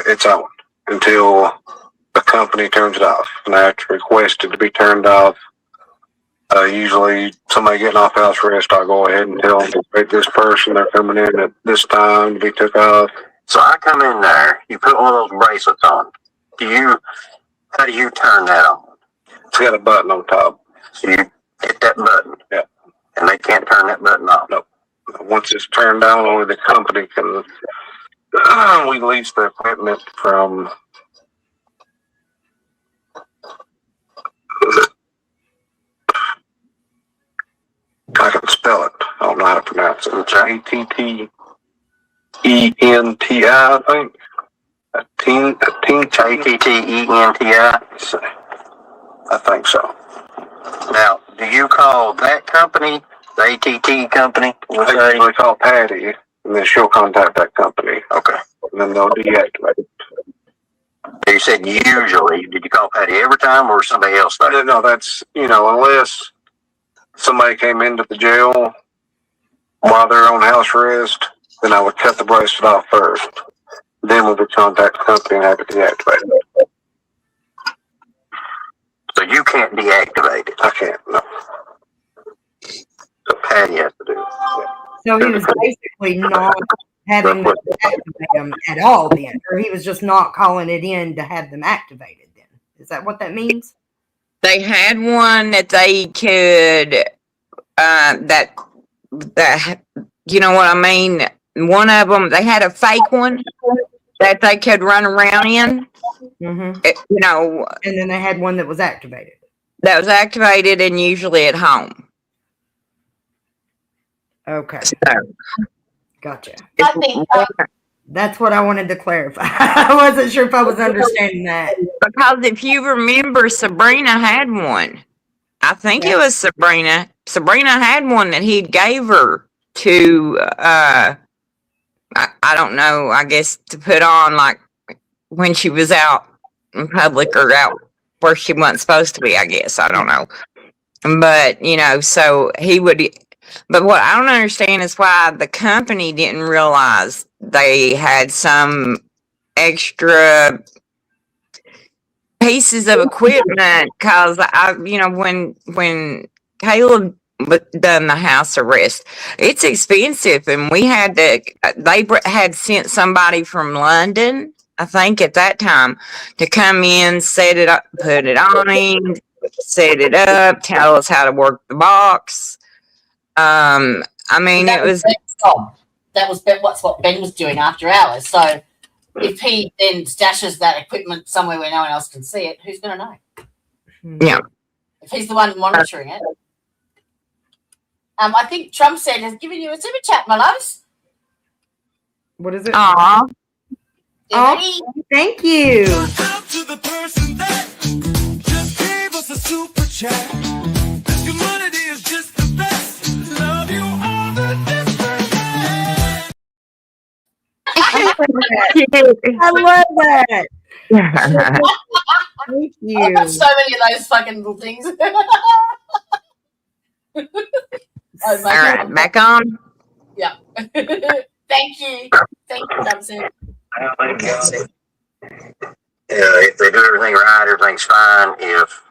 it's on until the company turns it off. And I have to request it to be turned off. Usually somebody getting off house arrest, I'll go ahead and tell them to pick this person. They're coming in at this time to be took off. So I come in there, you put one of those bracelets on. How do you turn that on? It's got a button on top. So you hit that button. Yeah. And they can't turn that button off. No. Once it's turned on, only the company can. We lease the equipment from. I can spell it. I don't know how to pronounce it. It's ATTENTI, I think. ATTENTI. I think so. Now, do you call that company the ATT company? I usually call Patty, and then she'll contact that company. Okay. And then they'll deactivate it. You said usually. Did you call Patty every time or somebody else there? No, that's, unless somebody came into the jail while they're on house arrest, then I would cut the bracelet off first. Then we would contact the company and have it deactivated. So you can't deactivate it? I can't, no. So Patty has to do it. So he was basically not having them activate them at all then, or he was just not calling it in to have them activated then. Is that what that means? They had one that they could, that you know what I mean? One of them, they had a fake one that they could run around in. Mm-hmm. And then they had one that was activated. That was activated and usually at home. Okay. So, gotcha. I think That's what I wanted to clarify. I wasn't sure if I was understanding that. because if you remember, Sabrina had one. I think it was Sabrina. Sabrina had one that he gave her to, I don't know, I guess to put on like when she was out in public or out where she wasn't supposed to be, I guess. I don't know. But, so he would, but what I don't understand is why the company didn't realize they had some extra pieces of equipment because when Caleb done the house arrest, it's expensive, and we had to. They had sent somebody from London, I think, at that time, to come in, set it up, put it on him, set it up, tell us how to work the box. I mean, it was. That was what Ben was doing after hours. So if he then stashes that equipment somewhere where no one else can see it, who's going to know? Yeah. If he's the one monitoring it. I think Trump said has given you a super chat, my loves. What is it? Aw. Oh, thank you. To the person that just gave us a super chat. This community is just the best. Love you all the different. I love that. Thank you. I've got so many of those fucking little things. All right, back on. Yeah. Thank you. Thank you, Thompson. If they do everything right, everything's fine. If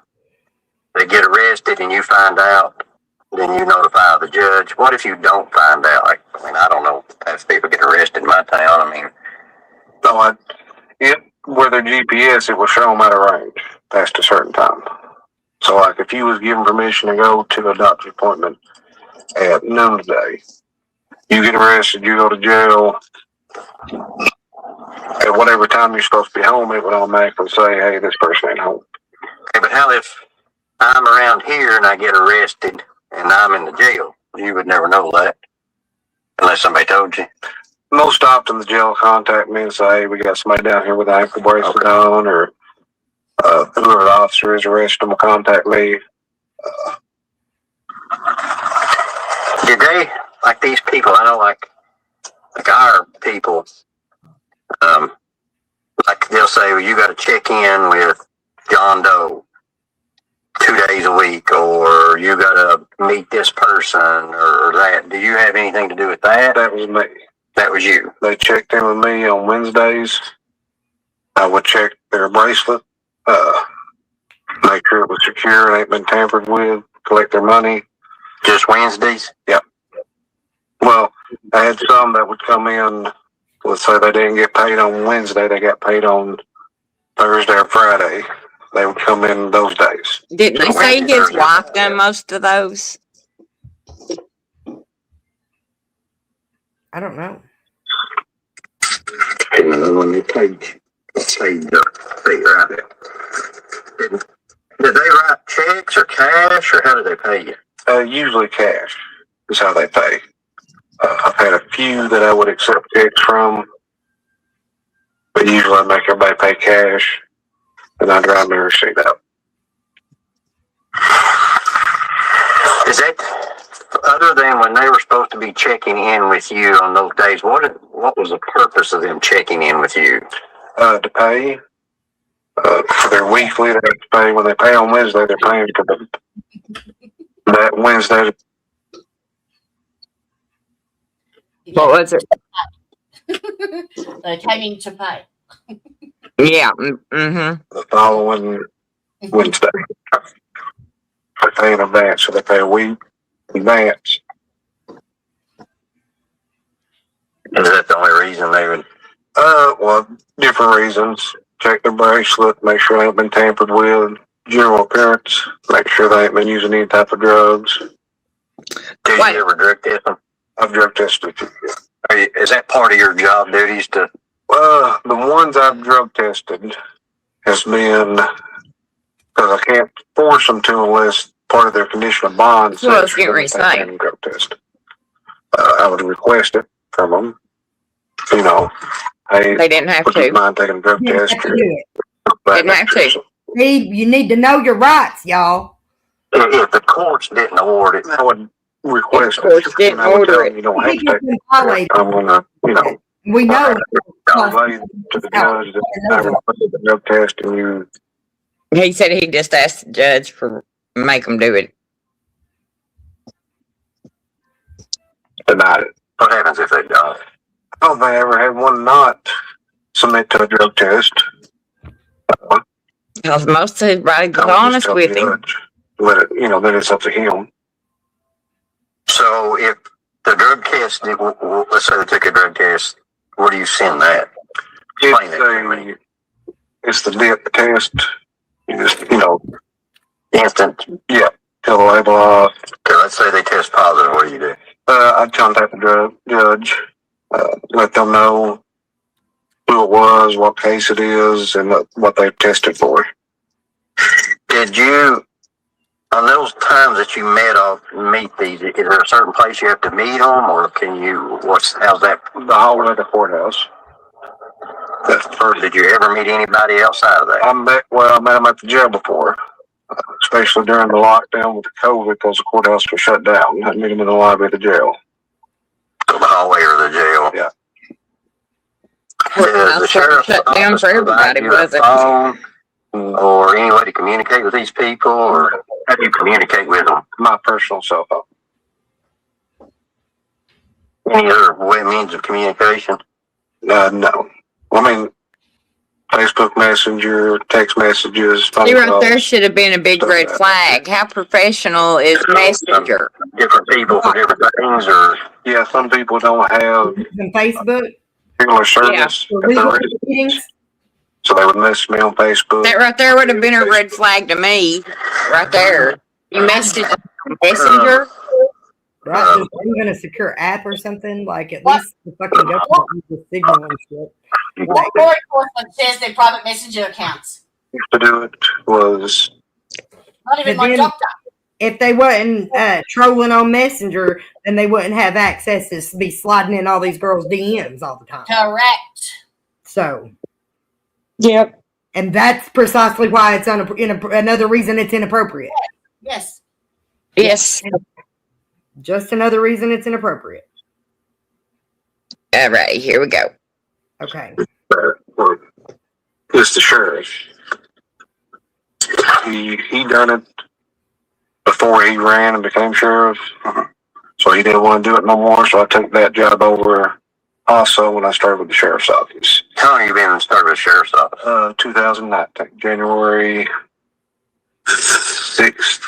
they get arrested and you find out, then you notify the judge. What if you don't find out? I don't know if people get arrested in my town. With their GPS, it will show them at a range past a certain time. So, if you was given permission to go to a doctor's appointment at noon today, you get arrested, you go to jail. At whatever time you're supposed to be home, it would automatically say, "Hey, this person ain't home." Okay, but how if I'm around here and I get arrested and I'm in the jail? You would never know that unless somebody told you. most often the jail will contact me and say, hey, we got somebody down here with an ankle bracelet on, or whoever the officer is arrested them will contact me. Did they, like these people, I know like our people, like they'll say, well, you got to check in with John Doe 2 days a week, or you got to meet this person, or that. Do you have anything to do with that? That was me. That was you. They checked in with me on Wednesdays. I would check their bracelet, make sure it was secure, it ain't been tampered with, collect their money. Just Wednesdays? Yep. Well, I had some that would come in, let's say they didn't get paid on Wednesday, they got paid on Thursday or Friday. They would come in those days. Didn't they say his wife done most of those? I don't know. When they paid the fee right there. Did they write checks or cash, or how did they pay you? Usually cash is how they pay. I've had a few that I would accept checks from, but usually I make everybody pay cash, and I drive their receipt out. Is that, other than when they were supposed to be checking in with you on those days, what was the purpose of them checking in with you? To pay. For their weekly, they have to pay. When they pay on Wednesday, they're paying for that Wednesday. What was it? They came in to pay. Yeah. Mm-hmm. The following Wednesday. They pay in advance, so they pay a week in advance. Is that the only reason they would? Well, different reasons. Check their bracelet, make sure they ain't been tampered with. General appearance, make sure they ain't been using any type of drugs. Did you ever drug test them? I've drug tested. Is that part of your job duties to? The ones I've drug tested has been, because I can't force them to unless part of their condition of bond Well, says get they can drug test. I would request it from them. You know, hey, They didn't have would you to. mind taking a drug You test? have to do it. Didn't have to. See, you need to know your rights, y'all. If the courts didn't award it, I would request Courts it. didn't I would order tell it. them you don't have to People take can violate it. I'm gonna, you know, We know. relay to the judge that I requested the drug test, and you He said he just asked the judge for make them do it. denied it. what happens if they don't? I don't think I ever had one not submit to a drug test. Because most everybody was I would just honest tell with the him. judge, let it, you know, then it's up to him. So if the drug test, let's say they took a drug test, where do you send that? Explain that to me. It's the dip test. You just, you know, Instant. yeah, tell the label off. Okay, let's say they test positive. What do you do? I'd contact the judge, let them know who it was, what case it is, and what they've tested for. Did you, on those times that you meet these, is there a certain place you have to meet them, or can you? How's that? The hallway of the courthouse. Or did you ever meet anybody outside of that? I met them at the jail before, especially during the lockdown with the COVID, because the courthouse was shut down. I'd meet them in the lobby of the jail. So the hallway or the jail? Yeah. Does the sheriff's shut down office for everybody, provide you a was it? phone or any way to communicate with these people, or how do you communicate with them? My personal cell phone. Any other means of communication? No. I mean, Facebook Messenger, text messages, phone See, right calls. there should have been a big red flag. How professional is Messenger? Different people for different things, or Yeah, some people don't have On Facebook. regular service For at their legal residence, meetings. so they would message me on Facebook. That right there would have been a red flag to me. Right there. You message Messenger? Right, just even a secure app or something, like at least the fucking government uses Signal and shit. Law enforcement says they're private messenger accounts. Used to do it was Not even But my then- doctor. if they wasn't trolling on Messenger, then they wouldn't have access to be sliding in all these girls' DMs all the time. Correct. So, yep. And that's precisely why it's another reason it's inappropriate. Yes. Yes. Just another reason it's inappropriate. All right, here we go. Okay. It's the sheriff. He done it before he ran and became sheriff. So he didn't want to do it no more. So I took that job over also when I started with the sheriff's office. How long have you been started with the sheriff's office? 2019, January 6th.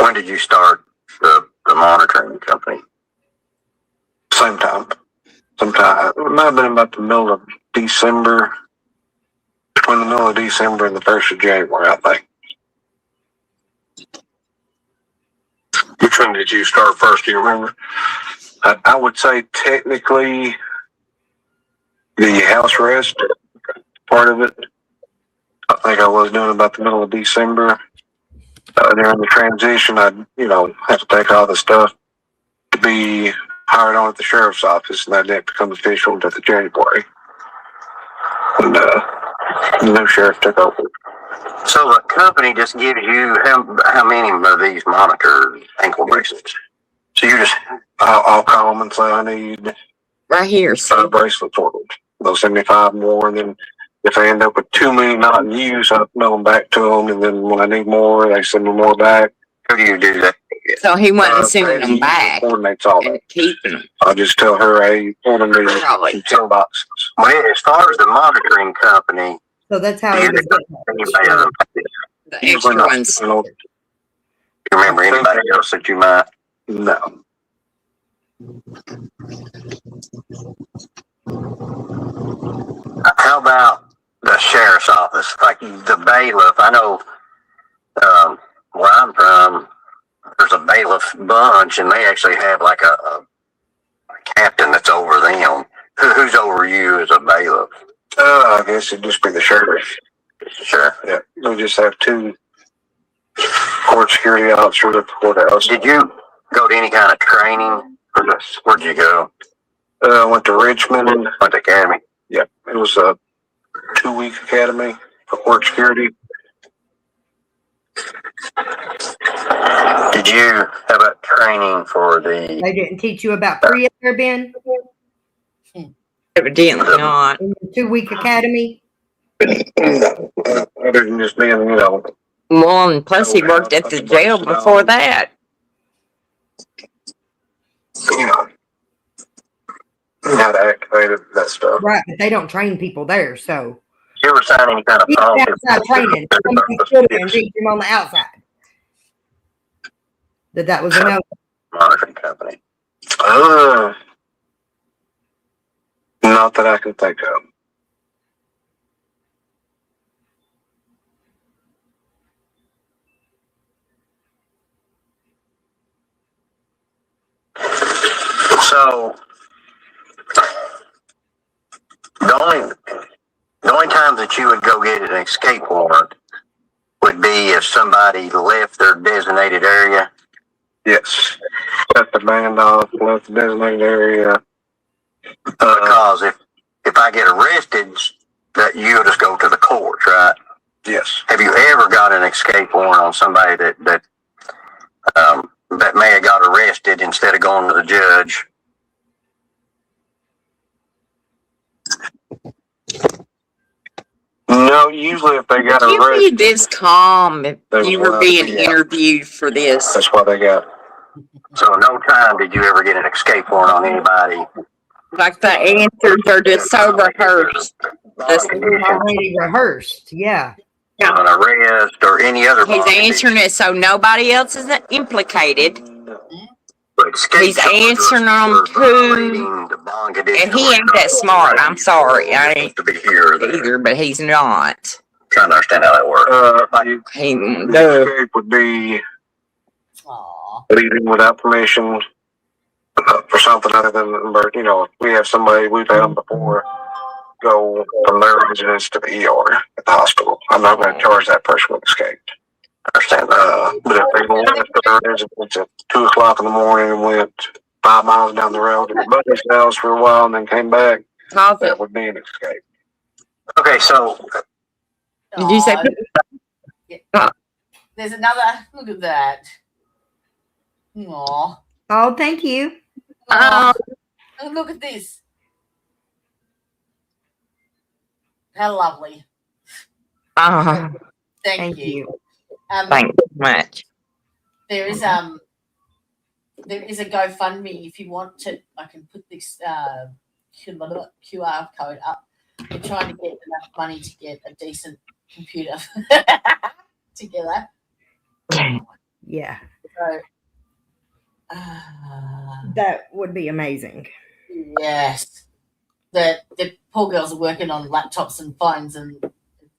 When did you start the monitoring company? Same time. Sometime. It might have been about the middle of December. Between the middle of December and the 1st of January, I think. Which one did you start first? Do you remember? I would say technically the house arrest part of it. I think I was doing about the middle of December. During the transition, I had to take all the stuff to be hired on at the sheriff's office, and that didn't become official until the January. And the new sheriff took over. So the company just gives you how many of these monitor ankle bracelets? So you just I'll call them and say I need right here 5 bracelets ordered. They'll send me 5 more, and then if I end up with too many not in use, I mail them back to them, and then when I need more, they send me more back. How do you do that? So he wasn't sending them back. Coordinates all and that. keeping them. I'll just tell her, hey, order me 10 boxes. Well, as far as the monitoring company, So that's how you he was The extra ones. You remember anybody else that you might? No. How about the sheriff's office? Like the bailiff, I know where I'm from, there's a bailiff bunch, and they actually have like a captain that's over them. Who's over you as a bailiff? I guess it'd just be the sheriff. Sure. Yeah. We just have 2 court security officers at the courthouse. Did you go to any kind of training? Where'd you go? I went to Richmond. Went to academy. Yeah. It was a 2-week academy for court security. Did you have a training for the? They didn't teach you about PREA there, Ben? Evidently not. In the 2-week academy? No. Other than just being, Well, and plus he worked at the jail before that. How to activate that stuff. Right, but they don't train people there, so. You ever sign any kind of policy? Outside training. Somebody should have teach him on the outside. That was enough. Monitoring company. Not that I can think of. So the only time that you would go get an escape warrant would be if somebody left their designated area. Yes. Left the band off, left the designated area. Because if I get arrested, that you'll just go to the court, right? Yes. Have you ever got an escape warrant on somebody that may have got arrested instead of going to the judge? No, usually if they got You arrested, be this calm if you were being interviewed for this. that's what they got. So no time did you ever get an escape warrant on anybody? Like the answers are just so rehearsed. Already rehearsed, yeah. An arrest or any other. He's answering it so nobody else is implicated. He's answering them too. And he ain't that smart. I'm sorry. I ain't either, but he's not. Trying to understand how that works. The escape would be leaving without permission for something other than, if we have somebody we've had them before go from their residence to the ER at the hospital. I'm not going to charge that person with escape. understand. But if they went it's at 2 o'clock in the morning and went 5 miles down the road to their buddy's house for a while and then came back, that would be an escape. Okay, so Did you say? There's another. Look at that. Aw. Oh, thank you. Oh, look at this. How lovely. Thank you. Thank you so much. There is a GoFundMe if you want to. I can put this QR code up. We're trying to get enough money to get a decent computer together. Yeah. So, that would be amazing. Yes. The poor girls are working on laptops and phones, and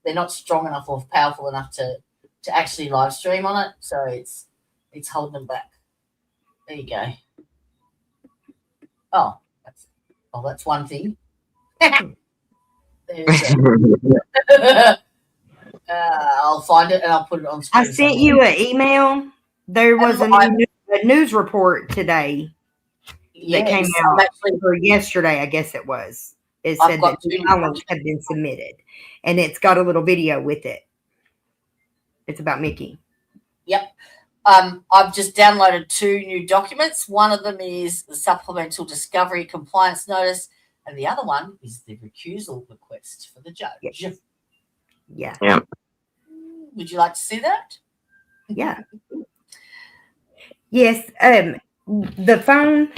they're not strong enough or powerful enough to actually live stream on it. So it's holding them back. There you go. That's one thing. I'll find it and I'll put it on screen. I sent you an email. There was a news report today that came out or yesterday, I guess it was. It said that the challenge had been submitted, and it's got a little video with it. It's about Mickey. Yep. I've just downloaded 2 new documents. One of them is the supplemental discovery compliance notice, and the other one is the recusal request for the judge. Yeah. Would you like to see that? Yeah. Yes. The phone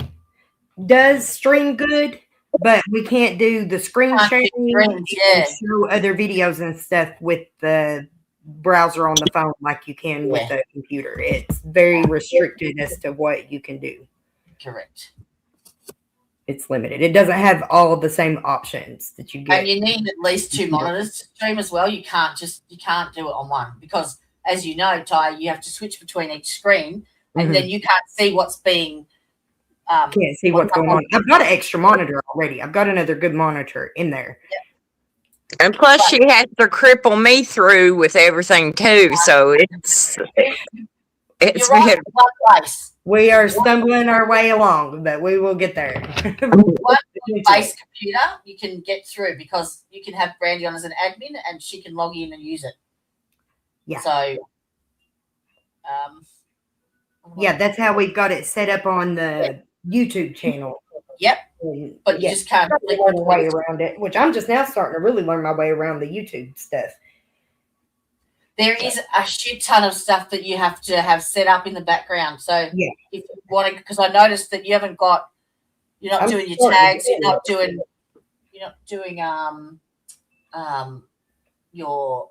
does stream good, but we can't do the screen sharing and show other videos and stuff with the browser on the phone like you can with the computer. It's very restricted as to what you can do. Correct. It's limited. It doesn't have all the same options that you get. And you need at least 2 monitors to stream as well. You can't do it on one because, as you know, Ty, you have to switch between each screen, and then you can't see what's being. Can't see what's going on. I've got an extra monitor already. I've got another good monitor in there. Yeah. And plus, she has to cripple me through with everything too. So it's right, we are stumbling our way along, but we will get there. One base computer you can get through because you can have Brandy on as an admin and she can log in and use it. Yeah. So, yeah, that's how we've got it set up on the YouTube channel. Yep. But you just can't learn your way around it, which I'm just now starting to really learn my way around the YouTube stuff. There is a shit ton of stuff that you have to have set up in the background. So if you want to, because I noticed that you're not doing your tags, you're not doing your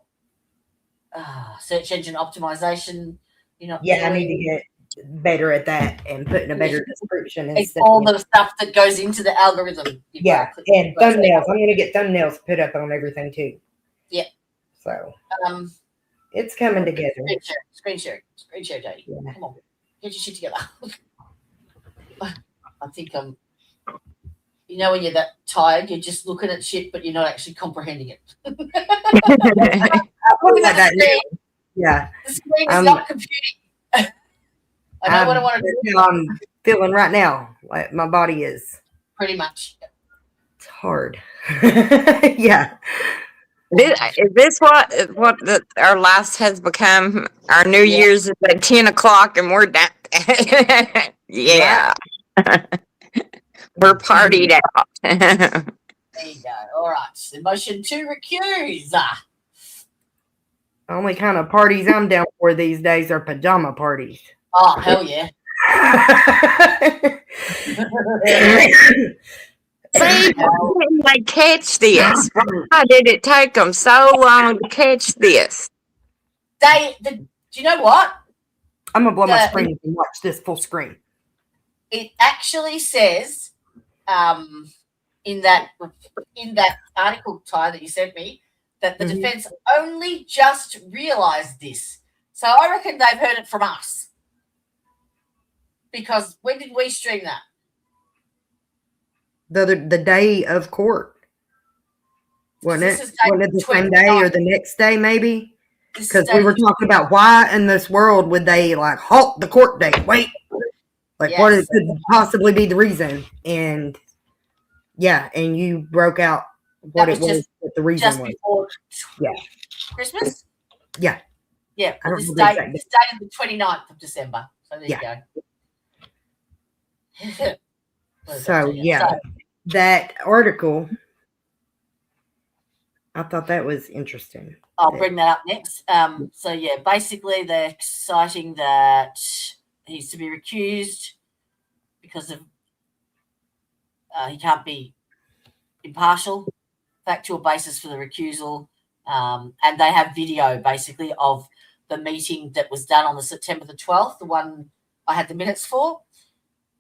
search engine optimization. I need to get better at that and putting a better description and it's stuff. all the stuff that goes into the algorithm. Yeah, and thumbnails. I'm going to get thumbnails put up on everything too. Yeah. So it's coming together. Screen share, Jody. Yeah. Come on, get your shit together. I think when you're that tired, you're just looking at shit, but you're not actually comprehending it. Yeah. The screen is not computing. I know what I want to do. I'm feeling right now, like my body is. Pretty much. It's hard. Yeah. Is this what our last has become? Our New Year's is at 10 o'clock and we're down. Yeah. We're partied out. There you go. All right. The motion to recuse. The only kind of parties I'm down for these days are pajama parties. Oh, hell yeah. See, they catch this. Why did it take them so long to catch this? Do you know what? I'm going to blow my screen and watch this full screen. It actually says in that article, Ty, that you sent me, that the defense only just realized this. So I reckon they've heard it from us. Because when did we stream that? The day of court. Wasn't it the same day or the next day, maybe? Because we were talking about why in this world would they like halt the court date? Wait, like what could possibly be the reason? And yeah, and you broke out what it was, what the reason just was. before Yeah, Christmas. yeah. Yeah, I well, don't this know the date exact this date is the 29th of December. So there Yeah. you go. So yeah, that article, I thought that was interesting. I'll bring that up next. So yeah, basically they're citing that he's to be recused because of he can't be impartial, factual basis for the recusal, and they have video basically of the meeting that was done on the September the 12th, the one I had the minutes for,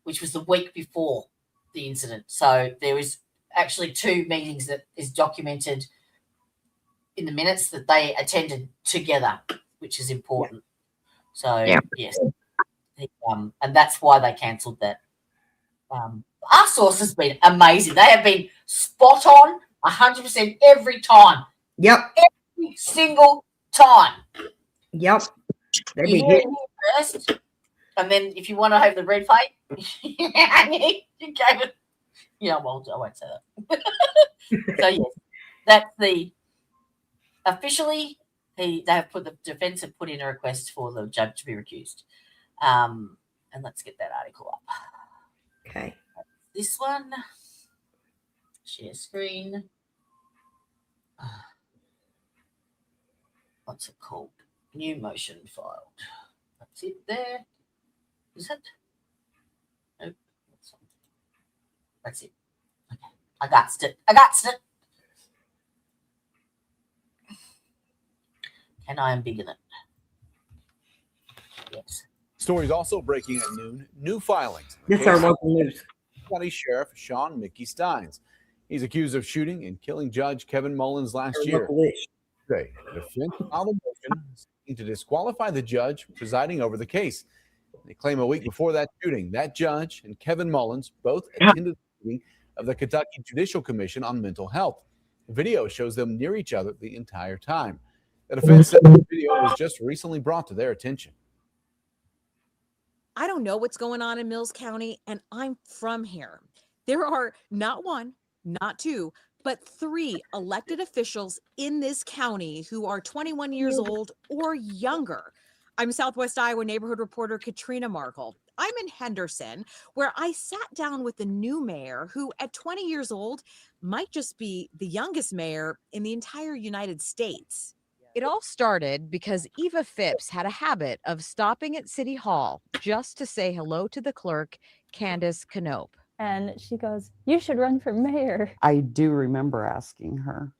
which was the week before the incident. So there was actually 2 meetings that is documented in the minutes that they attended together, which is important. So yes, and that's why they cancelled that. Our source has been amazing. They have been spot on 100% every time. Yep. Every single time. Yep. You hear it first, and then if you want to have the red flag, you gave it. Yeah, well, I won't say that. So yes, that's the officially they have put the defense have put in a request for the judge to be recused. And let's get that article up. Okay. This one. Share screen. What's it called? New motion filed. That's it there. Is it? Nope. That's it. Okay. I got it. And I am big in it. Yes. Stories also breaking at noon. New filings. This is our local news. County Sheriff Sean Mickey Steins. He's accused of shooting and killing Judge Kevin Mullins last year. Today, the defense filed a motion seeking to disqualify the judge presiding over the case. They claim a week before that shooting, that judge and Kevin Mullins both attended the meeting of the Kentucky Judicial Commission on Mental Health. The video shows them near each other the entire time. The defense said the video was just recently brought to their attention. I don't know what's going on in Mills County, and I'm from here. There are not 1, not 2, but 3 elected officials in this county who are 21 years old or younger. I'm Southwest Iowa neighborhood reporter Katrina Markle. I'm in Henderson, where I sat down with the new mayor, who at 20 years old might just be the youngest mayor in the entire United States. It all started because Eva Phipps had a habit of stopping at City Hall just to say hello to the clerk, Candace Knope. And she goes, "You should run for mayor." I do remember asking her.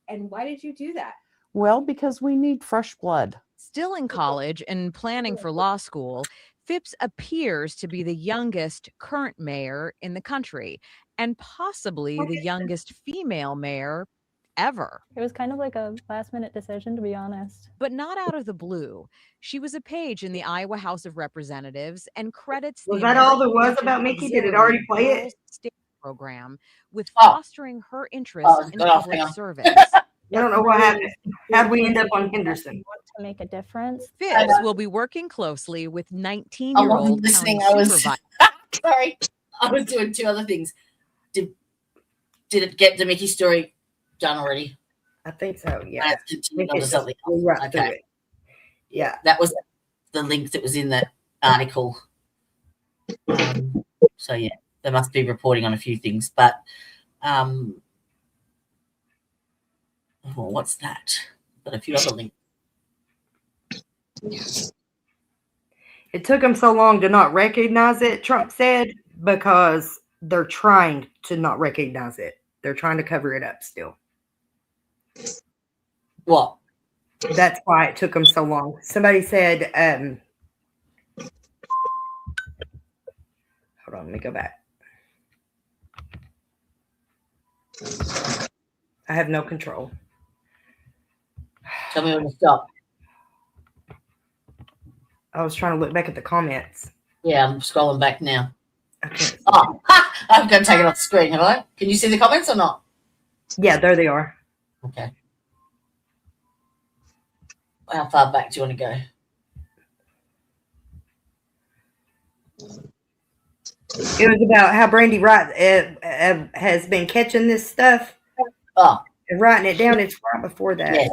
And why did you do that? Well, because we need fresh blood. Still in college and planning for law school, Phipps appears to be the youngest current mayor in the country and possibly the youngest female mayor ever. It was kind of like a last-minute decision, to be honest. But not out of the blue. She was a page in the Iowa House of Representatives and credits Was the that all there American was about Legion Mickey? Did it already play it? Girls State program with fostering her interest in public service. I don't know what happened. How'd we end up on Henderson? To make a difference. Phipps will be working closely with I 19-year-old wasn't listening. county I was supervisor. sorry. I was doing 2 other things. Did it get the Mickey story done already? I think so. Yeah. I have to continue on to something else. Right through it. Yeah. That was the link that was in that article. So yeah, they must be reporting on a few things, but well, what's that? Got a few other links. It took them so long to not recognize it, Trump said, because they're trying to not recognize it. They're trying to cover it up still. What? That's why it took them so long. Somebody said, hold on, let me go back. I have no control. Tell me when to stop. I was trying to look back at the comments. Yeah, I'm scrolling back now. Okay. Oh, I'm going to take it off the screen, have I? Can you see the comments or not? Yeah, there they are. Okay. How far back do you want to go? It was about how Brandy Wright has been catching this stuff. Oh. And writing it down. It's right before that. Yeah,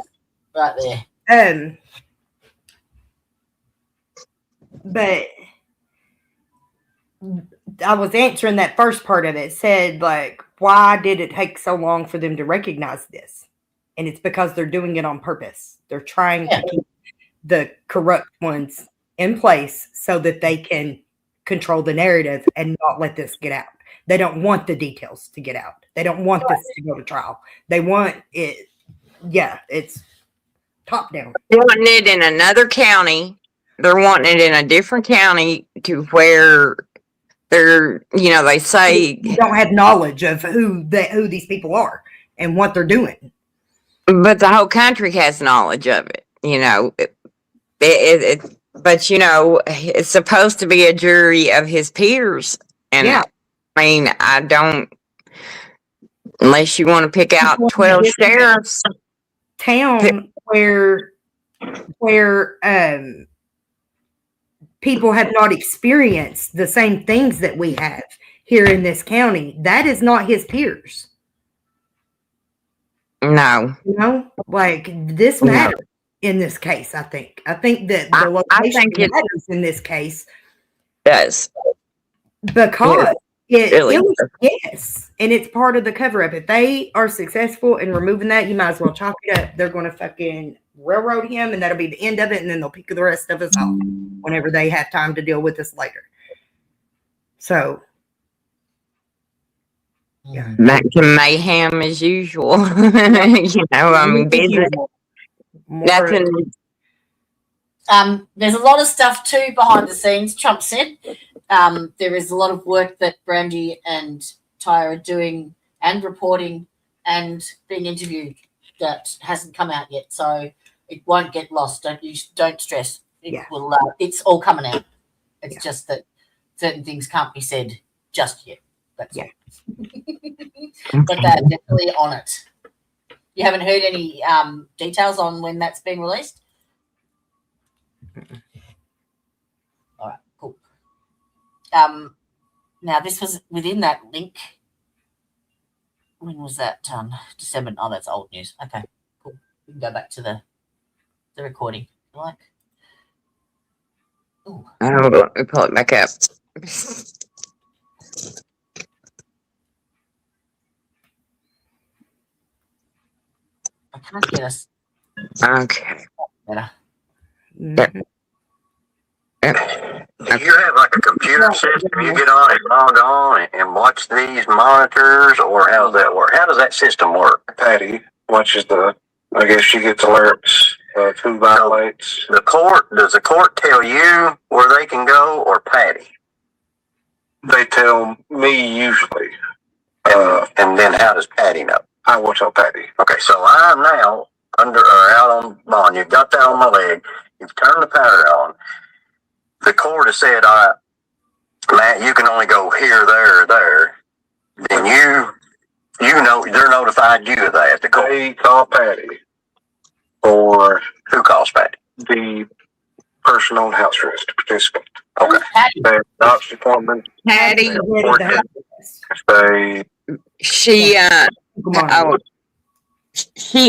right there. But I was answering that first part of it. It said, like, why did it take so long for them to recognize this? And it's because they're doing it on purpose. They're trying to keep the corrupt ones in place so that they can control the narrative and not let this get out. They don't want the details to get out. They don't want this to go to trial. They want it. Yeah, it's top down. They're wanting it in another county. They're wanting it in a different county to where they're, they say you don't have knowledge of who these people are and what they're doing. But the whole country has knowledge of it, but it's supposed to be a jury of his peers, and I mean, I don't, unless you want to pick out 12 sheriffs. Town where people have not experienced the same things that we have here in this county. That is not his peers. No. Like this matters in this case, I think. I think that the location matters in this case. Does. Because it really was, yes, and it's part of the cover up. If they are successful in removing that, you might as well chalk it up. They're going to fucking railroad him, and that'll be the end of it. And then they'll pick the rest of us off whenever they have time to deal with us later. So, yeah, back to mayhem as usual. I mean, business. Nothing. There's a lot of stuff too behind the scenes. Trump said there is a lot of work that Brandy and Ty are doing and reporting and being interviewed that hasn't come out yet, so it won't get lost. Don't stress. It will. It's all coming out. It's just that certain things can't be said just yet. That's all. But they're definitely on it. You haven't heard any details on when that's being released? All right, cool. Now this was within that link. When was that? December. Oh, that's old news. Okay, cool. We can go back to the recording. Like, Oh, let me pull it back up. I can't get us. Okay. Better. Do you have like a computer system you get on and log on and watch these monitors, or how does that work? How does that system work? Patty watches I guess she gets alerts of who violates. Does the court tell you where they can go, or Patty? They tell me usually. And then how does Patty know? I will tell Patty. Okay, so I'm now out on bond. You've got that on my leg. You've turned the power on. The court has said, Matt, you can only go here, there, or there. Then they're notified you of that. The court. They call Patty. Or who calls Patty? The person on house arrest participant. Okay. The doc's department. Patty. She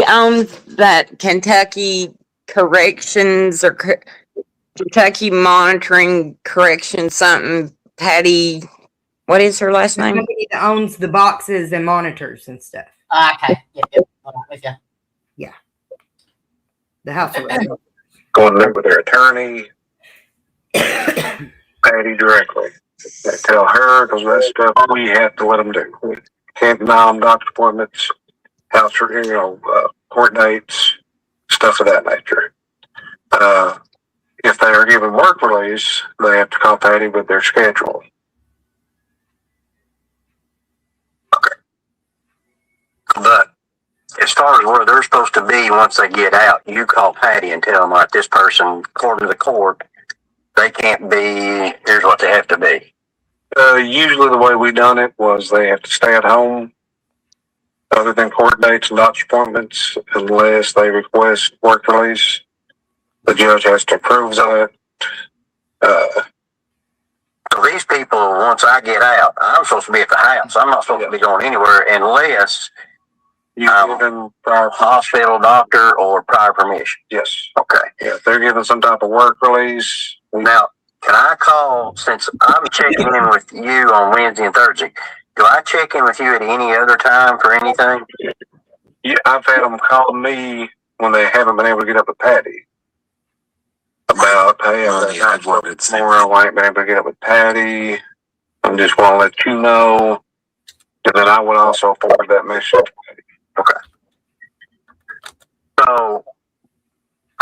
owns that Kentucky Corrections or Kentucky Monitoring Corrections something. Patty, what is her last name? Somebody that owns the boxes and monitors and stuff. Okay. Yep. All right, with you. Yeah. The house arrest. Going there with their attorney. Patty directly. They tell her, because that stuff we have to let them do. We can't deny them doctor's appointments, court dates, stuff of that nature. If they are given work release, they have to call Patty with their schedule. Okay. But as far as where they're supposed to be once they get out, you call Patty and tell them, like, this person, according to the court, they can't be, here's what they have to be. Usually the way we done it was they have to stay at home other than court dates and doctor's appointments unless they request work release. The judge has to approve that. So these people, once I get out, I'm supposed to be at the house. I'm not supposed to be going anywhere unless You given prior hospital, doctor, or prior permission. Yes. Okay. Yeah, if they're given some type of work release. Now, can I call, since I'm checking in with you on Wednesday and Thursday, do I check in with you at any other time for anything? Yeah, I've had them call me when they haven't been able to get up with Patty. About, hey, I've worked more, I ain't been able to get up with Patty. I just want to let you know. And then I would also forward that message to Patty. Okay. So,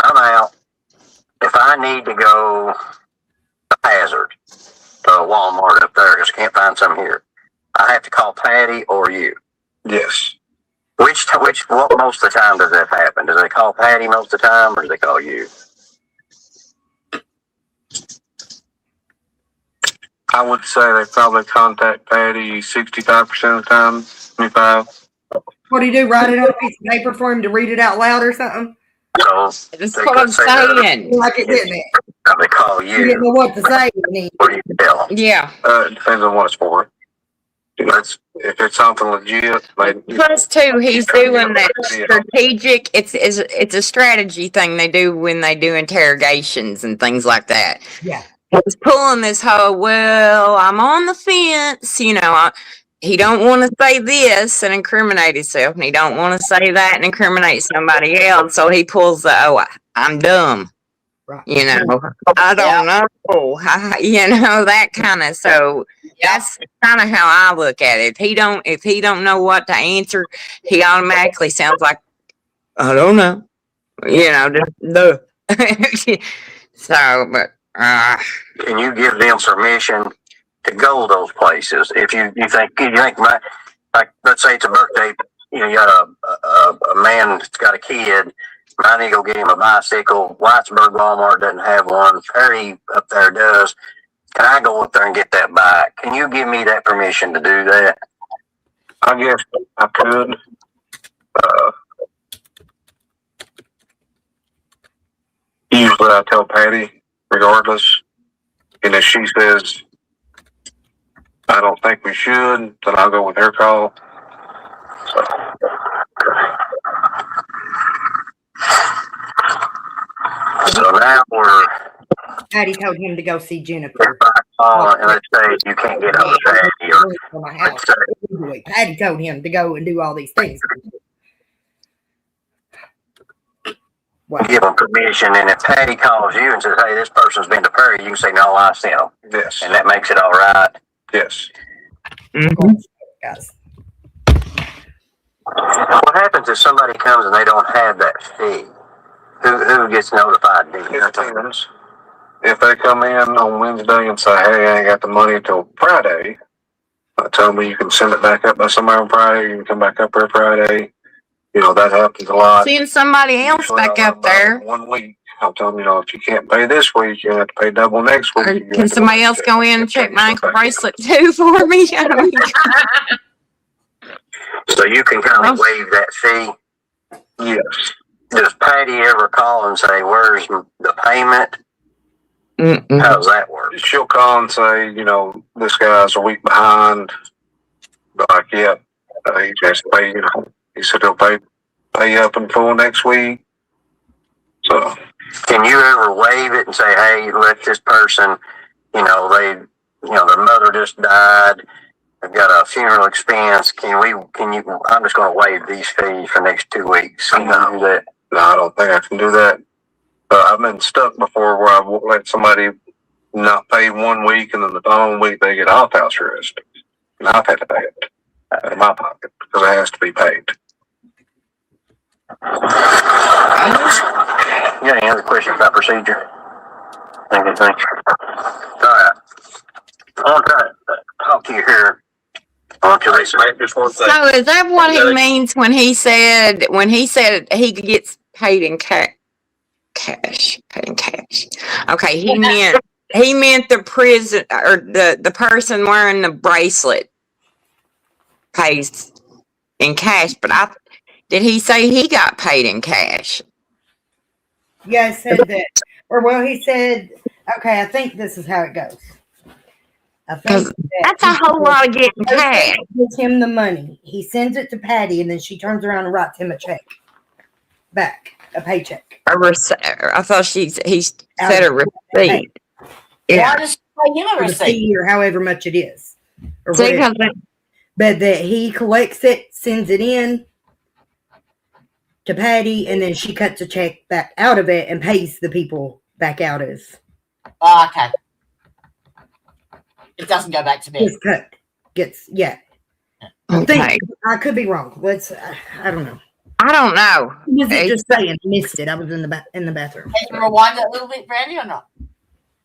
I'm out. If I need to go to Hazard, to Walmart up there, because I can't find some here, I have to call Patty or you. Yes. What most of the time does that happen? Do they call Patty most of the time, or do they call you? I would say they probably contact Patty 65% of the time, 25. What do you do? Write it on a piece of paper for him to read it out loud or something? So that's what I'm saying. Like it, didn't it? They call You didn't know what to say. What do you tell them? Yeah. It depends on what it's for. You know, if it's something legit, Plus, too, he's doing that strategic. It's a strategy thing they do when they do interrogations and things like that. Yeah. He's pulling this whole, well, I'm on the fence, he don't want to say this and incriminate himself, and he don't want to say that and incriminate somebody else, so he pulls the, I'm dumb. Right. I don't know, that kind of, so that's kind of how I look at it. If he don't know what to answer, he automatically sounds like, I don't know, so, but, can you give them permission to go to those places? If you think like let's say it's a birthday, you got a man that's got a kid, might need to go get him a bicycle. Whitesburg Walmart doesn't have one. Perry up there does. Can I go up there and get that bike? Can you give me that permission to do that? I guess I could. Usually I tell Patty regardless, and if she says I don't think we should, then I'll go with her call. So now Patty told him to go see Jennifer. And let's say you can't get on Patty, or Patty told him to go and do all these things. Give them permission, and if Patty calls you and says, hey, this person's been to Perry, you can say, no, I sent them. Yes. And that makes it all right. Yes. Mm-hmm. Yes. What happens if somebody comes and they don't have that fee? Who gets notified? If they come in on Wednesday and say, hey, I ain't got the money until Friday, tell me you can send it back up by somewhere on Friday, you can come back up there Friday. That happens a lot. Seeing somebody else back up there. 1 week. I'll tell them, if you can't pay this week, you have to pay double next week. Or can somebody else go in and check my ankle bracelet too for me? So you can kind of waive that fee? Yes. Does Patty ever call and say, where's the payment? Mm-mm. How does that work? She'll call and say, this guy's a week behind. But he just pay, he said he'll pay up in full next week. So, can you ever waive it and say, hey, let this person, the mother just died, they've got a funeral expense, I'm just going to waive these fees for the next 2 weeks. Can you do that? No, I don't think I can do that. I've been stuck before where I've let somebody not pay 1 week and then the following week they get off house arrest. And I've had to pay it out of my pocket because it has to be paid. You got any other questions about procedure? Anything? All right. I'm trying to talk to you here. Just one thing. So is that what he means when he said he gets paid in cash? Paid in cash. Okay, he meant the prison or the person wearing the bracelet pays in cash, but did he say he got paid in cash? Yeah, I said that. Or, well, he said, okay, I think this is how it goes. I think That's a whole lot of getting cash. Gives him the money. He sends it to Patty, and then she turns around and writes him a check back, a paycheck. I thought he said a receipt. Why does she pay him a For the receipt? fee or however much it is. Or See, whatever. But that he collects it, sends it in to Patty, and then she cuts a check back out of it and pays the people back out as. Oh, okay. It doesn't go back to me. Gets cut. Yeah. I think I could be wrong. I don't know. I don't know. Was it just saying? Missed it. I was in the bathroom. Can you rewind that a little bit, Brandy, or not?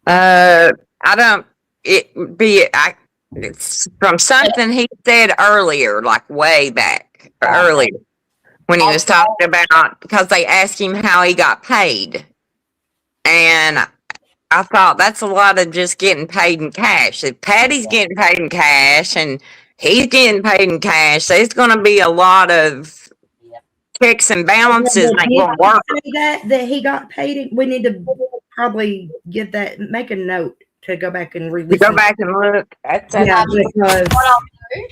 I don't. It's from something he said earlier, like way back earlier, when he was talking about, because they asked him how he got paid, and I thought that's a lot of just getting paid in cash. If Patty's getting paid in cash and he's getting paid in cash, there's going to be a lot of checks and balances that won't work. That he got paid. We need to probably get that. Make a note to go back and release. Go back and look. Yeah, because What I'll do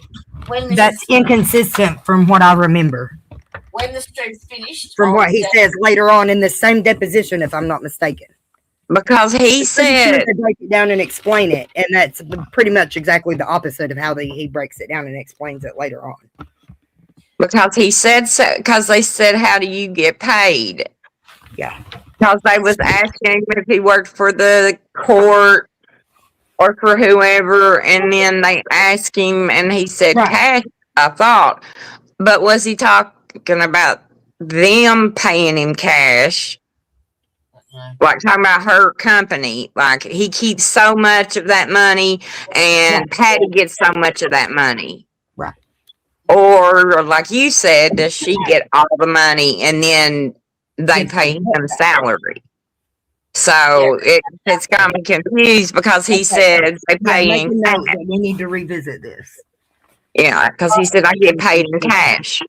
when this that's is, inconsistent from what I remember. when the stream's finished. From I'll what he send- says later on in the same deposition, if I'm not mistaken. Because he said, to break it down and explain it, and that's pretty much exactly the opposite of how he breaks it down and explains it later on. because he said so, because they said, how do you get paid? Yeah. Because they was asking him if he worked for the court or for whoever, and then they asked him, and he said cash, I thought. But was he talking about them paying him cash? Like talking about her company, like he keeps so much of that money and Patty gets so much of that money. Right. Or like you said, does she get all the money and then they pay him salary? So it's got me confused because he said they pay Make him a note cash. that we need to revisit this. Yeah, because he said I get paid in cash.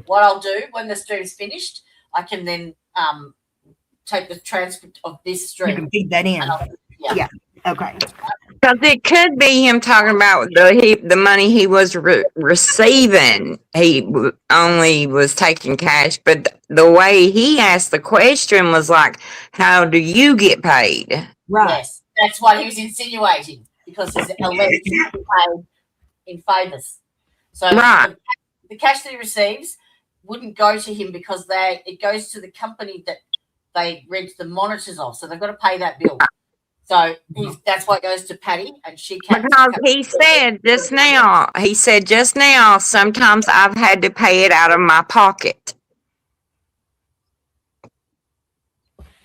What I'll do when the stream's finished, I can then take the transcript of this stream. You can feed that in. Yeah. Okay. Because it could be him talking about the money he was receiving. He only was taking cash, but the way he asked the question was like, "How do you get paid?" Right. Yes, that's what he was insinuating because he's alleged to be paid in favours. So Right. the cash that he receives wouldn't go to him because it goes to the company that they rent the monitors of. So they've got to pay that bill. So that's why it goes to Patty, and she can't. Because he said just now, sometimes I've had to pay it out of my pocket.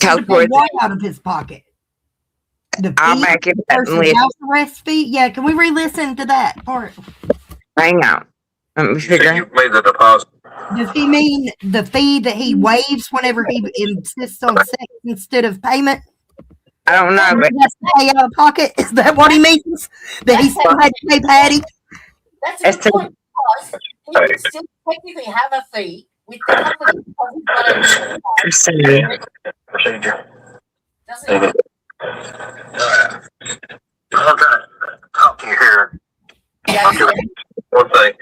To pay what out of his pocket? The I'll fee back it up and versus listen. house arrest fee? Yeah, can we re-listen to that part? Hang on. Let me figure You made the deposit. Does he mean the fee that he waives whenever he insists on sex instead of payment? I don't know, but He has to pay out of pocket? Is that what he means? That he still had to pay Patty? That's a good point because he would still technically have a fee with the company because he's got a Procedure. doesn't he? I'm trying to talk to you here. One thing.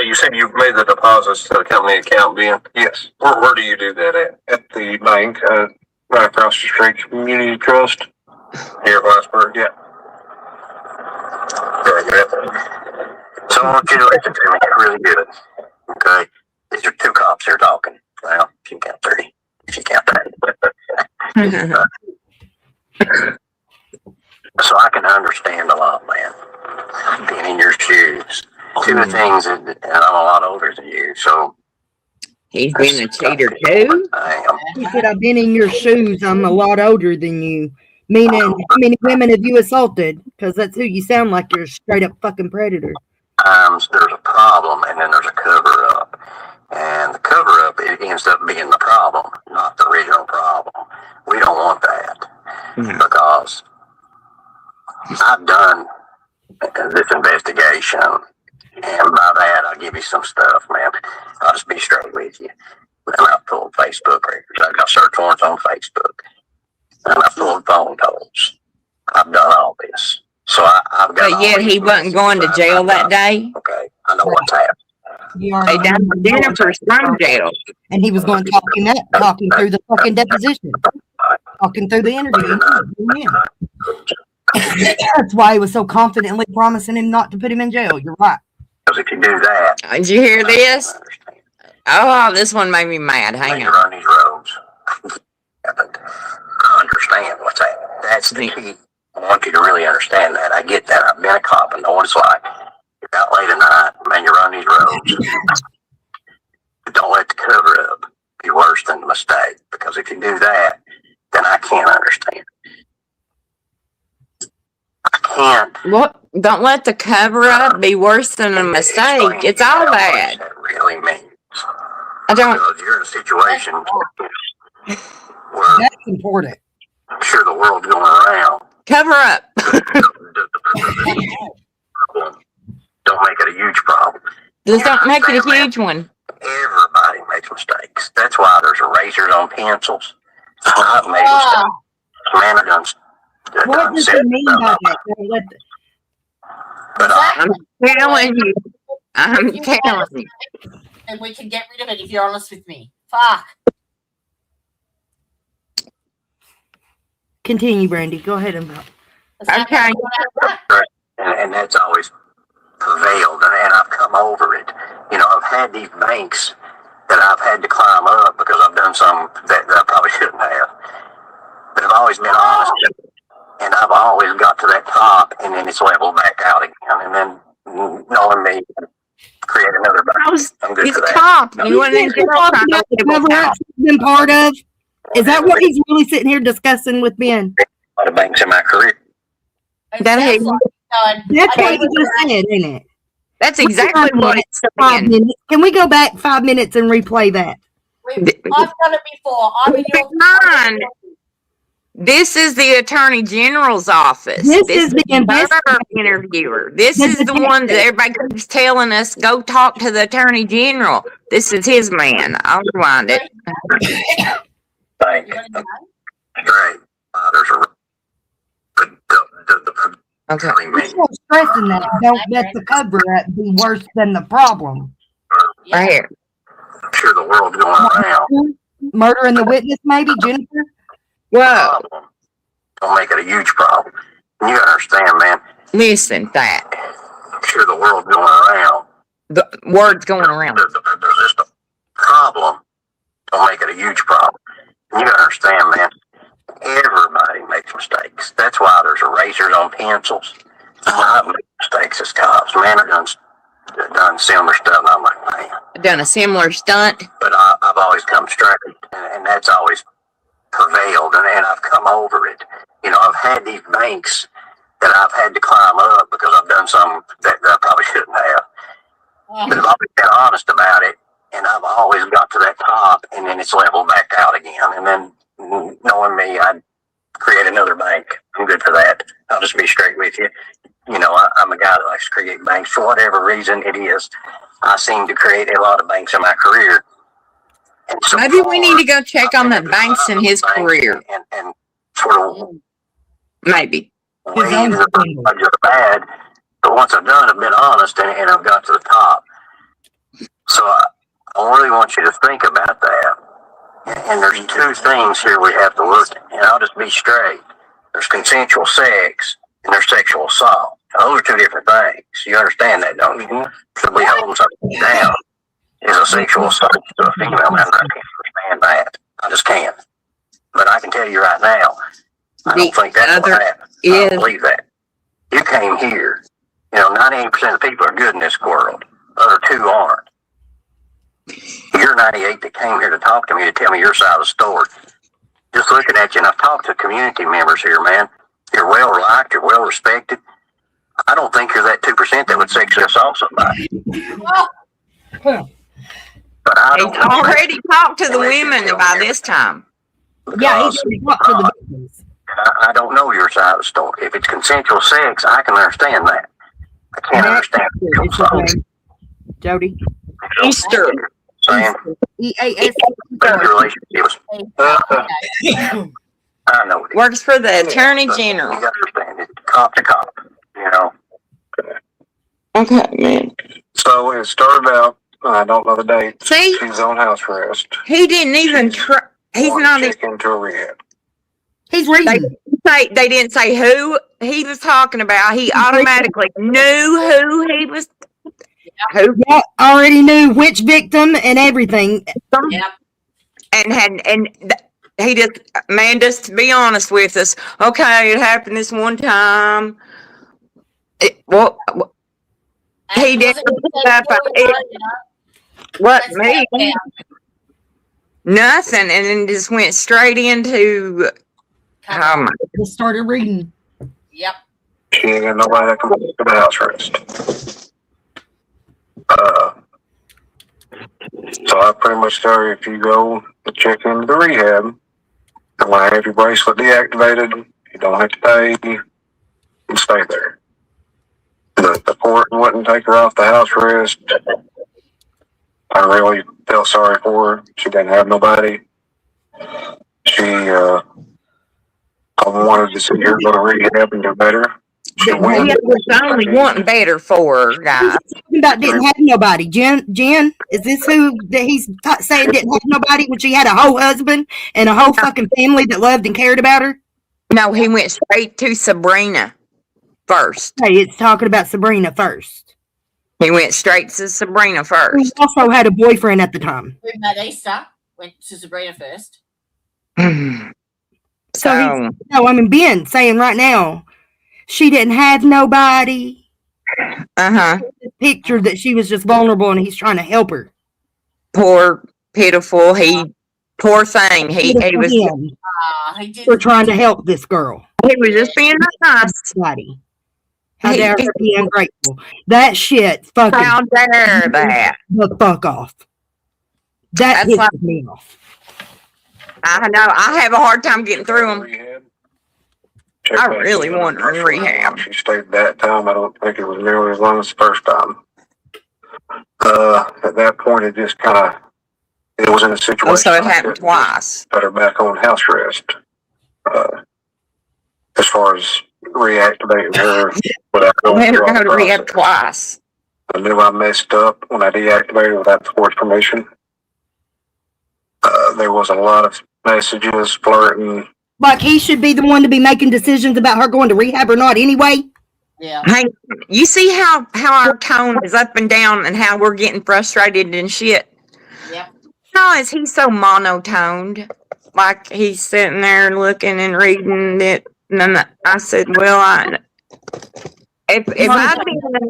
You said you made the deposits to the company account, Ben? Yes. Where do you do that at? At the bank, right across the street, Community Trust. Here at Whitesburg? Yeah. Very good. So I want you to listen to me really good. Okay? These are two cops here talking. Well, if you count 30. If you count that. So I can understand a lot, man. Being in your shoes. Two things, and I'm a lot older than you, so. He's been a cheater too? He said, I've been in your shoes. I'm a lot older than you. Meaning, how many women have you assaulted? Because that's who you sound like. You're a straight up fucking predator. Times there's a problem and then there's a cover up. And the cover up, it ends up being the problem, not the original problem. We don't want that because I've done this investigation, and by that I'll give you some stuff, man. I'll just be straight with you. I'm out full Facebook I got search warrants on Facebook. And I pulled phone calls. I've done all this. So I've got But yet he wasn't going to jail that day. Okay, I know what's happened. He They already done Jennifer's from jail. and he was going to talking through the fucking deposition, talking through the interview. That's why he was so confidently promising him not to put him in jail. You're right. Because if you do that, Did you hear this? Oh, this one made me mad. Hang you on. run these roads. I understand what's happening. That's the key. I want you to really understand that. I get that. I've been a cop and know what it's like. You're out late at night, man, you run these roads. But don't let the cover up be worse than the mistake. Because if you do that, then I can't understand. I can't. What? Don't let the cover up be worse than a mistake. It's all bad. That really means. I don't. Because you're in a situation where That's important. I'm sure the world's going around. Cover up. Don't make it a huge problem. Just don't make it a huge one. Everybody makes mistakes. That's why there's erasers on pencils. I've made mistakes. Man, I've done. What does he mean by that? Don't let the- I'm telling you. I'm telling you. And we can get rid of it if you're honest with me. Fuck. Continue, Brandy. Go ahead and vote. Okay. And that's always prevailed, and I've come over it. You know, I've had these banks that I've had to climb up because I've done some that I probably shouldn't have. But I've always been honest, and I've always got to that top, and then it's leveled back out again. And then knowing me, create another bank. I'm good He's for a that. cop. You want to get Cover-ups he's been part of. Is that what he's really sitting here discussing with Ben? A lot of banks in my career. That's what you just said, isn't it? That's exactly what it's 5 minutes. Can we go back 5 minutes and replay that? I've done it before. I'm in your Fine. This is the Attorney General's office. This is the their interviewer. This is the one that everybody keeps telling us, go talk to the Attorney General. This is his man. I'll rewind it. Thank you. Straight. There's a. Okay. We're still stressing that. Don't let the cover-up be worse than the problem. Right here. I'm sure the world's going around. Murdering the witness, maybe, Jennifer? Whoa. Don't make it a huge problem. And you understand, man. Listen, that. I'm sure the world's going around. The word's going around. There's just a problem. Don't make it a huge problem. And you understand, man. Everybody makes mistakes. That's why there's erasers on pencils. I've made mistakes as cops. Man, I've done similar stuff. And I'm like, man. Done a similar stunt. But I've always come straight, and that's always prevailed, and I've come over it. You know, I've had these banks that I've had to climb up because I've done some that I probably shouldn't have. But I've always been honest about it, and I've always got to that top, and then it's leveled back out again. And then knowing me, I'd create another bank. I'm good for that. I'll just be straight with you. You know, I'm a guy that likes to create banks for whatever reason it is. I seem to create a lot of banks in my career. And so Maybe we need to go check on the banks in his career. And sort of maybe. ways of not just bad, but once I've done it, I've been honest, and I've got to the top. So I really want you to think about that. And there's two things here we have to look at, and I'll just be straight. There's consensual sex, and there's sexual assault. Now, those are two different things. You understand that, don't you? So we hold something down is a sexual assault to a female, and I can't understand that. I just can't. But I can tell you right now, I don't think that's what happened. I don't believe that. You came here. You know, 98% of the people are good in this world. The other two aren't. You're 98 that came here to talk to me, to tell me your side of the story. Just looking at you, and I've talked to community members here, man. You're well liked, you're well respected. I don't think you're that 2% that would sexually assault somebody. But I don't He's already talked to the women by this time. Yeah, he's already talked to the victims. I don't know your side of the story. If it's consensual sex, I can understand that. I can't understand sexual assault. Jody. Easter. saying? EAS. Relationships. I know. Works for the Attorney General. You got to understand it. Cop to cop. You know. Okay, man. So it started out, I don't know the date. See? She's on house arrest. He didn't even try. He's Want not to even. check into a rehab. He's reading. They didn't say who he was talking about. He automatically knew who he was. Who Yeah, already knew which victim and everything. Yep. He just to be honest with us. Okay, it happened this one time. He didn't. What me? Nothing, and then just went straight into. Oh my! Just started reading. Yep. She ain't got nobody that can put her to house arrest. So I pretty much tell her if you go and check into the rehab, and when I have your bracelet deactivated, you don't have to pay and stay there. But the court wouldn't take her off the house arrest. I really felt sorry for her. She didn't have nobody. I wanted to see her go to rehab and get better. She He was only wanting better for her, guys. Talking about didn't have nobody. Jen, is this who that he's saying didn't have nobody when she had a whole husband and a whole fucking family that loved and cared about her? No, he went straight to Sabrina first. Hey, it's talking about Sabrina first. He went straight to Sabrina Who first. also had a boyfriend at the time. We met Easter. Went to Sabrina first. So Ben saying right now, she didn't have nobody. Picture that she was just vulnerable and he's trying to help her. Poor, pitiful. Poor thing. He was. We're trying to help this girl. He was just being nice. How dare her be ungrateful? That shit fucking. How dare that? The fuck off. That That's pisses me off. I know. I have a hard time getting through them. I really want her in rehab. She stayed that time. I don't think it was nearly as long as the first time. At that point, it just kind of, it was in a situation. Oh, so it happened twice. Put her back on house arrest. As far as reactivating her without I going had her through all go the to rehab process. twice. I knew I messed up when I deactivated without the court's permission. There was a lot of messages, flirting. Like he should be the one to be making decisions about her going to rehab or not anyway. Yeah. Hey, you see how our tone is up and down and how we're getting frustrated and shit? Yep. How is he so monotoned? Like he's sitting there looking and reading it. And then I said, well, if I'd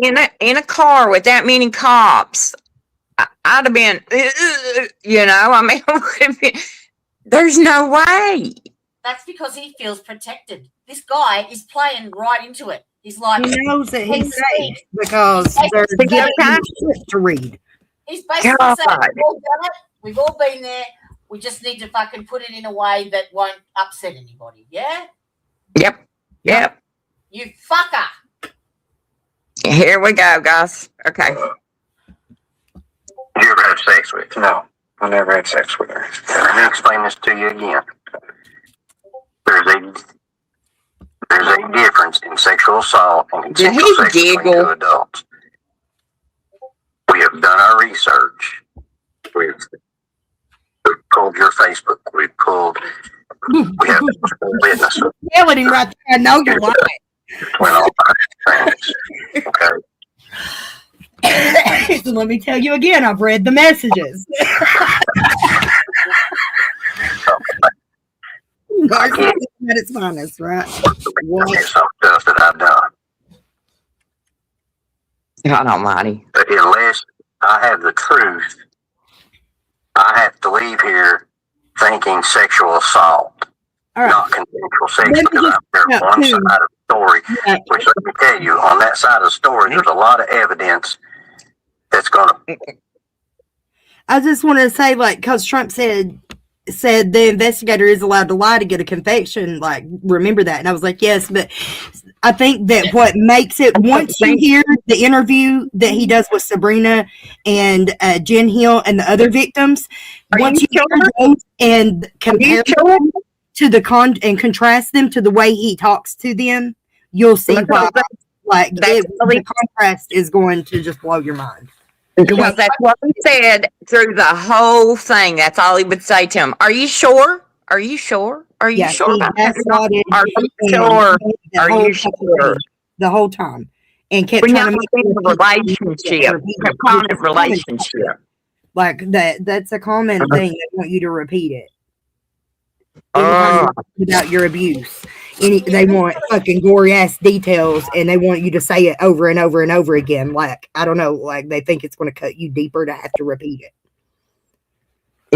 been in a car with that many cops, I'd have been, I mean, there's no way. That's because he feels protected. This guy is playing right into it. He's like, He knows that he's safe because they're giving him shit to read. He's basically God. saying, we've all done it. We've all been there. We just need to fucking put it in a way that won't upset anybody. Yeah? Yep. You fucker. Here we go, guys. Okay. You ever have sex with her? No, I never had sex with her. Let me explain this to you again. There's a difference in sexual assault and Did consensual he sex between giggle? two adults. We have done our research. We've pulled your Facebook. We have witnesses. Yell at him right there. I know you're lying. Between all parties. Okay. So let me tell you again, I've read the messages. Narcissism at its finest, right? There's some stuff that I've done. God almighty. But unless I have the truth, I have to leave here thinking sexual assault, not consensual sex, because I'm there on one side of the story, which let me tell you, on that side of the story, there's a lot of evidence that's going to... I just want to say, like, because Trump said the investigator is allowed to lie to get a conviction. Like, remember that? And I was like, yes, but I think that what makes it, once you hear the interview that he does with Sabrina and Jen Hill and the other victims, once you hear those and compare them to and contrast them to the way he talks to them, you'll see why. Like the contrast is going to just blow your mind. Because that's what he said through the whole thing. That's all he would say to him. Are you sure? Are you sure? Are you sure about that? Are you sure? Are you sure? The whole time. And kept We're trying not to make in a relationship. Kept calling it relationship. Like that's a common thing. They want you to repeat it. Anytime you talk about your abuse. They want fucking gory ass details, and they want you to say it over and over and over again. Like, I don't know, like they think it's going to cut you deeper to have to repeat it.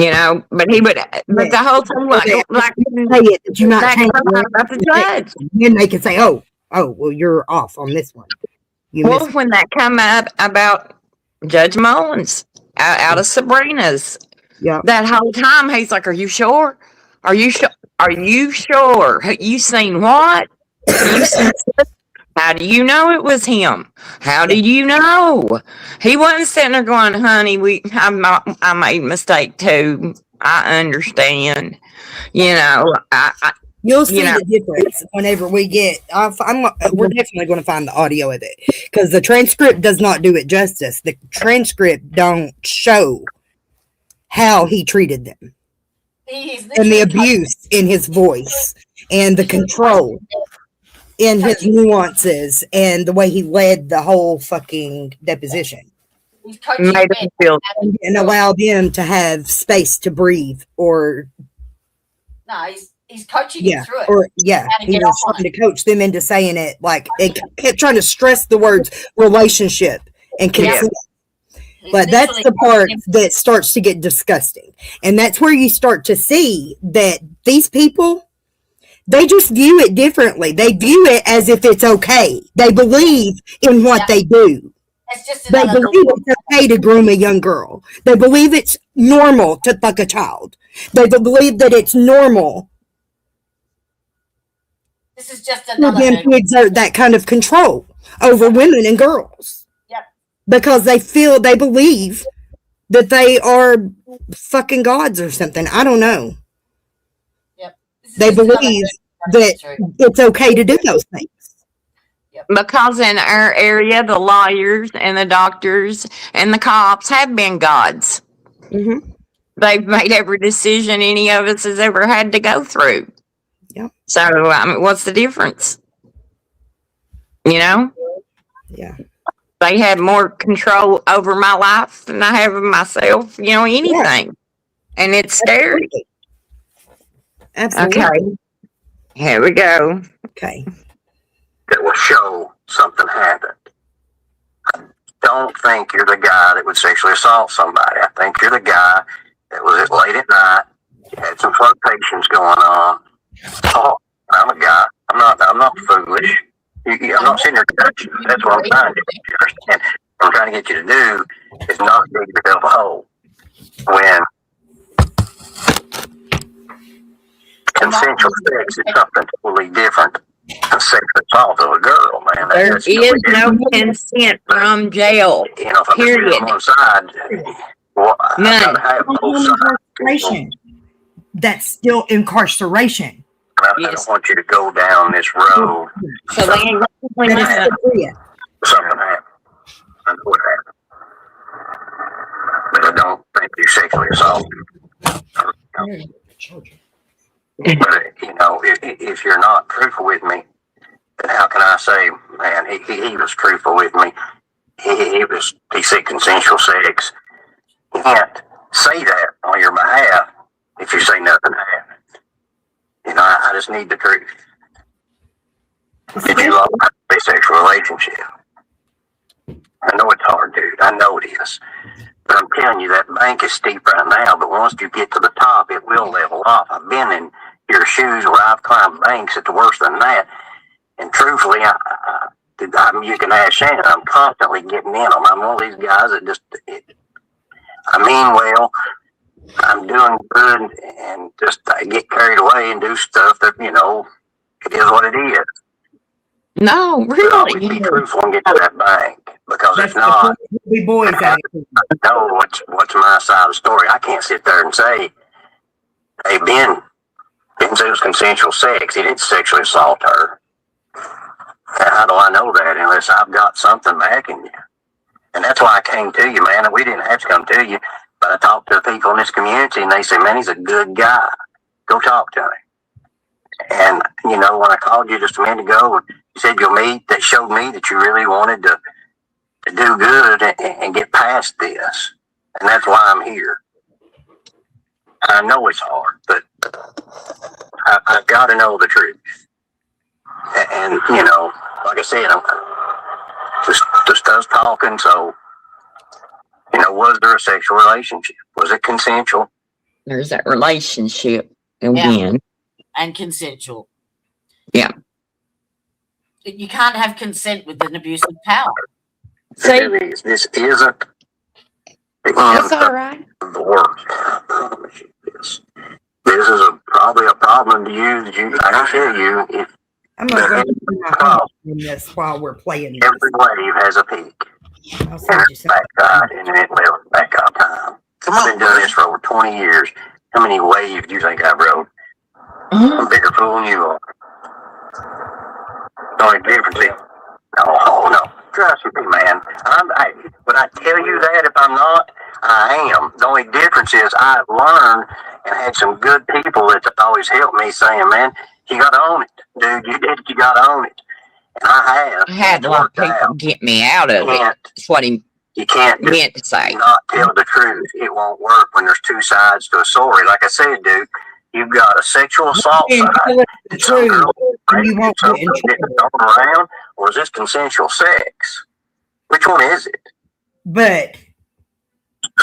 You know, but he would, but the whole time, like say it, that you're not changing about the judge. Then they can say, "Oh, well, you're off on this one." Well, when that come up about Judge Mullins out of Sabrina's, that whole time he's like, "Are you sure? Are you sure? Are you sure? You seen what? You seen How do you know it was him? How did you know?" He wasn't sitting there going, "Honey, I made a mistake too. I understand." You know, You'll see the difference whenever we get. We're definitely going to find the audio of it because the transcript does not do it justice. The transcript don't show how he treated them and the abuse in his voice and the control in his nuances and the way he led the whole fucking deposition. Made him feel and allow them to have space to breathe or No, he's coaching you through it. He was trying to coach them into saying it, like, and kept trying to stress the words relationship and consent. But that's the part that starts to get disgusting. And that's where you start to see that these people, they just view it differently. They view it as if it's okay. They believe in what they do. They believe it's okay to groom a young girl. They believe it's normal to fuck a child. They believe that it's normal This is just for them to exert that kind of control over women and girls. Yep. Because they believe that they are fucking gods or something. I don't know. Yep. They believe that it's okay to do those things. because in our area, the lawyers and the doctors and the cops have been gods. Mm-hmm. They've made every decision any of us has ever had to go through. Yeah. So, I mean, what's the difference? You know? Yeah. They have more control over my life than I have of myself, you know, anything. And it's scary. Absolutely. Okay. Here we go. Okay. That will show something happened. I don't think you're the guy that would sexually assault somebody. I think you're the guy that was late at night. You had some flirtations going on. Oh, I'm a guy. I'm not foolish. I'm not sitting here touching you. That's what I'm trying to get you to understand. What I'm trying to get you to do is not dig yourself a hole. When consensual sex is something totally different than sexual assault of a girl, man. There is no consent from jail. You know, if I'm Period. on one side, well, I've got to have both sides. Incarceration. That's still incarceration. I don't want you to go down this road. So they ain't Something happened. I know it happened. But I don't think you sexually assaulted. But, you know, if you're not truthful with me, then how can I say, man, he was truthful with me. He said consensual sex. You can't say that on your behalf if you say nothing happened. You know, I just need the truth. Did you love a sexual relationship? I know it's hard, dude. I know it is. But I'm telling you, that bank is steep right now, but once you get to the top, it will level off. I've been in your shoes where I've climbed banks that's worse than that. And truthfully, you can ask Shannon, I'm constantly getting in them. I'm one of these guys that just, I mean well, I'm doing good, and just I get carried away and do stuff that, you know, it is what it is. No, really. Be truthful and get to that bank, because if not, we boys out here. I know what's my side of the story. I can't sit there and say, "Hey, Ben said it was consensual sex. He didn't sexually assault her." And how do I know that unless I've got something backing you? And that's why I came to you, man. And we didn't have to come to you, but I talked to the people in this community, and they say, "Man, he's a good guy. Go talk to him." And when I called you just a minute ago, you said you'll meet. That showed me that you really wanted to do good and get past this, and that's why I'm here. I know it's hard, but I've got to know the truth. And like I said, I'm just us talking. So, was there a sexual relationship? Was it consensual? There's that relationship again. And consensual. Yeah. You can't have consent with an abuse of power. This isn't. That's all right. The worst. I promise you this. This is probably a problem to you. I can tell you, if I'm not going to do my house in this while we're playing this. every wave has a peak. I'll send you some. Backside, and then it will back up time. I've been doing this for over 20 years. How many waves do you think I've rode? I'm a bigger fool than you are. The only difference is, no. Trust me, man. Would I tell you that if I'm not? I am. The only difference is I've learned and had some good people that always helped me saying, "Man, you got to own it. Dude, you did it. You got to own it." And I have. I had a lot of people get me out of it. That's what he meant to say. Not tell the truth. It won't work when there's two sides to a story. Like I said, dude, you've got a sexual assault side. Did some girl get something thrown around, or is this consensual sex? Which one is it? But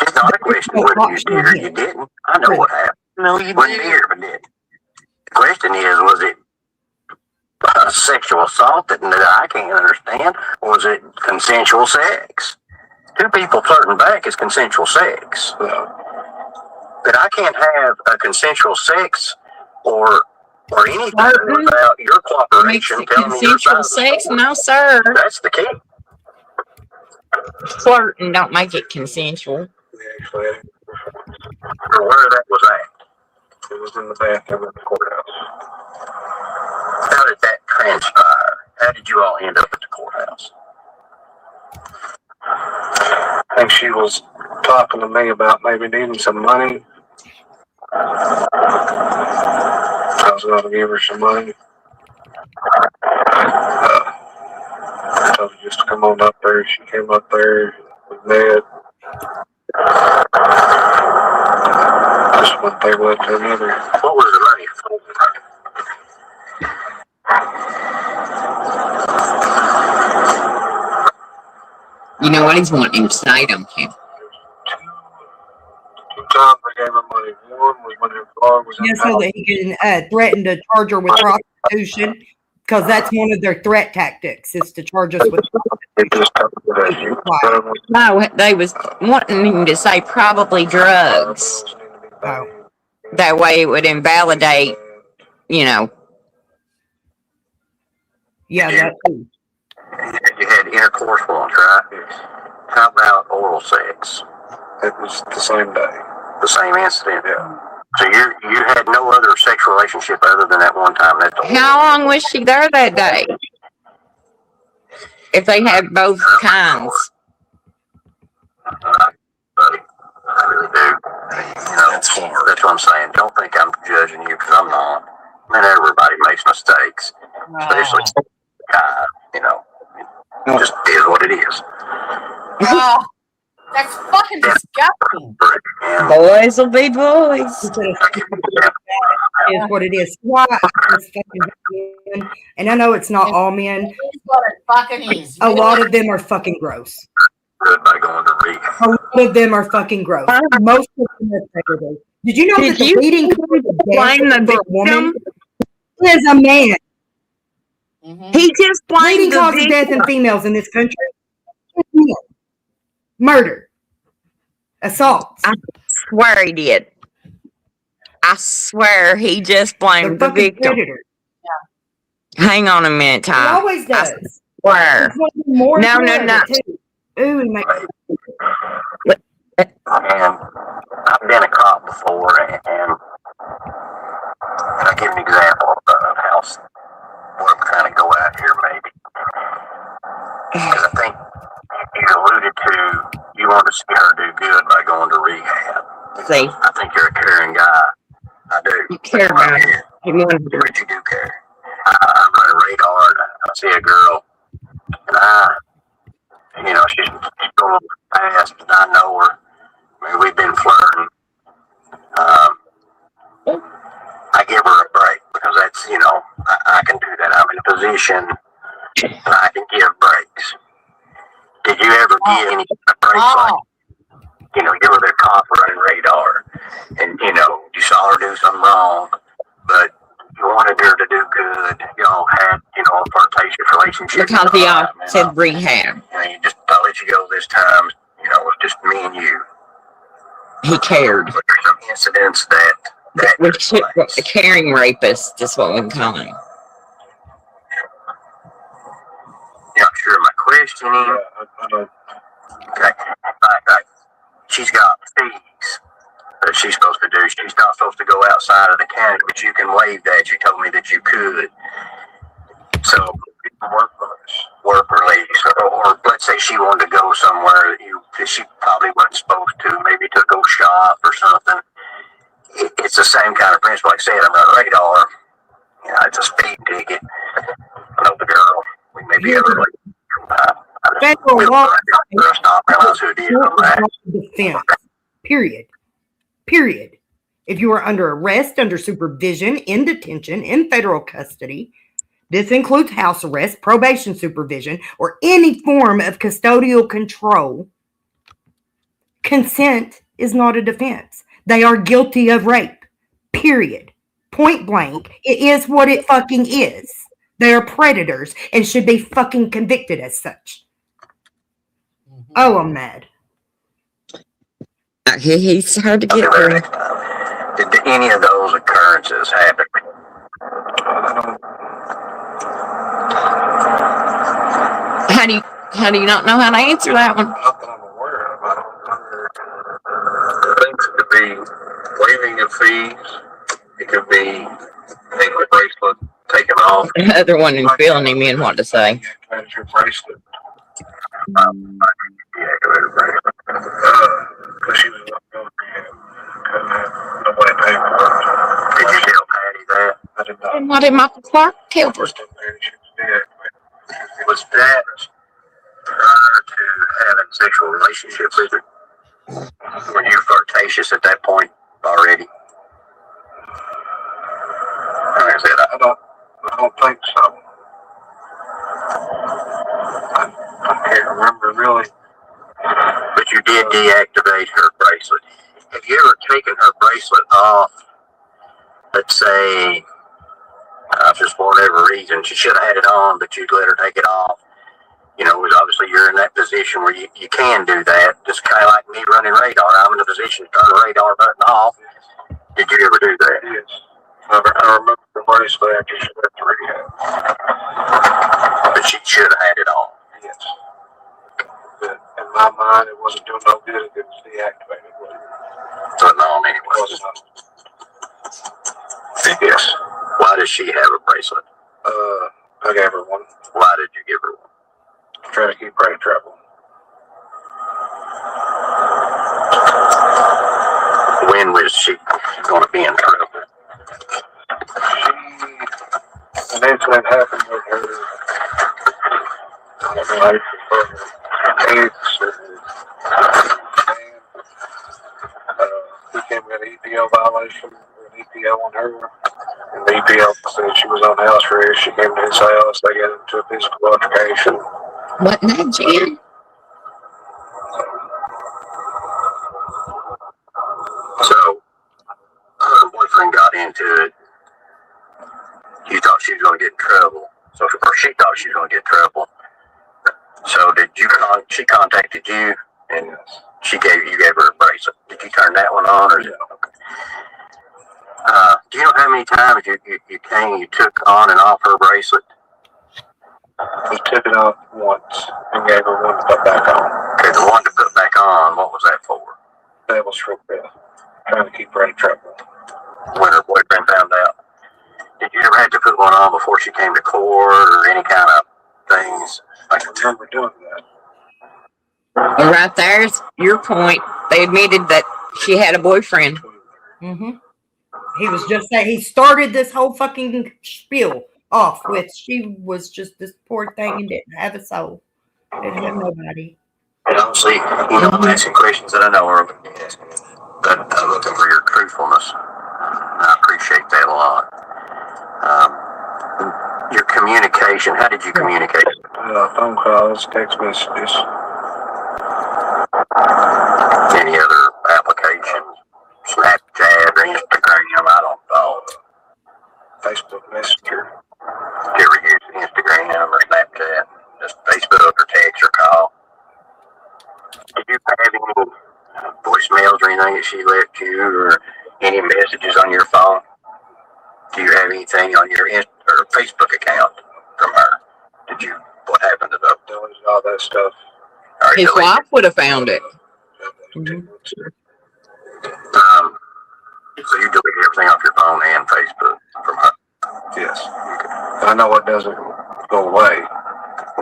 it's not a question whether you did or you didn't. I know what happened. No, you wasn't here, but did. The question is, was it a sexual assault that I can't understand, or was it consensual sex? Two people flirting back is consensual sex. But I can't have a consensual sex or anything without your cooperation. Telling me your Consensual side of the sex? story. No, sir. That's the key. Flirting don't make it consensual. Or where that was at. It was in the bathroom at the courthouse. How did that transpire? How did you all end up at the courthouse? I think she was talking to me about maybe needing some money. I was going to give her some money. I told her just to come on up there. She came up there with Ned. Just one thing led to another. What was the money for? You know what he's wanting to say, don't you? 2 times I gave her money. One was when her car was in So that he can threaten to charge her with prostitution, because that's one of their threat tactics, is to charge us with prostitution. No, they was wanting him to say probably drugs. Oh. That way it would invalidate, Yeah, that's too. You had intercourse once, right? How about oral sex? It was the same day. The same incident? Yeah. So you had no other sexual relationship other than that one time? How long was she there that day? If they had both kinds. I really do. That's what I'm saying. Don't think I'm judging you, because I'm not. Man, everybody makes mistakes. Especially guy, It just is what it is. Oh, that's fucking disgusting. Boys will be boys. Is what it is. Why? And I know it's not all men. It's what it fucking is. A lot of them are fucking gross. Good by going to read. A lot of them are fucking gross. Most of them are predators. Did you know that the leading cause of death for a woman is a man? He just blamed leading the cause of death in females in this country is men. Murder, assault. I swear he did. I swear he just blamed the victim. Predators. Hang on a minute, He Ty. always does. Where? He's wanting more No, and no, more no. of it, too. Ooh, he makes And I've been a cop before, and I'll give an example of how what I'm trying to go out here, maybe. Because I think you alluded to you want to see her do good by going to rehab. See, I think you're a caring guy. I do. you care about it. You want to do But you do care. I run a radar, and I see a girl, and she's going fast, and I know her. I mean, we've been flirting. I give her a break because that's, I can do that. I'm in a position and I can give breaks. Did you ever give any breaks like, you were the cop running radar and, you saw her do something wrong, but you wanted her to do good. Y'all had, a flirtatious relationship. because y'all said rehab. I'll let you go this time. It's just me and you. He cared. But there's some incidents that A caring rapist is what we call him. Yeah, sure. My questioning. Okay. Right. She's got fees that she's supposed to do. She's not supposed to go outside of the county, but you can waive that. You told me that you could. So, work release, or let's say she wanted to go somewhere that she probably wasn't supposed to, maybe to go shop or something. It's the same kind of principle. Like I said, I'm on radar. It's a speed ticket. I know the girl. We may be able to federal law defense. Period. If you are under arrest, under supervision, in detention, in federal custody, this includes house arrest, probation supervision, or any form of custodial control, consent is not a defense. They are guilty of rape. Period. Point blank. It is what it fucking is. They are predators and should be fucking convicted as such. Oh, I'm mad. He's hard to get through. Did any of those occurrences happen? How do you not know how to answer that one? Things could be waiving of fees. It could be taking the bracelet, taking off. The other one and filling him in what to say. Your bracelet. She was going to nobody paid for it. Did you tell Patty that? I did not. And what did Michael Clark tell her? Was that prior to having sexual relationships with her? Were you flirtatious at that point already? Like I said, I don't think so. I can't remember really. But you did deactivate her bracelet. Have you ever taken her bracelet off? Let's say, just for whatever reason, she should have had it on, but you'd let her take it off. Obviously you're in that position where you can do that. Just kind of like me running radar. I'm in a position to turn the radar button off. Did you ever do that? Yes. I remember the bracelet after she left the rehab. But she should have had it on. Yes. But in my mind, it wasn't doing no good if it was deactivated. So no, anyway. Yes. Why does she have a bracelet? I gave her one. Why did you give her one? Try to keep her out of trouble. When was she going to be in trouble? An incident happened with her. I don't know, he came with an EPL violation, an EPL on her. And the EPL said she was on house arrest. She came to his house. They got into a physical altercation. What now, Jan? So, her boyfriend got into it. You thought she was going to get in trouble. So, or she thought she was going to get in trouble. So, she contacted you and you gave her a bracelet. Did you turn that one on or is it okay? Do you know how many times you took on and off her bracelet? He took it off once and gave her one to put back on. Okay, the one to put back on, what was that for? That was for trying to keep her out of trouble. When her boyfriend found out. Did you ever have to put one on before she came to court or any kind of things? I can remember doing that. And right there's your point. They admitted that she had a boyfriend. Mm-hmm. He was just saying, he started this whole fucking spiel off with she was just this poor thing and didn't have a soul. Didn't have nobody. And obviously, I'm asking questions that I know are that I'm looking for your truthfulness. I appreciate that a lot. Your communication, how did you communicate? Phone calls, text messages. Any other applications? Snapchat or Instagram? I don't know. Facebook Messenger. Did you ever use Instagram or Snapchat? Just Facebook or text or call? Did you have any voicemails or anything that she left you or any messages on your phone? Do you have anything on your or Facebook account from her? What happened to those? Deleted all that stuff. His wife would have found it. Mm-hmm. So you deleted everything off your phone and Facebook from her? Yes. I know it doesn't go away.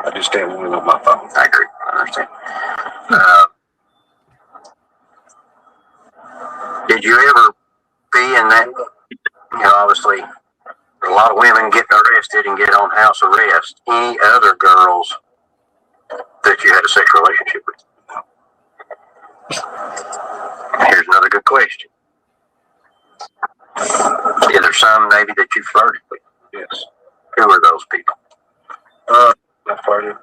I just didn't want it on my phone. I agree. I understand. Did you ever be in that, obviously, a lot of women get arrested and get on house arrest. Any other girls that you had a sexual relationship with? Here's another good question. Is there some maybe that you flirted with? Yes. Who are those people? I flirted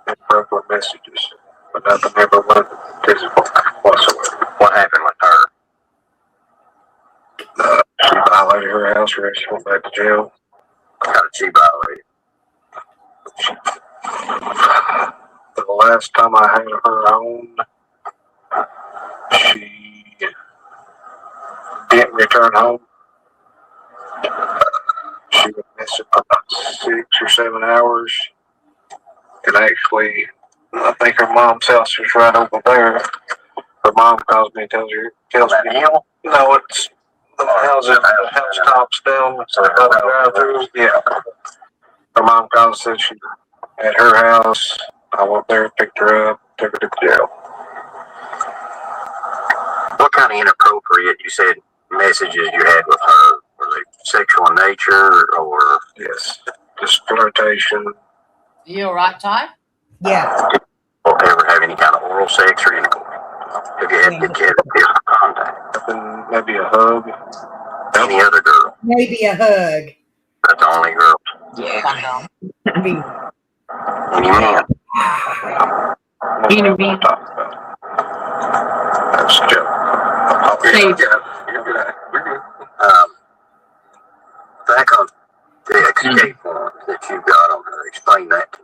and broke with messages, but nothing ever went physical whatsoever. What happened with her? She violated her house arrest. She went back to jail. How did she violate it? The last time I had her on, she didn't return home. She was missing for about 6 or 7 hours. And actually, I think her mom's house is right over there. Her mom calls me and tells me, no, it's the house tops down, so I drive through. Yeah. Her mom called and said she at her house. I went there, picked her up, took her to jail. What kind of inappropriate, you said, messages you had with her? Were they sexual in nature or? Yes. Just flirtation. You all right, Ty? Yeah. Did you ever have any kind of oral sex or anything? Have you had physical contact? Maybe a hug. Any other girl? Maybe a hug. That's the only girl. Yeah. Me. Any men? Any men? That's a joke. Back on the escape form that you got on her, explain that to me.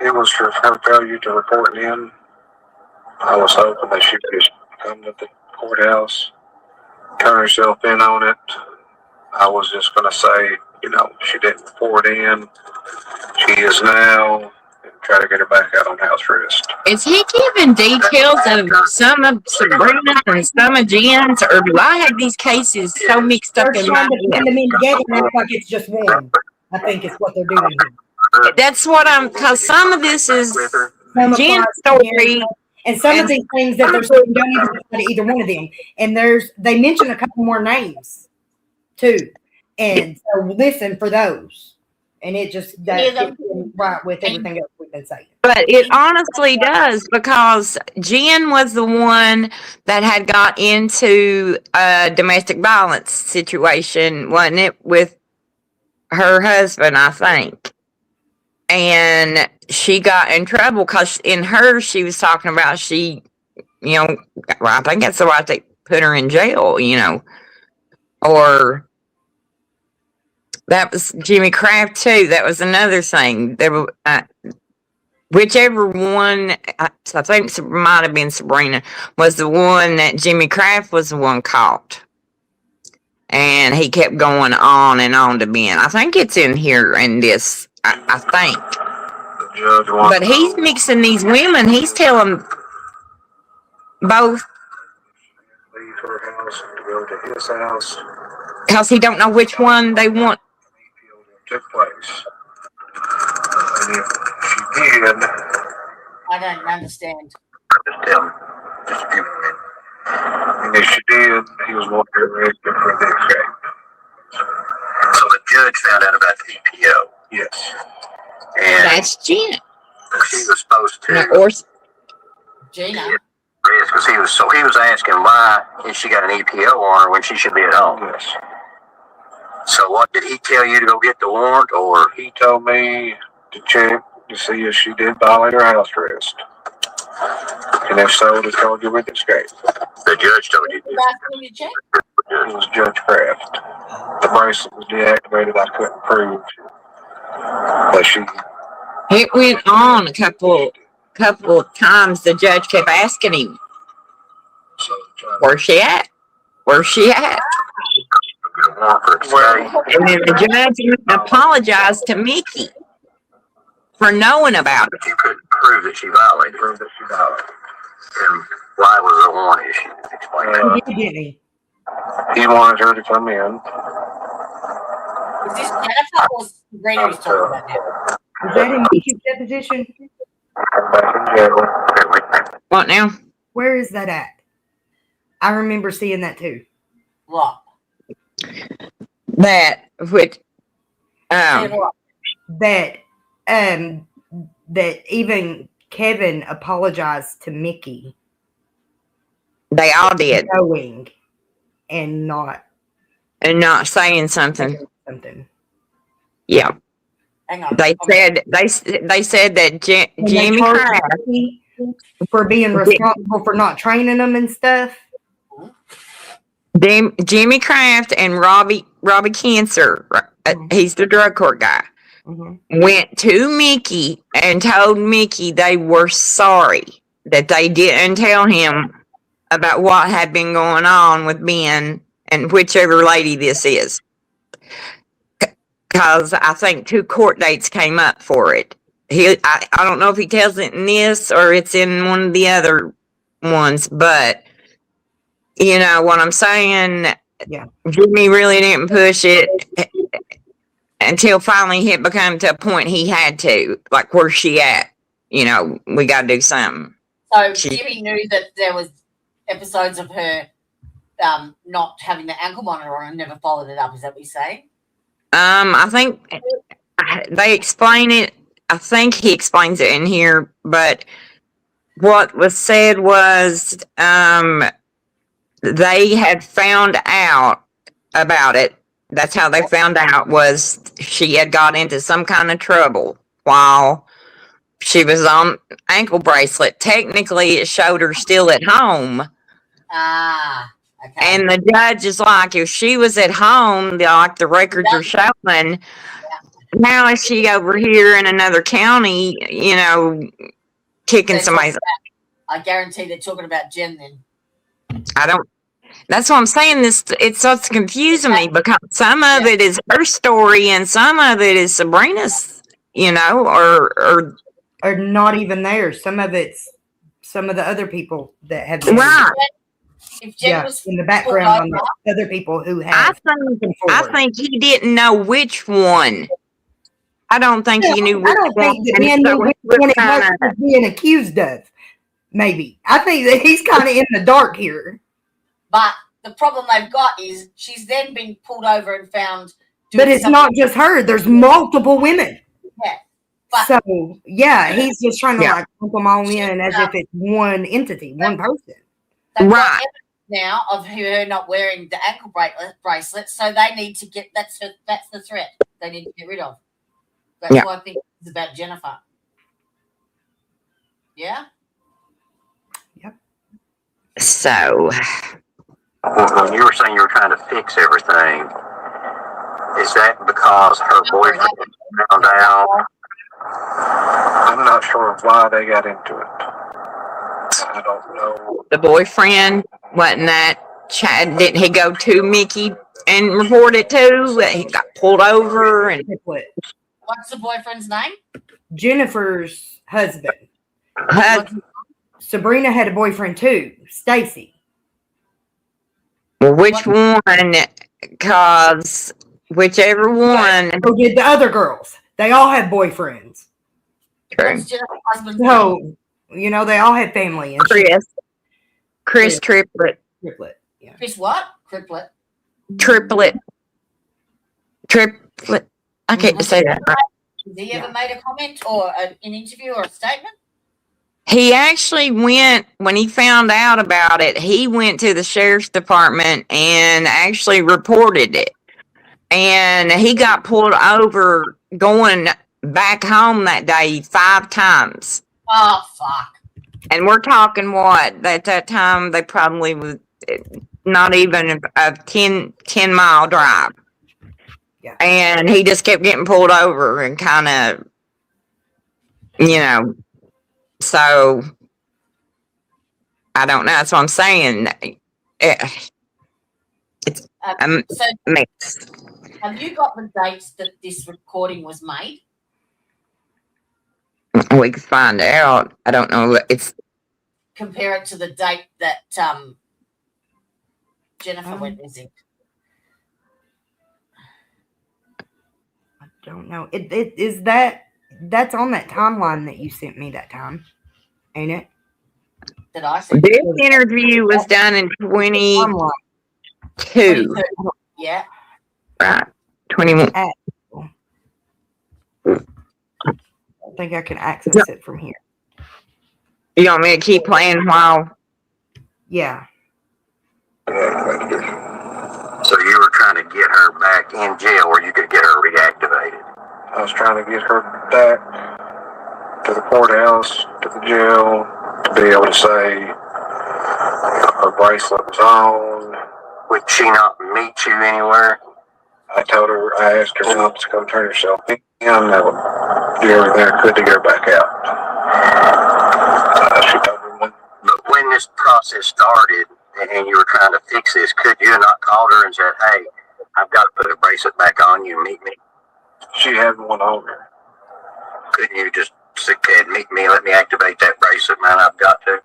It was for her failure to report in. I was hoping that she would just come to the courthouse, turn herself in on it. I was just going to say, she didn't report in. She is now, and try to get her back out on house arrest. Is he giving details of some of Sabrina's and some of Jen's, or do I have these cases so mixed up in my Put them in together and act like it's just one. I think it's what they're doing here. That's what because some of this is Some Jen's apply to story. Jen, and some of these things that they're saying don't even apply to either one of them. And they mention a couple more names too. And so listen for those. And it just fits in right with everything else we've been saying. But it honestly does, because Jen was the one that had got into a domestic violence situation, wasn't it, with her husband, I think. And she got in trouble because in her, she was talking about I think that's the right they put her in jail, or that was Jimmy Kraft too. That was another thing. There were, whichever one, I think it might have been Sabrina, was the one that Jimmy Kraft was the one caught. and he kept going on and on to Ben. I think it's in here in this. I think. The judge wanted But he's mixing these women. He's telling both to leave her house and to go to his house. because he don't know which one they want. Took place. And if she did, I don't understand. Just tell him. Just give him a minute. and if she did, he was going to be arrested for the escape. So the judge found out about the EPO. Yes. And That's Gina. she was supposed to Or Gina. because he was asking why is she got an EPO on her when she should be at home. Yes. So what did he tell you to go get the warrant, or He told me to check to see if she did violate her house arrest. And if so, to charge her with escape. the judge told you? It was Judge Kraft. The bracelet was deactivated. I couldn't prove that she. it went on a couple of times. The judge kept asking him, "Where's she at? Where's she at?" And then the judge apologized to Mickey for knowing about it. But you couldn't prove that she violated. Prove that she violated. And why was the warrant issued? Explain that. He didn't. He wanted her to come in. Is this Jennifer or Sabrina he's talking about now? Is that in Mickey's deposition? Back in jail. What now? Where is that at? I remember seeing that too. What? That which That that even Kevin apologized to Mickey. they all did, Knowing and not not saying something. something. Yeah, Hang on. they said they said that And they Jimmy charged Kraft. Mickey for being responsible for not training them and stuff. Jimmy Kraft and Robbie Cancer, he's the drug court guy, went to Mickey and told Mickey they were sorry that they didn't tell him about what had been going on with Ben and whichever lady this is. Because I think 2 court dates came up for it. I don't know if he tells it in this or it's in one of the other ones, but you know what I'm saying? Yeah. Jimmy really didn't push it until finally it became to a point he had to. Like, where's she at? You know, we got to do something. So Jimmy knew that there was episodes of her not having the ankle monitor on and never followed it up. Is that what you say? I think they explain it. I think he explains it in here, but what was said was they had found out about it. That's how they found out, was she had got into some kind of trouble while she was on ankle bracelet. Technically, it showed her still at home. Ah, okay. And the judge is like, if she was at home, like the records are showing, now is she over here in another county, you know, kicking somebody's. I guarantee they're talking about Jen then. I don't. That's what I'm saying. It starts confusing me because some of it is her story and some of it is Sabrina's, you know, or not even there. Some of it's some of the other people that have right. If Jen was in the background on the other people who have. I think he didn't know which one. I don't think he knew which I don't think that one. Ben knew which one he was being accused of. Maybe. I think that he's kind of in the dark here. But the problem they've got is she's then been pulled over and found. But it's not just her. There's multiple women. Yeah. So, yeah, he's just trying to like lump them all in as if it's one entity, one person. They've got evidence now of her not wearing the ankle bracelet, so they need to get that's the threat they need to get rid of. That's why I think it's about Jennifer. Yeah. So, when you were saying you were trying to fix everything, is that because her boyfriend found out? I'm not sure why they got into it. I don't know. the boyfriend wasn't that Chad, didn't he go to Mickey and report it too? That he got pulled over and What's the boyfriend's name? Jennifer's husband. Sabrina had a boyfriend too, Stacy. Well, which one? Because whichever one. So did the other girls. They all had boyfriends. True. So, you know, they all had family. And Chris Triplet. Yeah. Chris what? Triplet. I can't say that. Has he ever made a comment or an interview or a statement? He actually went, when he found out about it, he went to the sheriff's department and actually reported it. And he got pulled over going back home that day 5 times. Oh, fuck. And we're talking what? At that time, they probably was not even a 10-mile drive. Yeah. And he just kept getting pulled over and kind of, you know, so I don't know. That's what I'm saying. It's a mix. Have you got the dates that this recording was made? We can find out. I don't know. It's Compare it to the date that Jennifer went missing. I don't know. That's on that timeline that you sent me that time, ain't it? Did I see this interview was done in 22. Yeah. Right. 21. I think I can access it from here. You want me to keep playing while? Yeah. So you were trying to get her back in jail where you could get her reactivated. I was trying to get her back to the courthouse, to the jail, to be able to say her bracelet was on. Would she not meet you anywhere? I asked her not to come turn herself in. I would do everything I could to get her back out. She told me But when this process started and you were trying to fix this, could you have not called her and said, hey, I've got to put a bracelet back on, you meet me? She had one on her. Couldn't you just say, meet me, let me activate that bracelet, man, I've got to?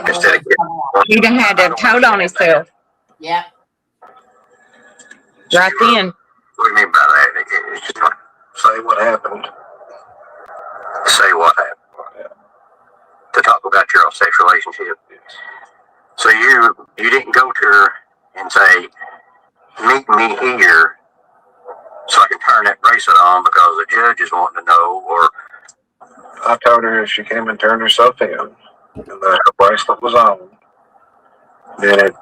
Instead of He'd have had to have told on himself. Yeah. Right then. What do you mean by that? Say what happened. Say what happened. To talk about your sex relationship. So you didn't go to her and say, meet me here so I can turn that bracelet on because the judge is wanting to know, or I told her if she came and turned herself in and that her bracelet was on, then it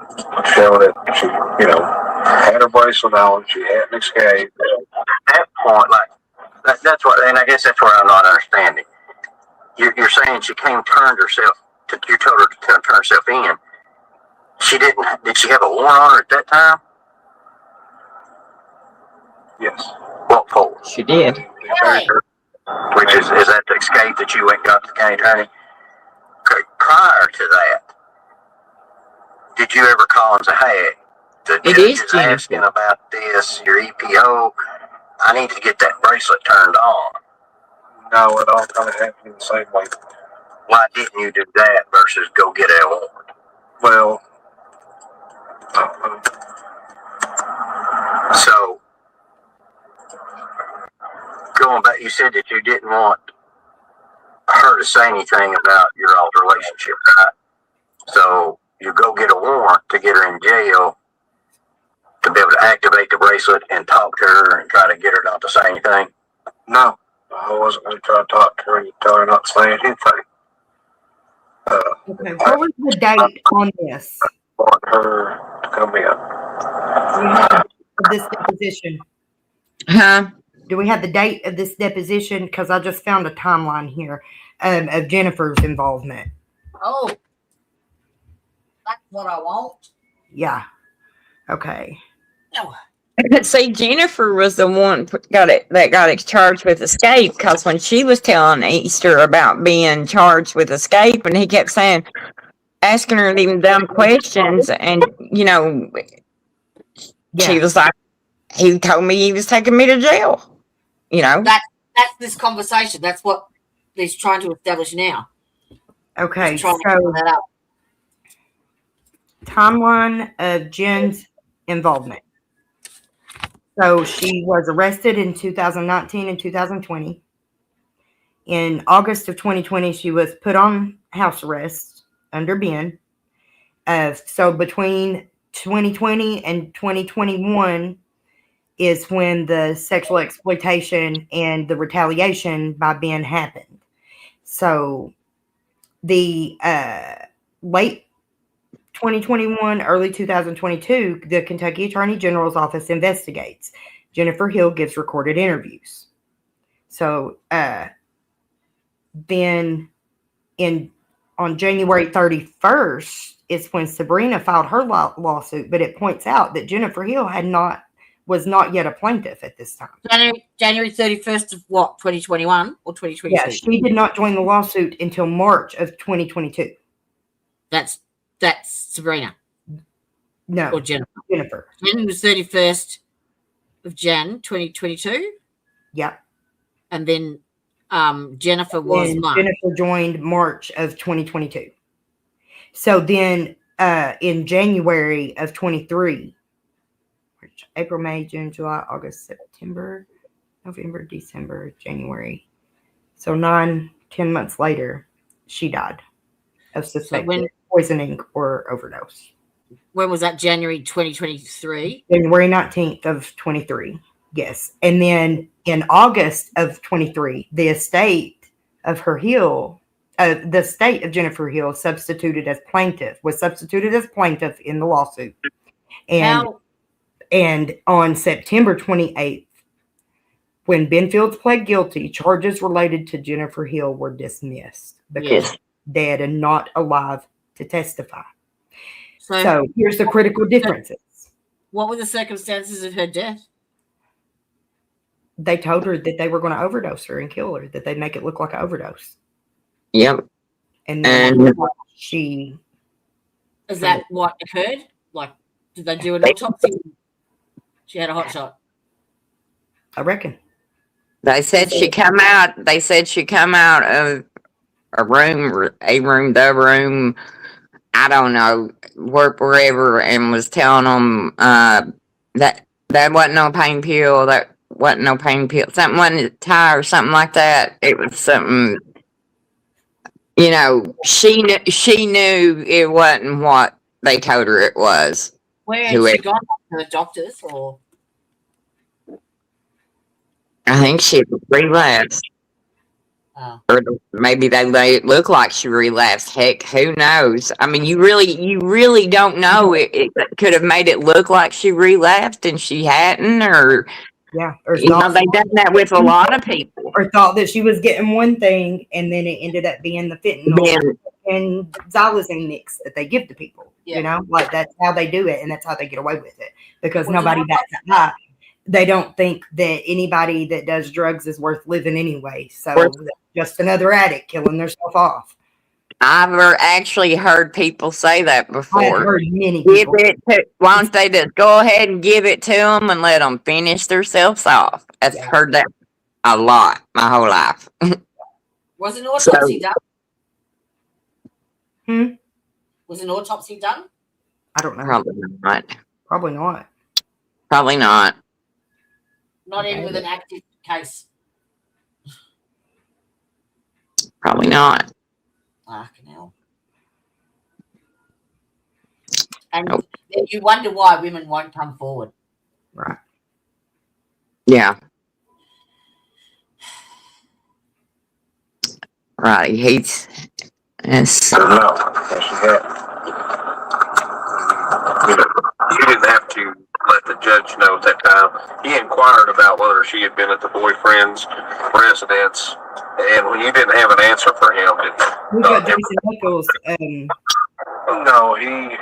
showed that she, had her bracelet on, she hadn't escaped. At that point, that's what, and I guess that's where I'm not understanding. You're saying she came, turned herself, you told her to turn herself in. Did she have a warrant on her at that time? Yes. What for? She did. Which is that the escape that you went and got to the county attorney? Okay, prior to that, did you ever call and say, hey, the judge is asking about this, your EPO, I need to get that bracelet turned on? No, it all kind of happened in the same way. Why didn't you do that versus go get a warrant? Well, so, going back, you said that you didn't want her to say anything about your old relationship, right? So, you go get a warrant to get her in jail to be able to activate the bracelet and talk to her and try to get her not to say anything? No, I wasn't going to try to talk to her and tell her not to say anything. Okay, what was the date on this? I want her to come in. Do we have this deposition? Huh? Do we have the date of this deposition? Because I just found a timeline here of Jennifer's involvement. Oh, that's what I want. Yeah. Okay. No. But see, Jennifer was the one that got charged with escape, because when she was telling Easter about being charged with escape, and he kept saying, asking her them dumb questions, and she was like, he told me he was taking me to jail. That's this conversation. That's what he's trying to establish now. Okay, He's trying to so figure that out. timeline of Jen's involvement. So she was arrested in 2019 and 2020. In August of 2020, she was put on house arrest under Ben. So between 2020 and 2021 is when the sexual exploitation and the retaliation by Ben happened. So the late 2021, early 2022, the Kentucky Attorney General's office investigates. Jennifer Hill gives recorded interviews. So then on January 31st is when Sabrina filed her lawsuit, but it points out that Jennifer Hill was not yet a plaintiff at this time. January 31st of what, 2021 or 2022? Yeah, she did not join the lawsuit until March of 2022. That's Sabrina. No. Or Jennifer. Jennifer. Jen was 31st of Jan 2022. Yeah. And then Jennifer was And March. Jennifer joined March of 2022. So then in January of 23, April, May, June, July, August, September, November, December, January. So 9-10 months later, she died of suspected poisoning or overdose. When was that? January 2023? January 19th of 23. Yes. And then in August of 23, the estate of her Hill, the state of Jennifer Hill was substituted as plaintiff in the lawsuit. And on September 28th, when Ben Fields pled guilty, charges related to Jennifer Hill were dismissed because dead and not alive to testify. So here's the critical differences. What were the circumstances of her death? They told her that they were going to overdose her and kill her, that they'd make it look like an overdose. Yep. And then she... Is that what occurred? Like, did they do an autopsy? She had a hot shot. I reckon. They said she come out of the room, I don't know, wherever, and was telling them that wasn't no pain pill, something wasn't tie or something like that. It was something, she knew it wasn't what they told her it was. Where had she gone to the doctors, or? I think she relapsed. Or maybe they made it look like she relapsed. Heck, who knows? I mean, you really don't know. It could have made it look like she relapsed and she hadn't, or they've done that with a lot of people. Or thought that she was getting one thing, and then it ended up being the fentanyl and xylazine mix that they give to people. Like that's how they do it, and that's how they get away with it because nobody bats an eye. They don't think that anybody that does drugs is worth living anyway. So just another addict killing themselves off. I've actually heard people say that before. I've heard many people. Why don't they just go ahead and give it to them and let them finish themselves off? I've heard that a lot my whole life. Was an autopsy done? Was an autopsy done? I don't know. Probably not. Probably not. Probably not. Not even with an active case. Probably not. Fucking hell. And then you wonder why women won't come forward. Right. Yeah. Right. Yes. You didn't have to let the judge know at that time. He inquired about whether she had been at the boyfriend's residence, and when you didn't have an answer for him, We got Jason Nichols. No, he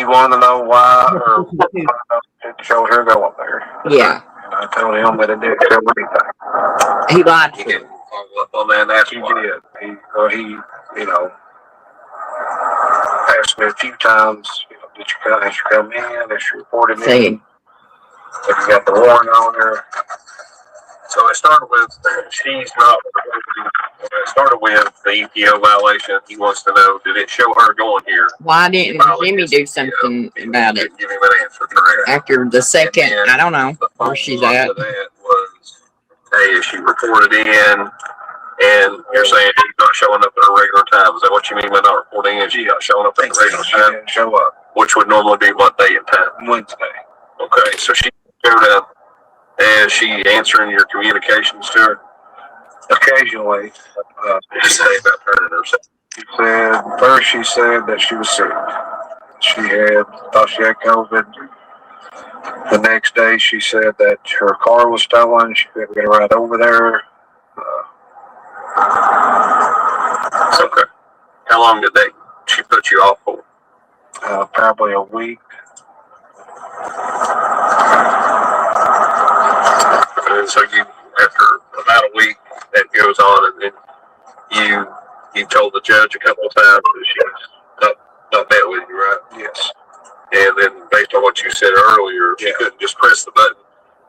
wanted to know why, or showed her going there. Yeah. And I told him that it didn't show anything. He lied. He didn't follow up on that. That's He why. did. asked me a few times, did you come in? Has she reported See. in? Have you got the warrant on her? So it started with she's not. It started with the EPO violation. He wants to know, did it show her going here? Why didn't Jimmy do something about it Give him an answer, correct? after the second? And I don't know the where she's follow-up at. to that was, hey, is she reported in? And you're saying she's not showing up at her regular time. Is that what you mean by not reporting in? She's not showing up at her regular She time? didn't show up Which would normally be what day and time? Wednesday. Okay, so she showed up. And she answering your communications to her? Occasionally. Just say about turning herself. First she said that she was sick. Thought she had COVID. The next day she said that her car was stolen. She couldn't get a ride over there. Okay. How long did she put you off for? Probably a week. And so you, after about a week, that goes on, and then you told the judge a couple of times that she's not met with you, right? Yes. And then based on what you said earlier, she couldn't just press the button.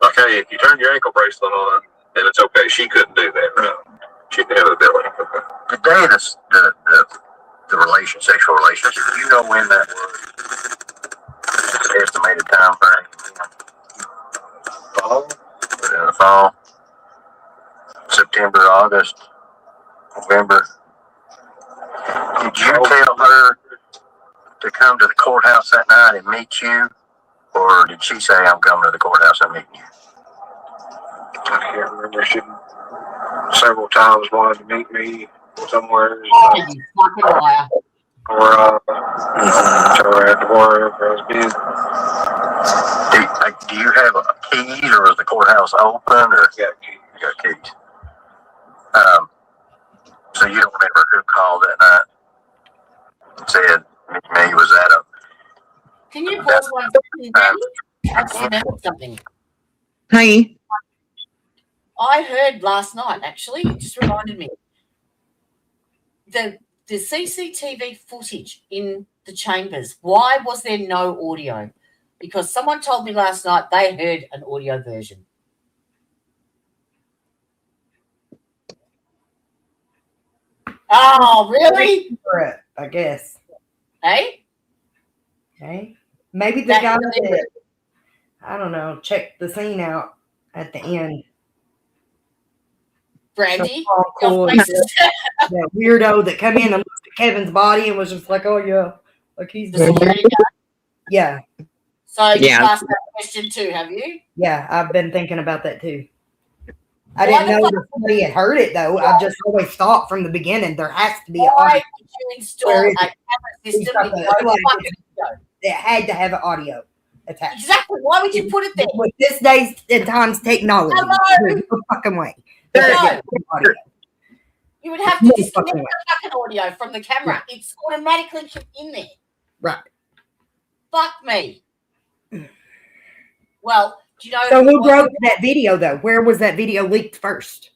Like, hey, if you turn your ankle bracelet on, then it's okay. She couldn't do that, right? She didn't have the ability. Okay. The day of the sexual relationship, do you know when that was? Estimated time frame? Fall? In the fall? September, August, November? Did you tell her to come to the courthouse that night and meet you? Or did she say, I'm coming to the courthouse and meeting you? I can't remember. She several times wanted to meet me somewhere. You fucking liar. Or at the work, or I was busy. Do you have keys, or is the courthouse open? Or you got keys. So you don't remember who called that night and said, me, was that a... Can you pause one second, Danny? I just remembered something. Hey. I heard last night, actually, it just reminded me. The CCTV footage in the chambers, why was there no audio? Because someone told me last night they heard an audio version. Oh, really? Correct, I guess. Hey? Okay. Maybe the That guy was it. that, I don't know, checked the scene out at the end. Brandy? So cool. That weirdo that come in and looked at Kevin's body and was just like, oh, yeah. Like he's The security guard. Yeah. So you've Yeah. asked that question too, have you? Yeah, I've been thinking about that too. I Why didn't the know fuck- that somebody had heard it though. I just always thought from the beginning there has to be an Why audio. did you install Where a is camera it? system with Like, no fucking video? It had to have an audio attached. Exactly. Why would you put it there? With this day's and time's technology, Hello? there's no fucking way. No. It had audio. You would have to No disconnect fucking the way. fucking audio from the camera. It's automatically in there. Right. Fuck me. Well, do you know? So who what- broke that video though? Where was that video leaked first?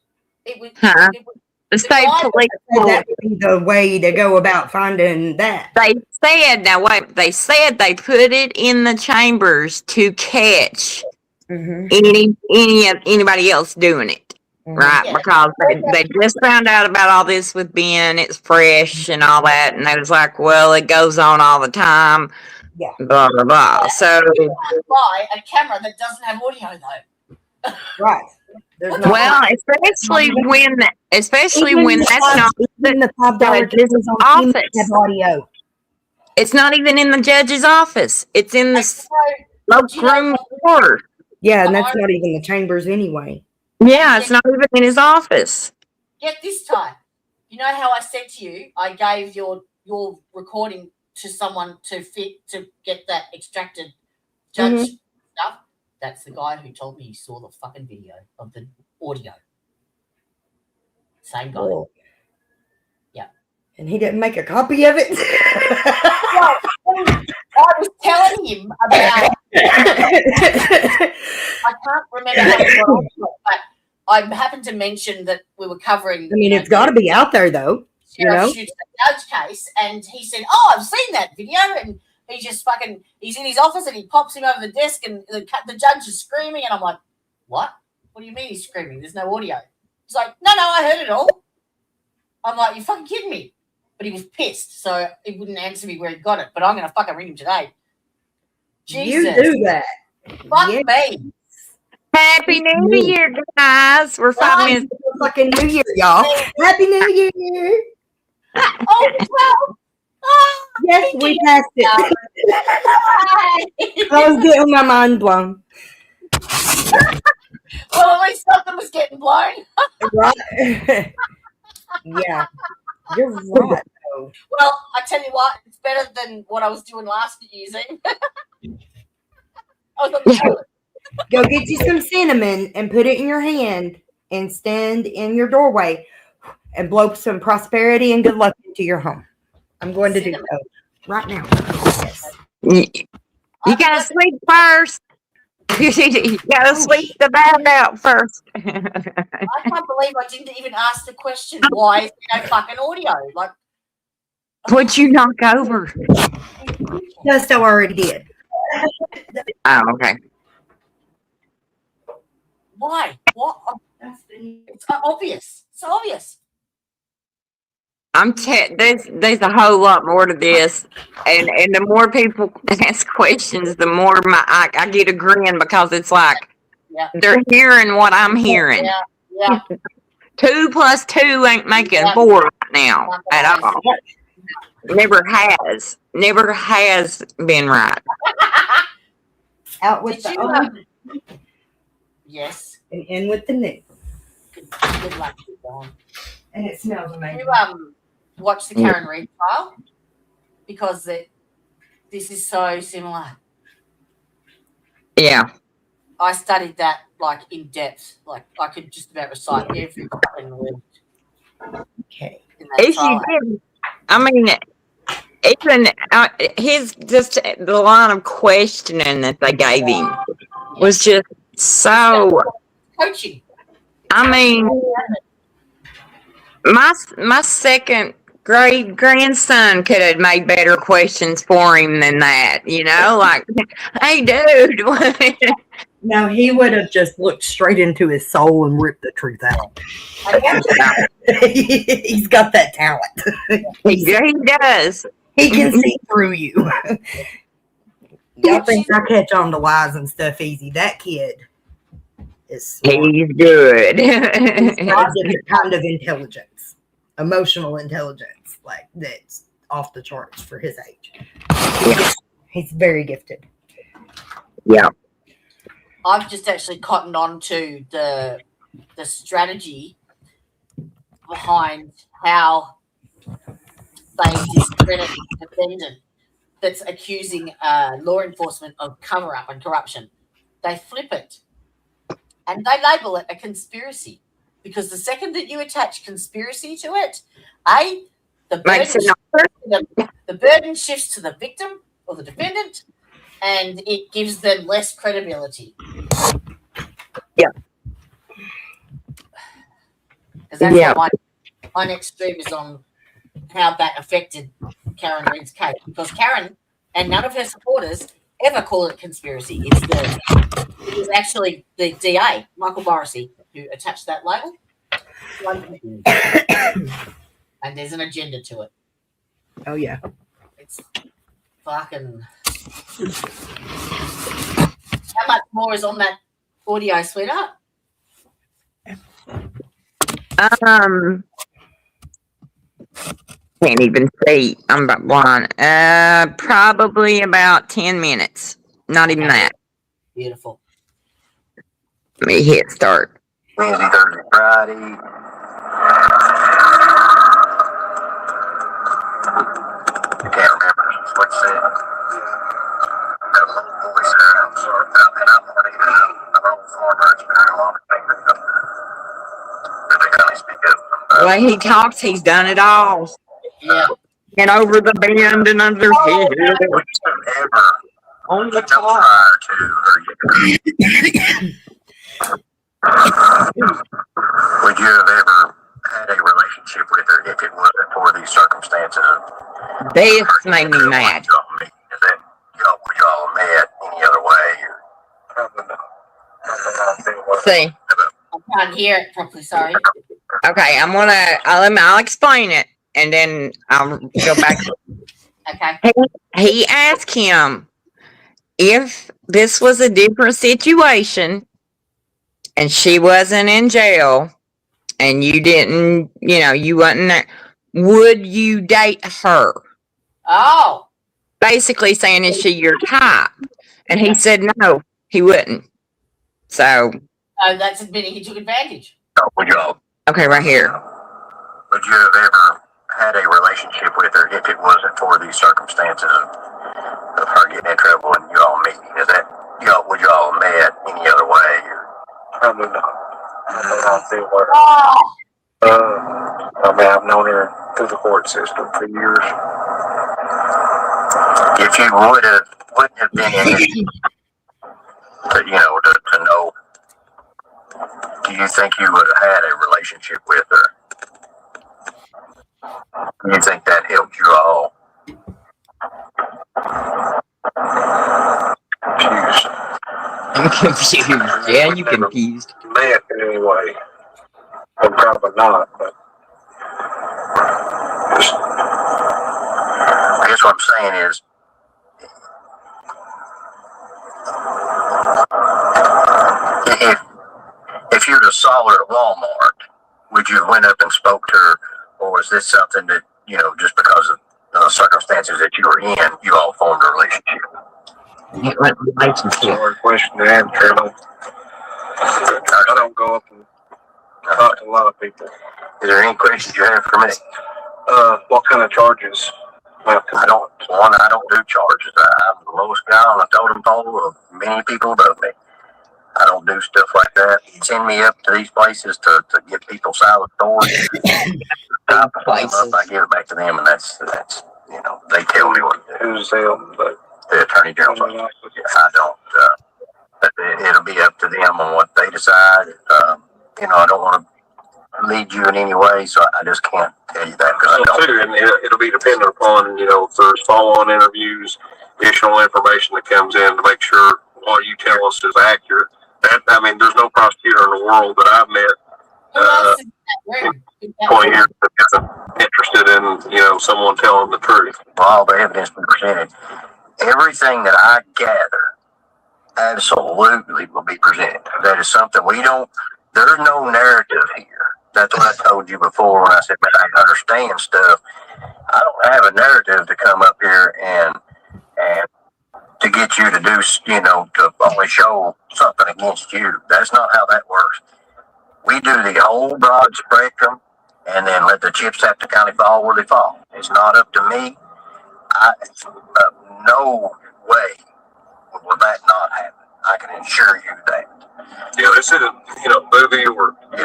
It was, Huh? it was The state guy- police. Said that would be the way to go about finding that. They said, now wait, they said they put it in the chambers to catch anybody else doing it, right? Yeah. Because they just found out about all this with Ben, it's fresh and all that, and they was like, well, it goes on all the time, Yeah. blah, blah, blah. So, You can't buy a camera that doesn't have audio though. Right. There's no well, especially when that's not even the $5 judge's cameras on TV office. have audio. It's not even in the judge's office. It's in the Do you know room what- floor. Yeah, and that's not even the chambers anyway. Yeah, it's not even in his office. Get this time. You know how I said to you, I gave your recording to someone to get that extracted judge stuff. That's the guy who told me he saw the fucking video of the audio. Same guy. Cool. Yeah. And he didn't make a copy of it. I was telling him about. I can't remember how we got onto it, but I happened to mention that we were covering. I mean, it's got to be out there though. you know? shoots the judge case, and he said, "Oh, I've seen that video," and he just fucking, he's in his office and he pops him over the desk, and the judge is screaming, and I'm like, "What? What do you mean he's screaming? There's no audio." He's like, "No, I heard it all." I'm like, "You fucking kidding me?" But he was pissed, so he wouldn't answer me where he got it. But I'm gonna fucking ring him today. Jesus. You do that. Fuck Yeah. me. Happy New Year, guys. We're 5 minutes. Fucking New Year, y'all. Happy New Year. Oh, well. Yes, we passed it. I was getting my mind blown. Well, at least something was getting blown. Right? Yeah. You're right, though. Well, I tell you what, it's better than what I was doing last year's. I was on the toilet. Go get you some cinnamon and put it in your hand and stand in your doorway and blow some prosperity and good luck into your home. I'm going to do so right now. Yes. You gotta sweep first. You gotta sweep the bad out first. I can't believe I didn't even ask the question, why is there no fucking audio? Like, What'd you knock over? Just I already did. Oh, okay. why? What? It's obvious. It's obvious. There's a whole lot more to this, and the more people ask questions, the more I get a grin, because it's like they're hearing what I'm hearing. Yeah. 2 + 2 ain't making 4 right now at all. Never has been right. Out with Did the you, old yes. and in with the new. Good luck, Dawn. And it smells amazing. You watch the Karen Reid trial, because this is so similar. Yeah. I studied that like in depth. Like I could just about recite every fucking word. Okay. If you did, I mean, even his just the line of questioning that they gave him was just so coaching. I mean, my second grade grandson could have made better questions for him than that. You know, like, hey, dude. No, he would have just looked straight into his soul and ripped the truth out. He's got that talent. He does. He can see through you. Y'all think I catch on to lies and stuff easy. That kid is smart. He's good. He's got a different kind of intelligence, emotional intelligence, like that's off the charts for his age. Yeah. He's very gifted. Yeah. I've just actually cottoned on to the strategy behind how they discredit the defendant that's accusing law enforcement of cover-up and corruption. They flip it and they label it a conspiracy, because the second that you attach conspiracy to it, the burden shifts to the victim or the defendant, and it gives them less credibility. Yeah. Because that's what my next stream is on, how that affected Karen Reid's case. Because Karen and none of her supporters ever call it conspiracy. It was actually the DA, Michael Morrissey, who attached that label. And there's an agenda to it. Oh, yeah. It's fucking... How much more is on that audio, sweetheart? Can't even see. I'm about blind. Probably about 10 minutes. Not even that. Beautiful. Let me hit start. Wednesday, Thursday, Friday. I can't remember what you said. Got a little voice there. I'm sorry about that. I'm an old farmer. It's been a long time. But they kind of speak up. The way he talks, he's done it all. Yeah. And over the bend and under here. On the top. Prior to her. Would you have ever had a relationship with her if it wasn't for these circumstances? This made me mad. Is that would y'all met any other way? See, I can't hear it properly. Sorry. okay, I'll explain it, and then I'll go back. Okay. He asked him if this was a different situation and she wasn't in jail and you didn't, you wasn't there, would you date her? Oh. Basically saying, is she your type? And he said no, he wouldn't. So. That's admitting he took advantage. Would y'all? Okay, right here. Would you have ever had a relationship with her if it wasn't for these circumstances of her getting in trouble and you all meeting? Is that would y'all have met any other way? Probably not. I've known her through the court system for years. If you wouldn't have been in it, to know, do you think you would have had a relationship with her? Do you think that helped you all? Confused. I'm confused. Yeah, you confused. Met in any way. I'm probably not, but I guess what I'm saying is, if you saw her at Walmart, would you have went up and spoke to her, or was this something that, just because of the circumstances that you were in, you all formed a relationship? hard question to answer. I don't go up and talk to a lot of people. Is there any questions you have for me? What kind of charges? I don't do charges. I'm the lowest guy on the totem pole of many people above me. I don't do stuff like that. Send me up to these places to give people salad stores. I give it back to them, and that's they tell me what to do. Who's them? But the attorney general's office. I don't. It'll be up to them on what they decide. I don't want to lead you in any way, so I just can't tell you that because I don't. Too, and it'll be dependent upon if there's follow-on interviews, additional information that comes in to make sure what you tell us is accurate. There's no prosecutor in the world that I've met 20 years that isn't interested in someone telling the truth. All the evidence we presented, everything that I gather, absolutely will be presented. That is something there's no narrative here. That's what I told you before when I said, man, I understand stuff. I don't have a narrative to come up here and to get you to do, to only show something against you. That's not how that works. We do the whole broad spectrum and then let the chips have to kind of fall where they fall. It's not up to me. No way will that not happen. I can assure you that. Yeah, this isn't, movie or I've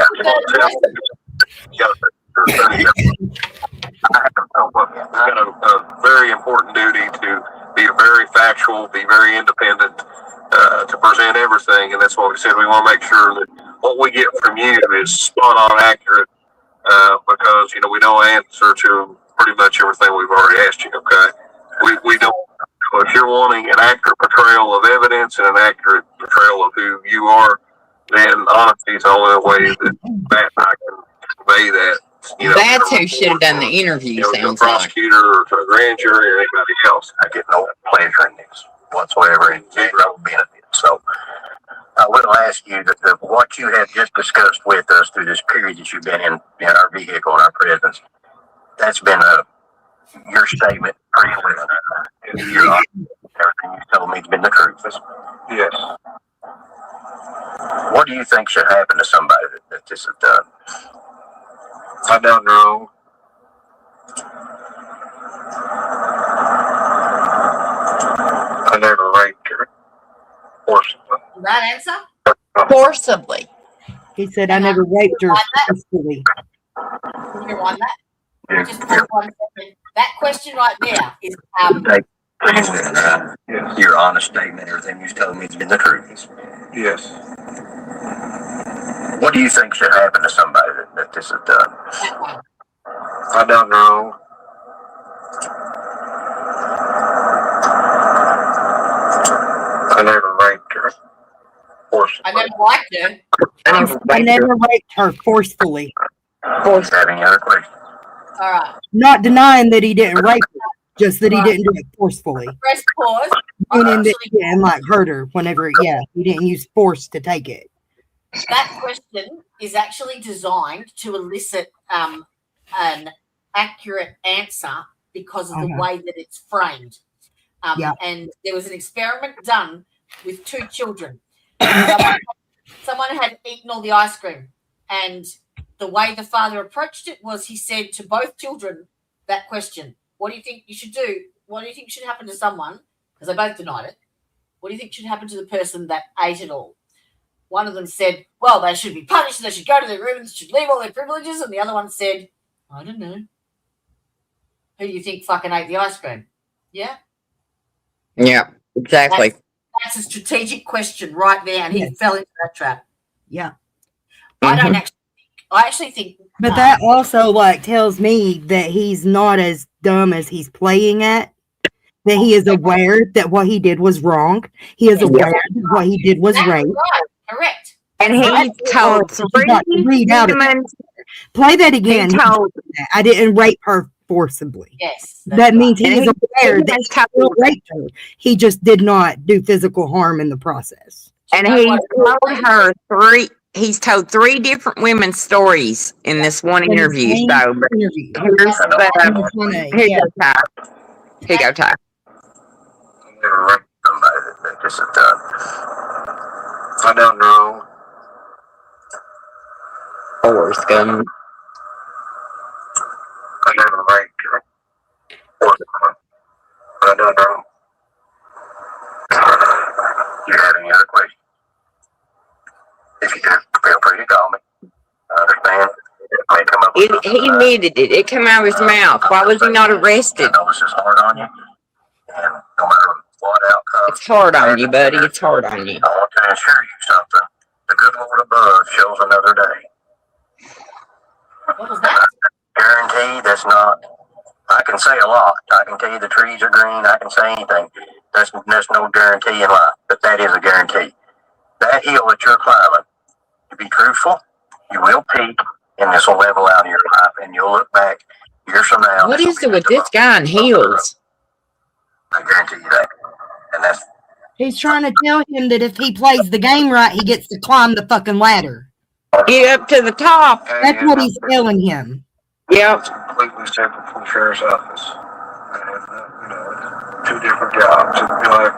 got a very important duty to be very factual, be very independent, to present everything, and that's why we said we want to make sure that what we get from you is spot on accurate, because we don't answer to pretty much everything we've already asked you. Okay, we don't. If you're wanting an accurate portrayal of evidence and an accurate portrayal of who you are, then honesty is the only way that Matt and I can convey that. That's who should have done the interview, to a sounds like. prosecutor or to a grand jury or anybody else. I get no pleasure in this whatsoever and zero benefit. So I will ask you that what you have just discussed with us through this period that you've been in our vehicle and our presence, that's been your statement pretty well. Everything you told me has been the truth. yes, What do you think should happen to somebody that this is done? I done wrong. I never raped her. Forcibly. Right answer? Forcibly. He said, I never raped her forcefully. Can you rewind that? Just hold 1 second. That question right there is Your honest statement, everything you've told me has been the truth. Yes. What do you think should happen to somebody that that this is done. That one. I don't know. I never raped her. I never liked her. I never raped her forcefully. Have any other questions? All right. Not denying that he didn't rape her, just that he didn't do it forcefully. Press pause. Meaning that he didn't like hurt her whenever, he didn't use force to take it. That question is actually designed to elicit an accurate answer because of the way that it's framed. And there was an experiment done with 2 children. Someone had eaten all the ice cream, and the way the father approached it was he said to both children that question: what do you think you should do? What do you think should happen to someone? Because they both denied it. What do you think should happen to the person that ate it all? One of them said, well, they should be punished, they should go to their rooms, should leave all their privileges. And the other one said, I don't know. Who do you think fucking ate the ice cream? Yeah? Yeah, exactly. That's a strategic question right there, and he fell into that trap. Yeah. I actually think. But that also tells me that he's not as dumb as he's playing at. That he is aware that what he did was wrong. He is aware that what he did was rape. Right. Correct. And he told Play that again. I didn't rape her forcibly. Yes. That means he is aware that he raped her. He just did not do physical harm in the process. And he's told 3 different women's stories in this one interview. So here's here you go, Ty. Never raped somebody that this is done. I don't know. Forrest Gump. I never raped her. I don't know. You have any other questions? If you do, feel free to call me. I understand. It may come up with He admitted it. It came out of his mouth. Why was he not arrested? I know this is hard on you. And no matter what outcome. It's hard on you, buddy. It's hard on you. I want to assure you something. The good Lord above shows another day. What was that? Guarantee that's not. I can say a lot. I can tell you the trees are green. I can say anything. That's no guarantee in life, but that is a guarantee. That hill that you're climbing, to be truthful, you will peak, and this will level out of your life, and you'll look back years from now. What is it with this guy in heels? I guarantee you that. And that's. He's trying to tell him that if he plays the game right, he gets to climb the fucking ladder. Get up to the top. That's what he's telling him. Yep. It's completely separate from the sheriff's office. And, 2 different jobs. It'd be like,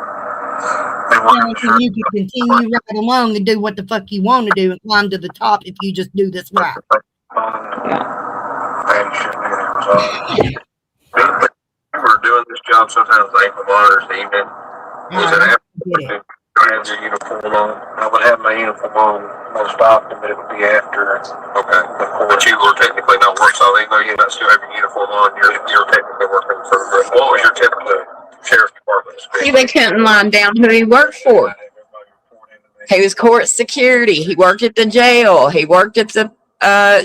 you can continue right along and do what the fuck you want to do and climb to the top if you just do this right. We were doing this job sometimes late in the morning or evening. Was it after you had your uniform on? I would have my uniform on most often, but it would be after. Okay. But you were technically not working, so even though you might still have your uniform on, you're technically working for the. What was your typical sheriff's department? They couldn't line down who he worked for. He was court security. He worked at the jail. He worked at the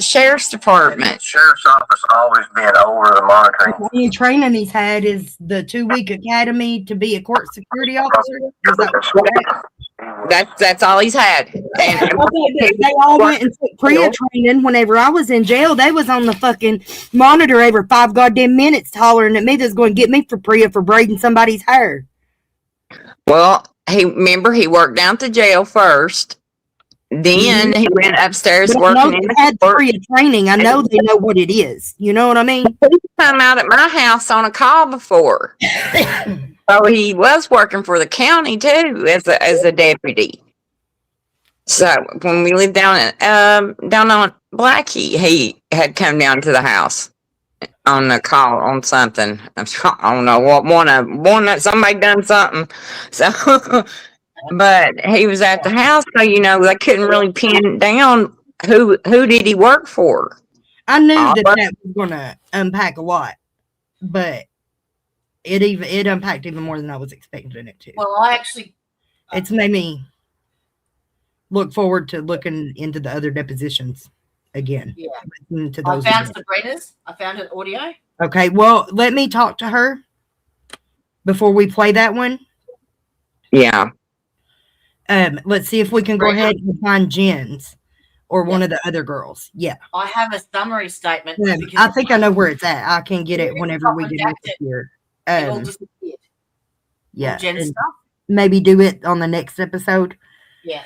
sheriff's department. Sheriff's office always been over the monitoring. The only training he's had is the 2-week academy to be a court security officer. Is that That's all he's had. And they all went and took PREA training. Whenever I was in jail, they was on the fucking monitor every 5 goddamn minutes hollering at me that's going to get me for PREA for braiding somebody's hair. Well, he worked down at the jail first. Then he went upstairs working in the had PREA training. I know they know what it is. You know what I mean? He's come out at my house on a call before. So he was working for the county too as a deputy. So when we lived down on Blackie, he had come down to the house on a call on something. I don't know what somebody done something. So but he was at the house, so they couldn't really pin down who did he work for. I knew that was going to unpack a lot, but it unpacked even more than I was expecting it to. Well, it's made me look forward to looking into the other depositions again. Yeah. Listen to I those found again. Sabrina's. I found an audio. Okay, well, let me talk to her before we play that one. Yeah. Let's see if we can go ahead and find Jen's or one of the other girls. Yeah. I have a summary statement. because I think I know where it's at. I can get it whenever we get redacted. it here. It all disappeared. Yeah. All Jen's and stuff. maybe do it on the next episode. Yeah.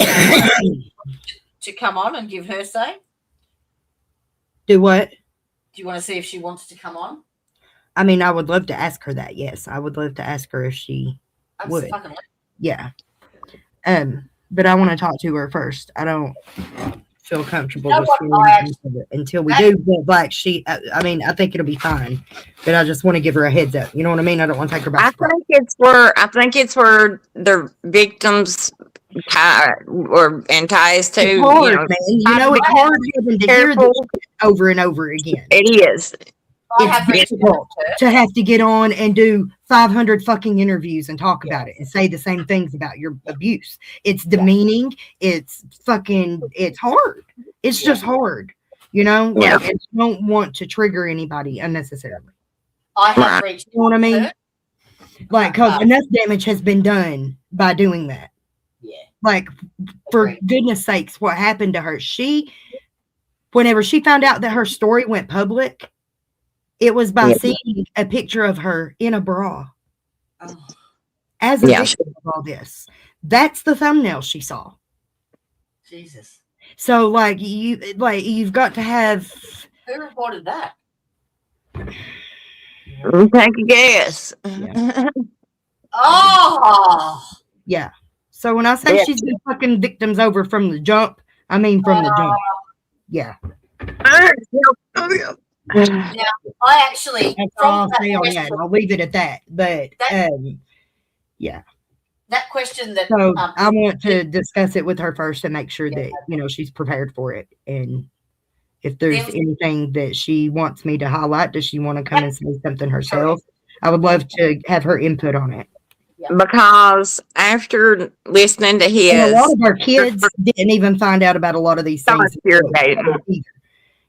To come on and give her say. Do what? Do you want to see if she wants to come on? I mean, I would love to ask her that. Yes, I would love to ask her if she would. Absolutely. Yeah. But I want to talk to her first. I don't feel comfortable You know just what, hearing anything until we do. But like I mean, I think it'll be fine. But I just want to give her a heads up. You know what I mean? I don't want to take her by I surprise. think it's where the victims and ties to. It's hard, man. You know, it's hard having to hear this over and over again. It is. It's difficult to have to get on and do 500 fucking interviews and talk about it and say the same things about your abuse. It's demeaning. It's fucking, it's hard. It's just hard, you know? Yeah. Like, I don't want to trigger anybody unnecessarily. I have reached. You know what I mean? Like, because enough damage has been done by doing that. Yeah. Like, for goodness sakes, what happened to her? Whenever she found out that her story went public, it was by seeing a picture of her in a bra. As a victim of all this. That's the thumbnail she saw. Jesus. So you've got to have. Who reported that? Take a guess. Oh. Yeah. So when I say she's been fucking victims over from the jump, I mean from the jump. Yeah. Now, I actually That's from all I'll that say on that. question, I'll leave it at that. But yeah. that question that So I want to discuss it with her first and make sure that she's prepared for it. And if there's anything that she wants me to highlight, does she want to come and say something herself? I would love to have her input on it. Because after listening to his, And a lot of our kids didn't even find out about a lot of these things.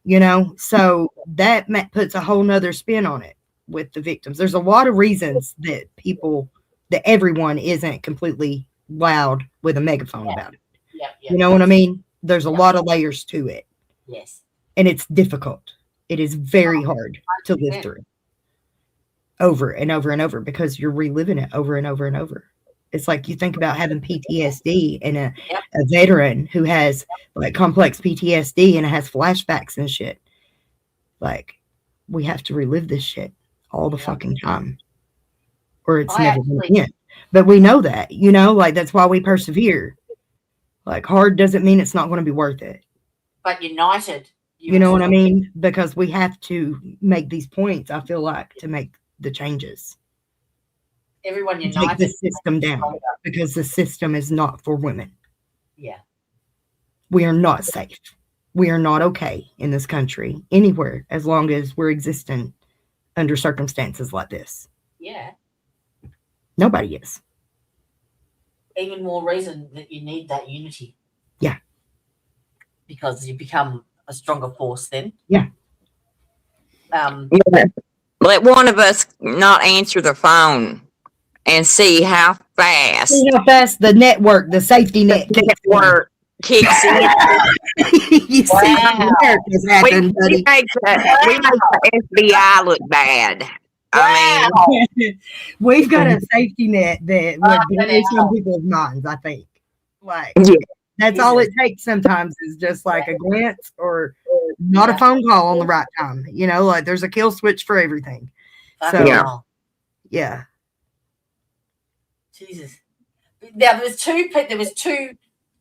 You know, so that puts a whole nother spin on it with the victims. There's a lot of reasons that everyone isn't completely loud with a megaphone about it. You know what I mean? There's a lot of layers to it. Yes. And it's difficult. It is very hard to live through over and over and over because you're reliving it over and over and over. It's like you think about having PTSD and a veteran who has like complex PTSD and has flashbacks and shit. Like, we have to relive this shit all the fucking time. Or it's never going to end. But we know that, like that's why we persevere. Like, hard doesn't mean it's not going to be worth it. But united. You know what I mean? Because we have to make these points, I feel like, to make the changes. Everyone Take united. the system down because the system is not for women. Yeah. We are not safe. We are not okay in this country anywhere as long as we're existing under circumstances like this. Yeah. Nobody is. Even more reason that you need that unity. Yeah. Because you become a stronger force then. Yeah. Let one of us not answer the phone and see how fast. See how fast the network, the safety net kicks in. You see how America's happened, buddy. We make the FBI look bad. I mean, we've got a safety net that would blow some people's minds, I think. Like, that's all it takes sometimes is just like a glance or not a phone call on the right time. Like there's a kill switch for everything. So, yeah. Jesus. Now, there was two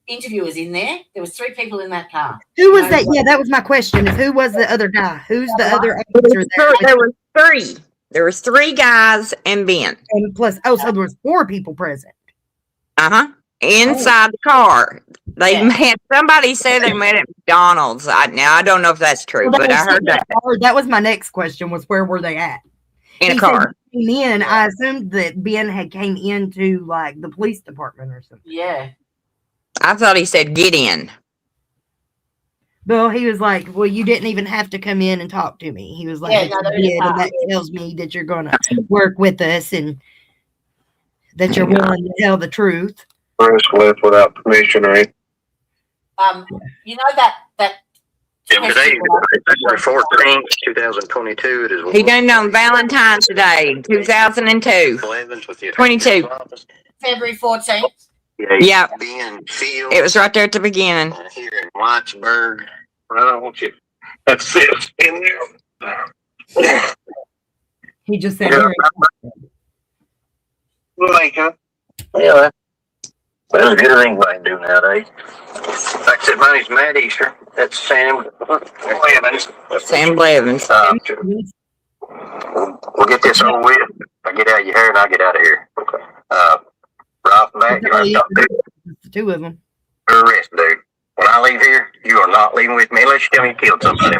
interviewers in there. There was 3 people in that car. Who was that? Yeah, that was my question. Is who was the other guy? Who's the other officer there were 3. There was 3 guys and Ben. And plus, so there was 4 people present. Inside the car. They had somebody say they met at McDonald's. Now I don't know if that's true, Well, but I heard that. That was my next question was where were they at? In a car. Then I assumed that Ben had came into like the police department or something. Yeah. I thought he said get in. Bill, he was like, well, you didn't even have to come in and talk to me. He was like, Yeah, "But no, you there is did, and that tells me that you're going to work with us and that you're willing to tell the truth." Bruce left without permission or anything. You know that Today is February 14th, 2022. It is He done it on Valentine's Day, 2002. 22. February 14th. Yep. Being Field. It was right there at the beginning. Here in Whitesburg. I don't want you. That's it. In there. He just said, Yeah, that's as good as anybody can do nowadays. Like I said, my name's Matt Easter. That's Sam Blevins. Sam Blevins. We'll get this over with. I get out of your hair and I get out of here. Ralph and Matt, you're the two of them. arrested, dude. When I leave here, you are not leaving with me unless you tell me you killed somebody.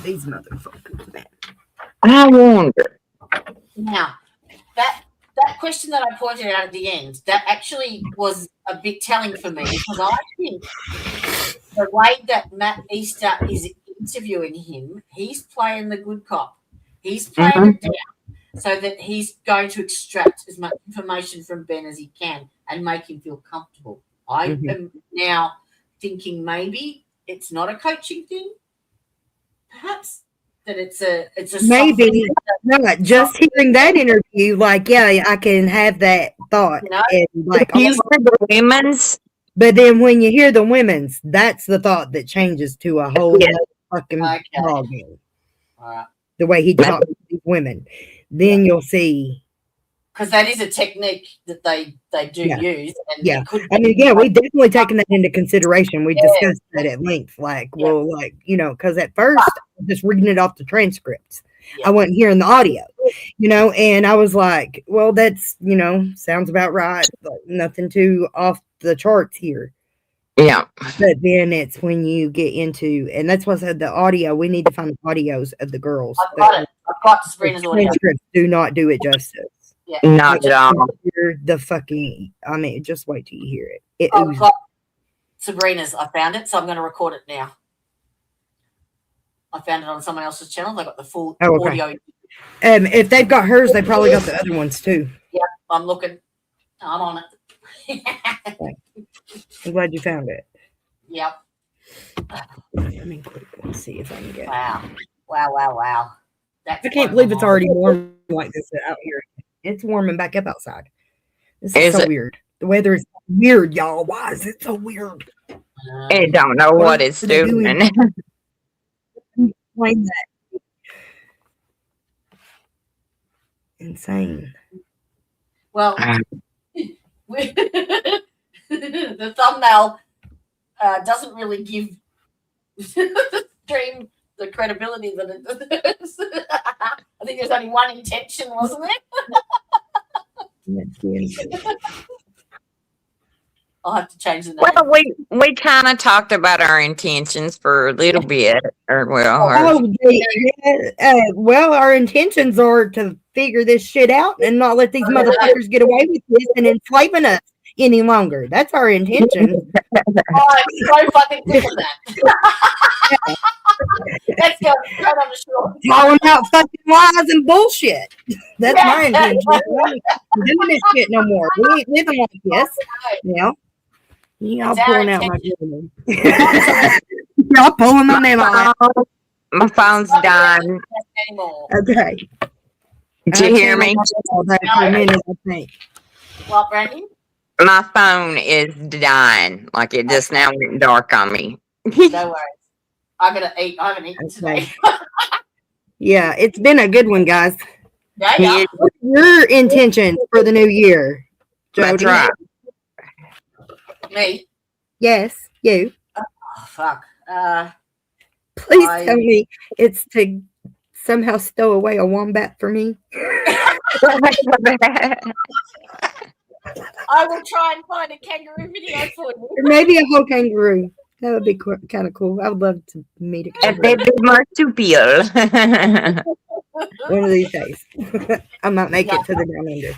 These motherfuckers, man. I wonder. Now, that question that I pointed out at the end, that actually was a bit telling for me, because I think the way that Matt Easter is interviewing him, he's playing the good cop. He's playing it down so that he's going to extract as much information from Ben as he can and make him feel comfortable. I am now thinking maybe it's not a coaching thing, perhaps. That it's a Maybe not. Just hearing that interview, like, yeah, I can have that thought. And like, the women's. But then when you hear the women's, that's the thought that changes to a whole other fucking ballgame. The way he talks to these women, then you'll see. Because that is a technique that they do use. And Yeah, it could I mean, be- yeah, we definitely taken that into consideration. We discussed that at length. Like, well, like, you know, because at first I was just reading it off the transcripts. I wasn't hearing the audio, you know, and I was like, well, that's, you know, sounds about right. But nothing too off the charts here. Yeah. But then it's when you get into, and that's why I said the audio, we need to find the audios of the girls. I've got it. I've got Sabrina's The audio. transcripts do not do it justice. Yeah. Not at all. Hear the fucking, I mean, just wait till you hear it. It I've oozes. got Sabrina's. I found it, so I'm going to record it now. I found it on someone else's channel. They got the full Oh, okay. audio. If they've got hers, they probably got the other ones too. Yeah, I'm looking. I'm on it. I'm glad you found it. Yep. Let me quickly see if I can get. Wow. That's I can't believe it's already warm like this out here. It's warming back up outside. This is Is so it? weird. The weather is weird, y'all. Why is it so weird? I don't know what it's doing. Explain that. Insane. Well, the thumbnail doesn't really give Dream the credibility that it does. I think there's only one intention, wasn't it? I'll have to change the name. Well, we kind of talked about our intentions for a little bit, or Well, our intentions are to figure this shit out and not let these motherfuckers get away with this and enslaving us any longer. That's our intention. Oh, I'm so fucking sick of that. Let's go right on the shore. Calling out fucking lies and bullshit. That's my intention. We ain't doing this shit no more. We ain't living like this. You know? Y'all It's our pulling out my gun. Y'all pulling on them out. my phone's dying. Anymore. Okay. Did you hear me? For a minute, I think. What, Brandy? My phone is dying. Like it just now went dark on me. No worries. I gotta eat. I haven't eaten today. Yeah, it's been a good one, guys. Yeah. What's your intention for the new year, That's Jody? right. Me? Yes, you. Oh, fuck. Please I- tell me it's to somehow stow away a wombat for me. I will try and find a kangaroo video for you. Or maybe a whole kangaroo. That would be kind of cool. I would love to meet a A kangaroo. baby marsupial. One of these days. I might make it to the down under.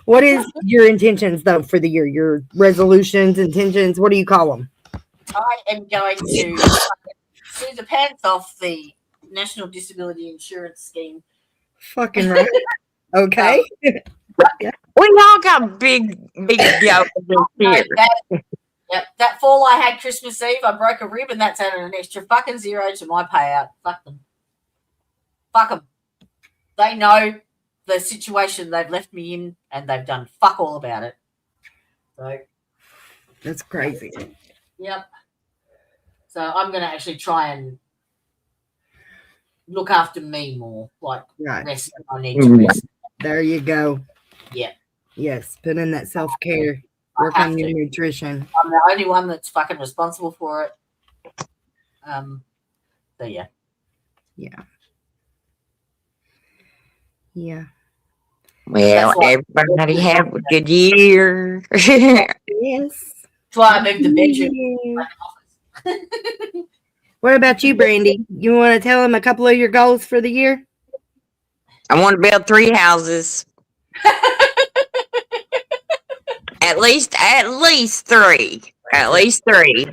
What is your intentions, though, for the year? Your resolutions, intentions, what do you call them? I am going to sue the pants off the National Disability Insurance Scheme. Fucking right. Okay. We all got big yokes this year. That fall I had Christmas Eve, I broke a rib, and that's added an extra fucking zero to my payout. Fuck them. Fuck them. They know the situation they've left me in, and they've done fuck all about it. So that's crazy. Yep. So I'm going to actually try and look after me more, like rest when I need to rest. There you go. Yeah. Yes, put in that self-care. Work on your nutrition. I'm the only one that's fucking responsible for it. So yeah. Yeah. Yeah. Well, everybody have a good year. Yes. That's why I moved the bedroom. What about you, Brandy? You want to tell them a couple of your goals for the year? I want to build 3 houses. At least 3. At least 3.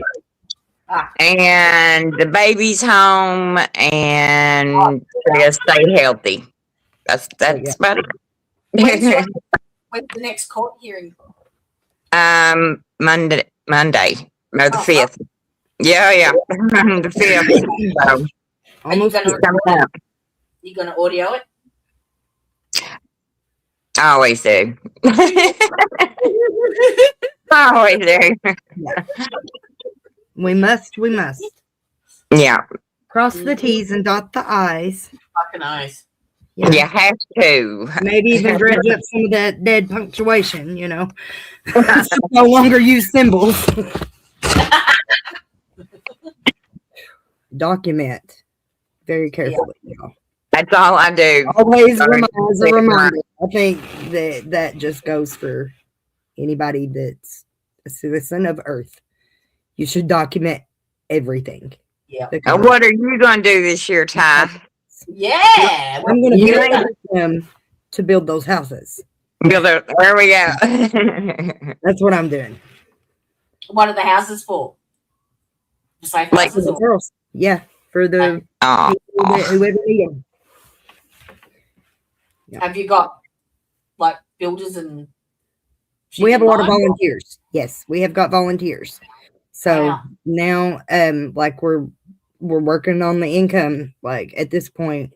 And the baby's home and stay healthy. That's about it. When's the next court hearing? Monday. No, the 5th. Yeah. The 5th. So, almost coming up. You gonna audio it? I always do. I always do. We must. Yeah. Cross the T's and dot the I's. Fucking eyes. Yeah. You have to. Maybe even dredge up some of that dead punctuation, you know. No longer use symbols. Document very carefully, y'all. That's all I do. Always as a reminder. I think that just goes for anybody that's a citizen of Earth. You should document everything. Yeah. What are you going to do this year, Ty? Yeah. I'm going to pay them to build those houses. There we go. That's what I'm doing. What are the houses for? Like for the girls. Yeah. For the people that, whoever need them. Yeah. Have you got like builders and we have a lot of volunteers. Yes, we have got volunteers. So now like we're working on the income. Like at this point,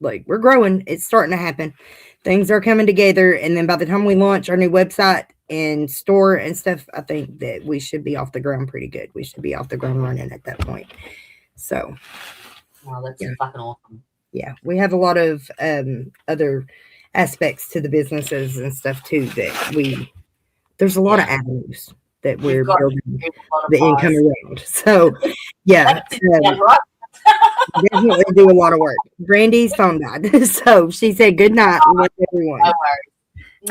like we're growing. It's starting to happen. Things are coming together, and then by the time we launch our new website and store and stuff, I think that we should be off the ground pretty good. We should be off the ground running at that point. So wow, that's fucking awesome. Yeah, we have a lot of other aspects to the businesses and stuff too that there's a lot of avenues that we're building the income around. So yeah, definitely do a lot of work. Brandy's phone died, so she said good night with everyone.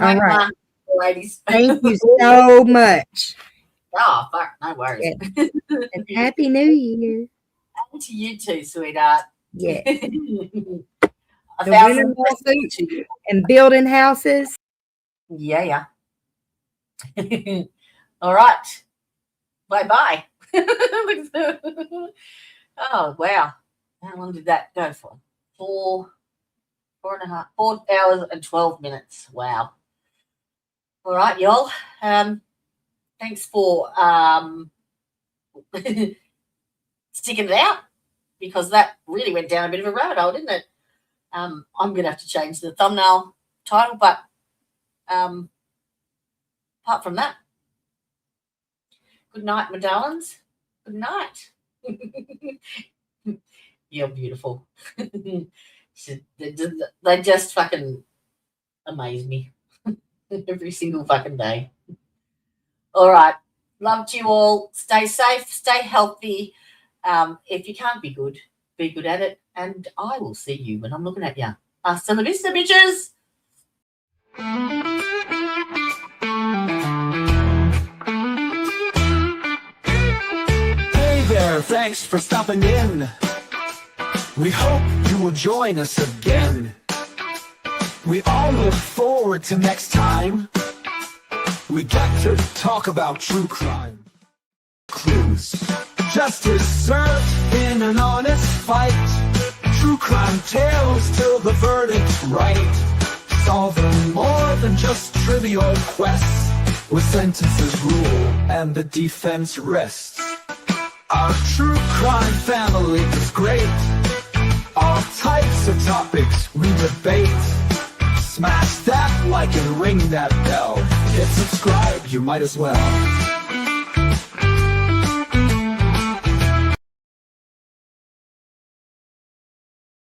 All right, ladies. Thank you so much. Oh fuck, no worries. Yeah. And Happy New Year. And to you too, sweetheart. Yeah. The winning lawsuit and building houses. Yeah. All right. Bye. Oh wow. How long did that go for? 4 hours and 12 minutes. Wow. All right, y'all. Thanks for sticking it out, because that really went down a bit of a rabbit hole, didn't it? I'm going to have to change the thumbnail title, but apart from that, good night, my darlings. Good night. You're beautiful. They just fucking amaze me every single fucking day. All right. Love to you all. Stay safe. Stay healthy. If you can't be good at it. And I will see you when I'm looking at you. Hasta la vista, bitches. Hey there, thanks for stopping in. We hope you will join us again. We all look forward to next time. We get to talk about true crime. Clues. Justice served in an honest fight. True crime tales till the verdict's right. Solving more than just trivial quests, where sentences rule and the defense rests. Our true crime family is great. All types of topics we debate. Smash that like and ring that bell. Hit subscribe, you might as well.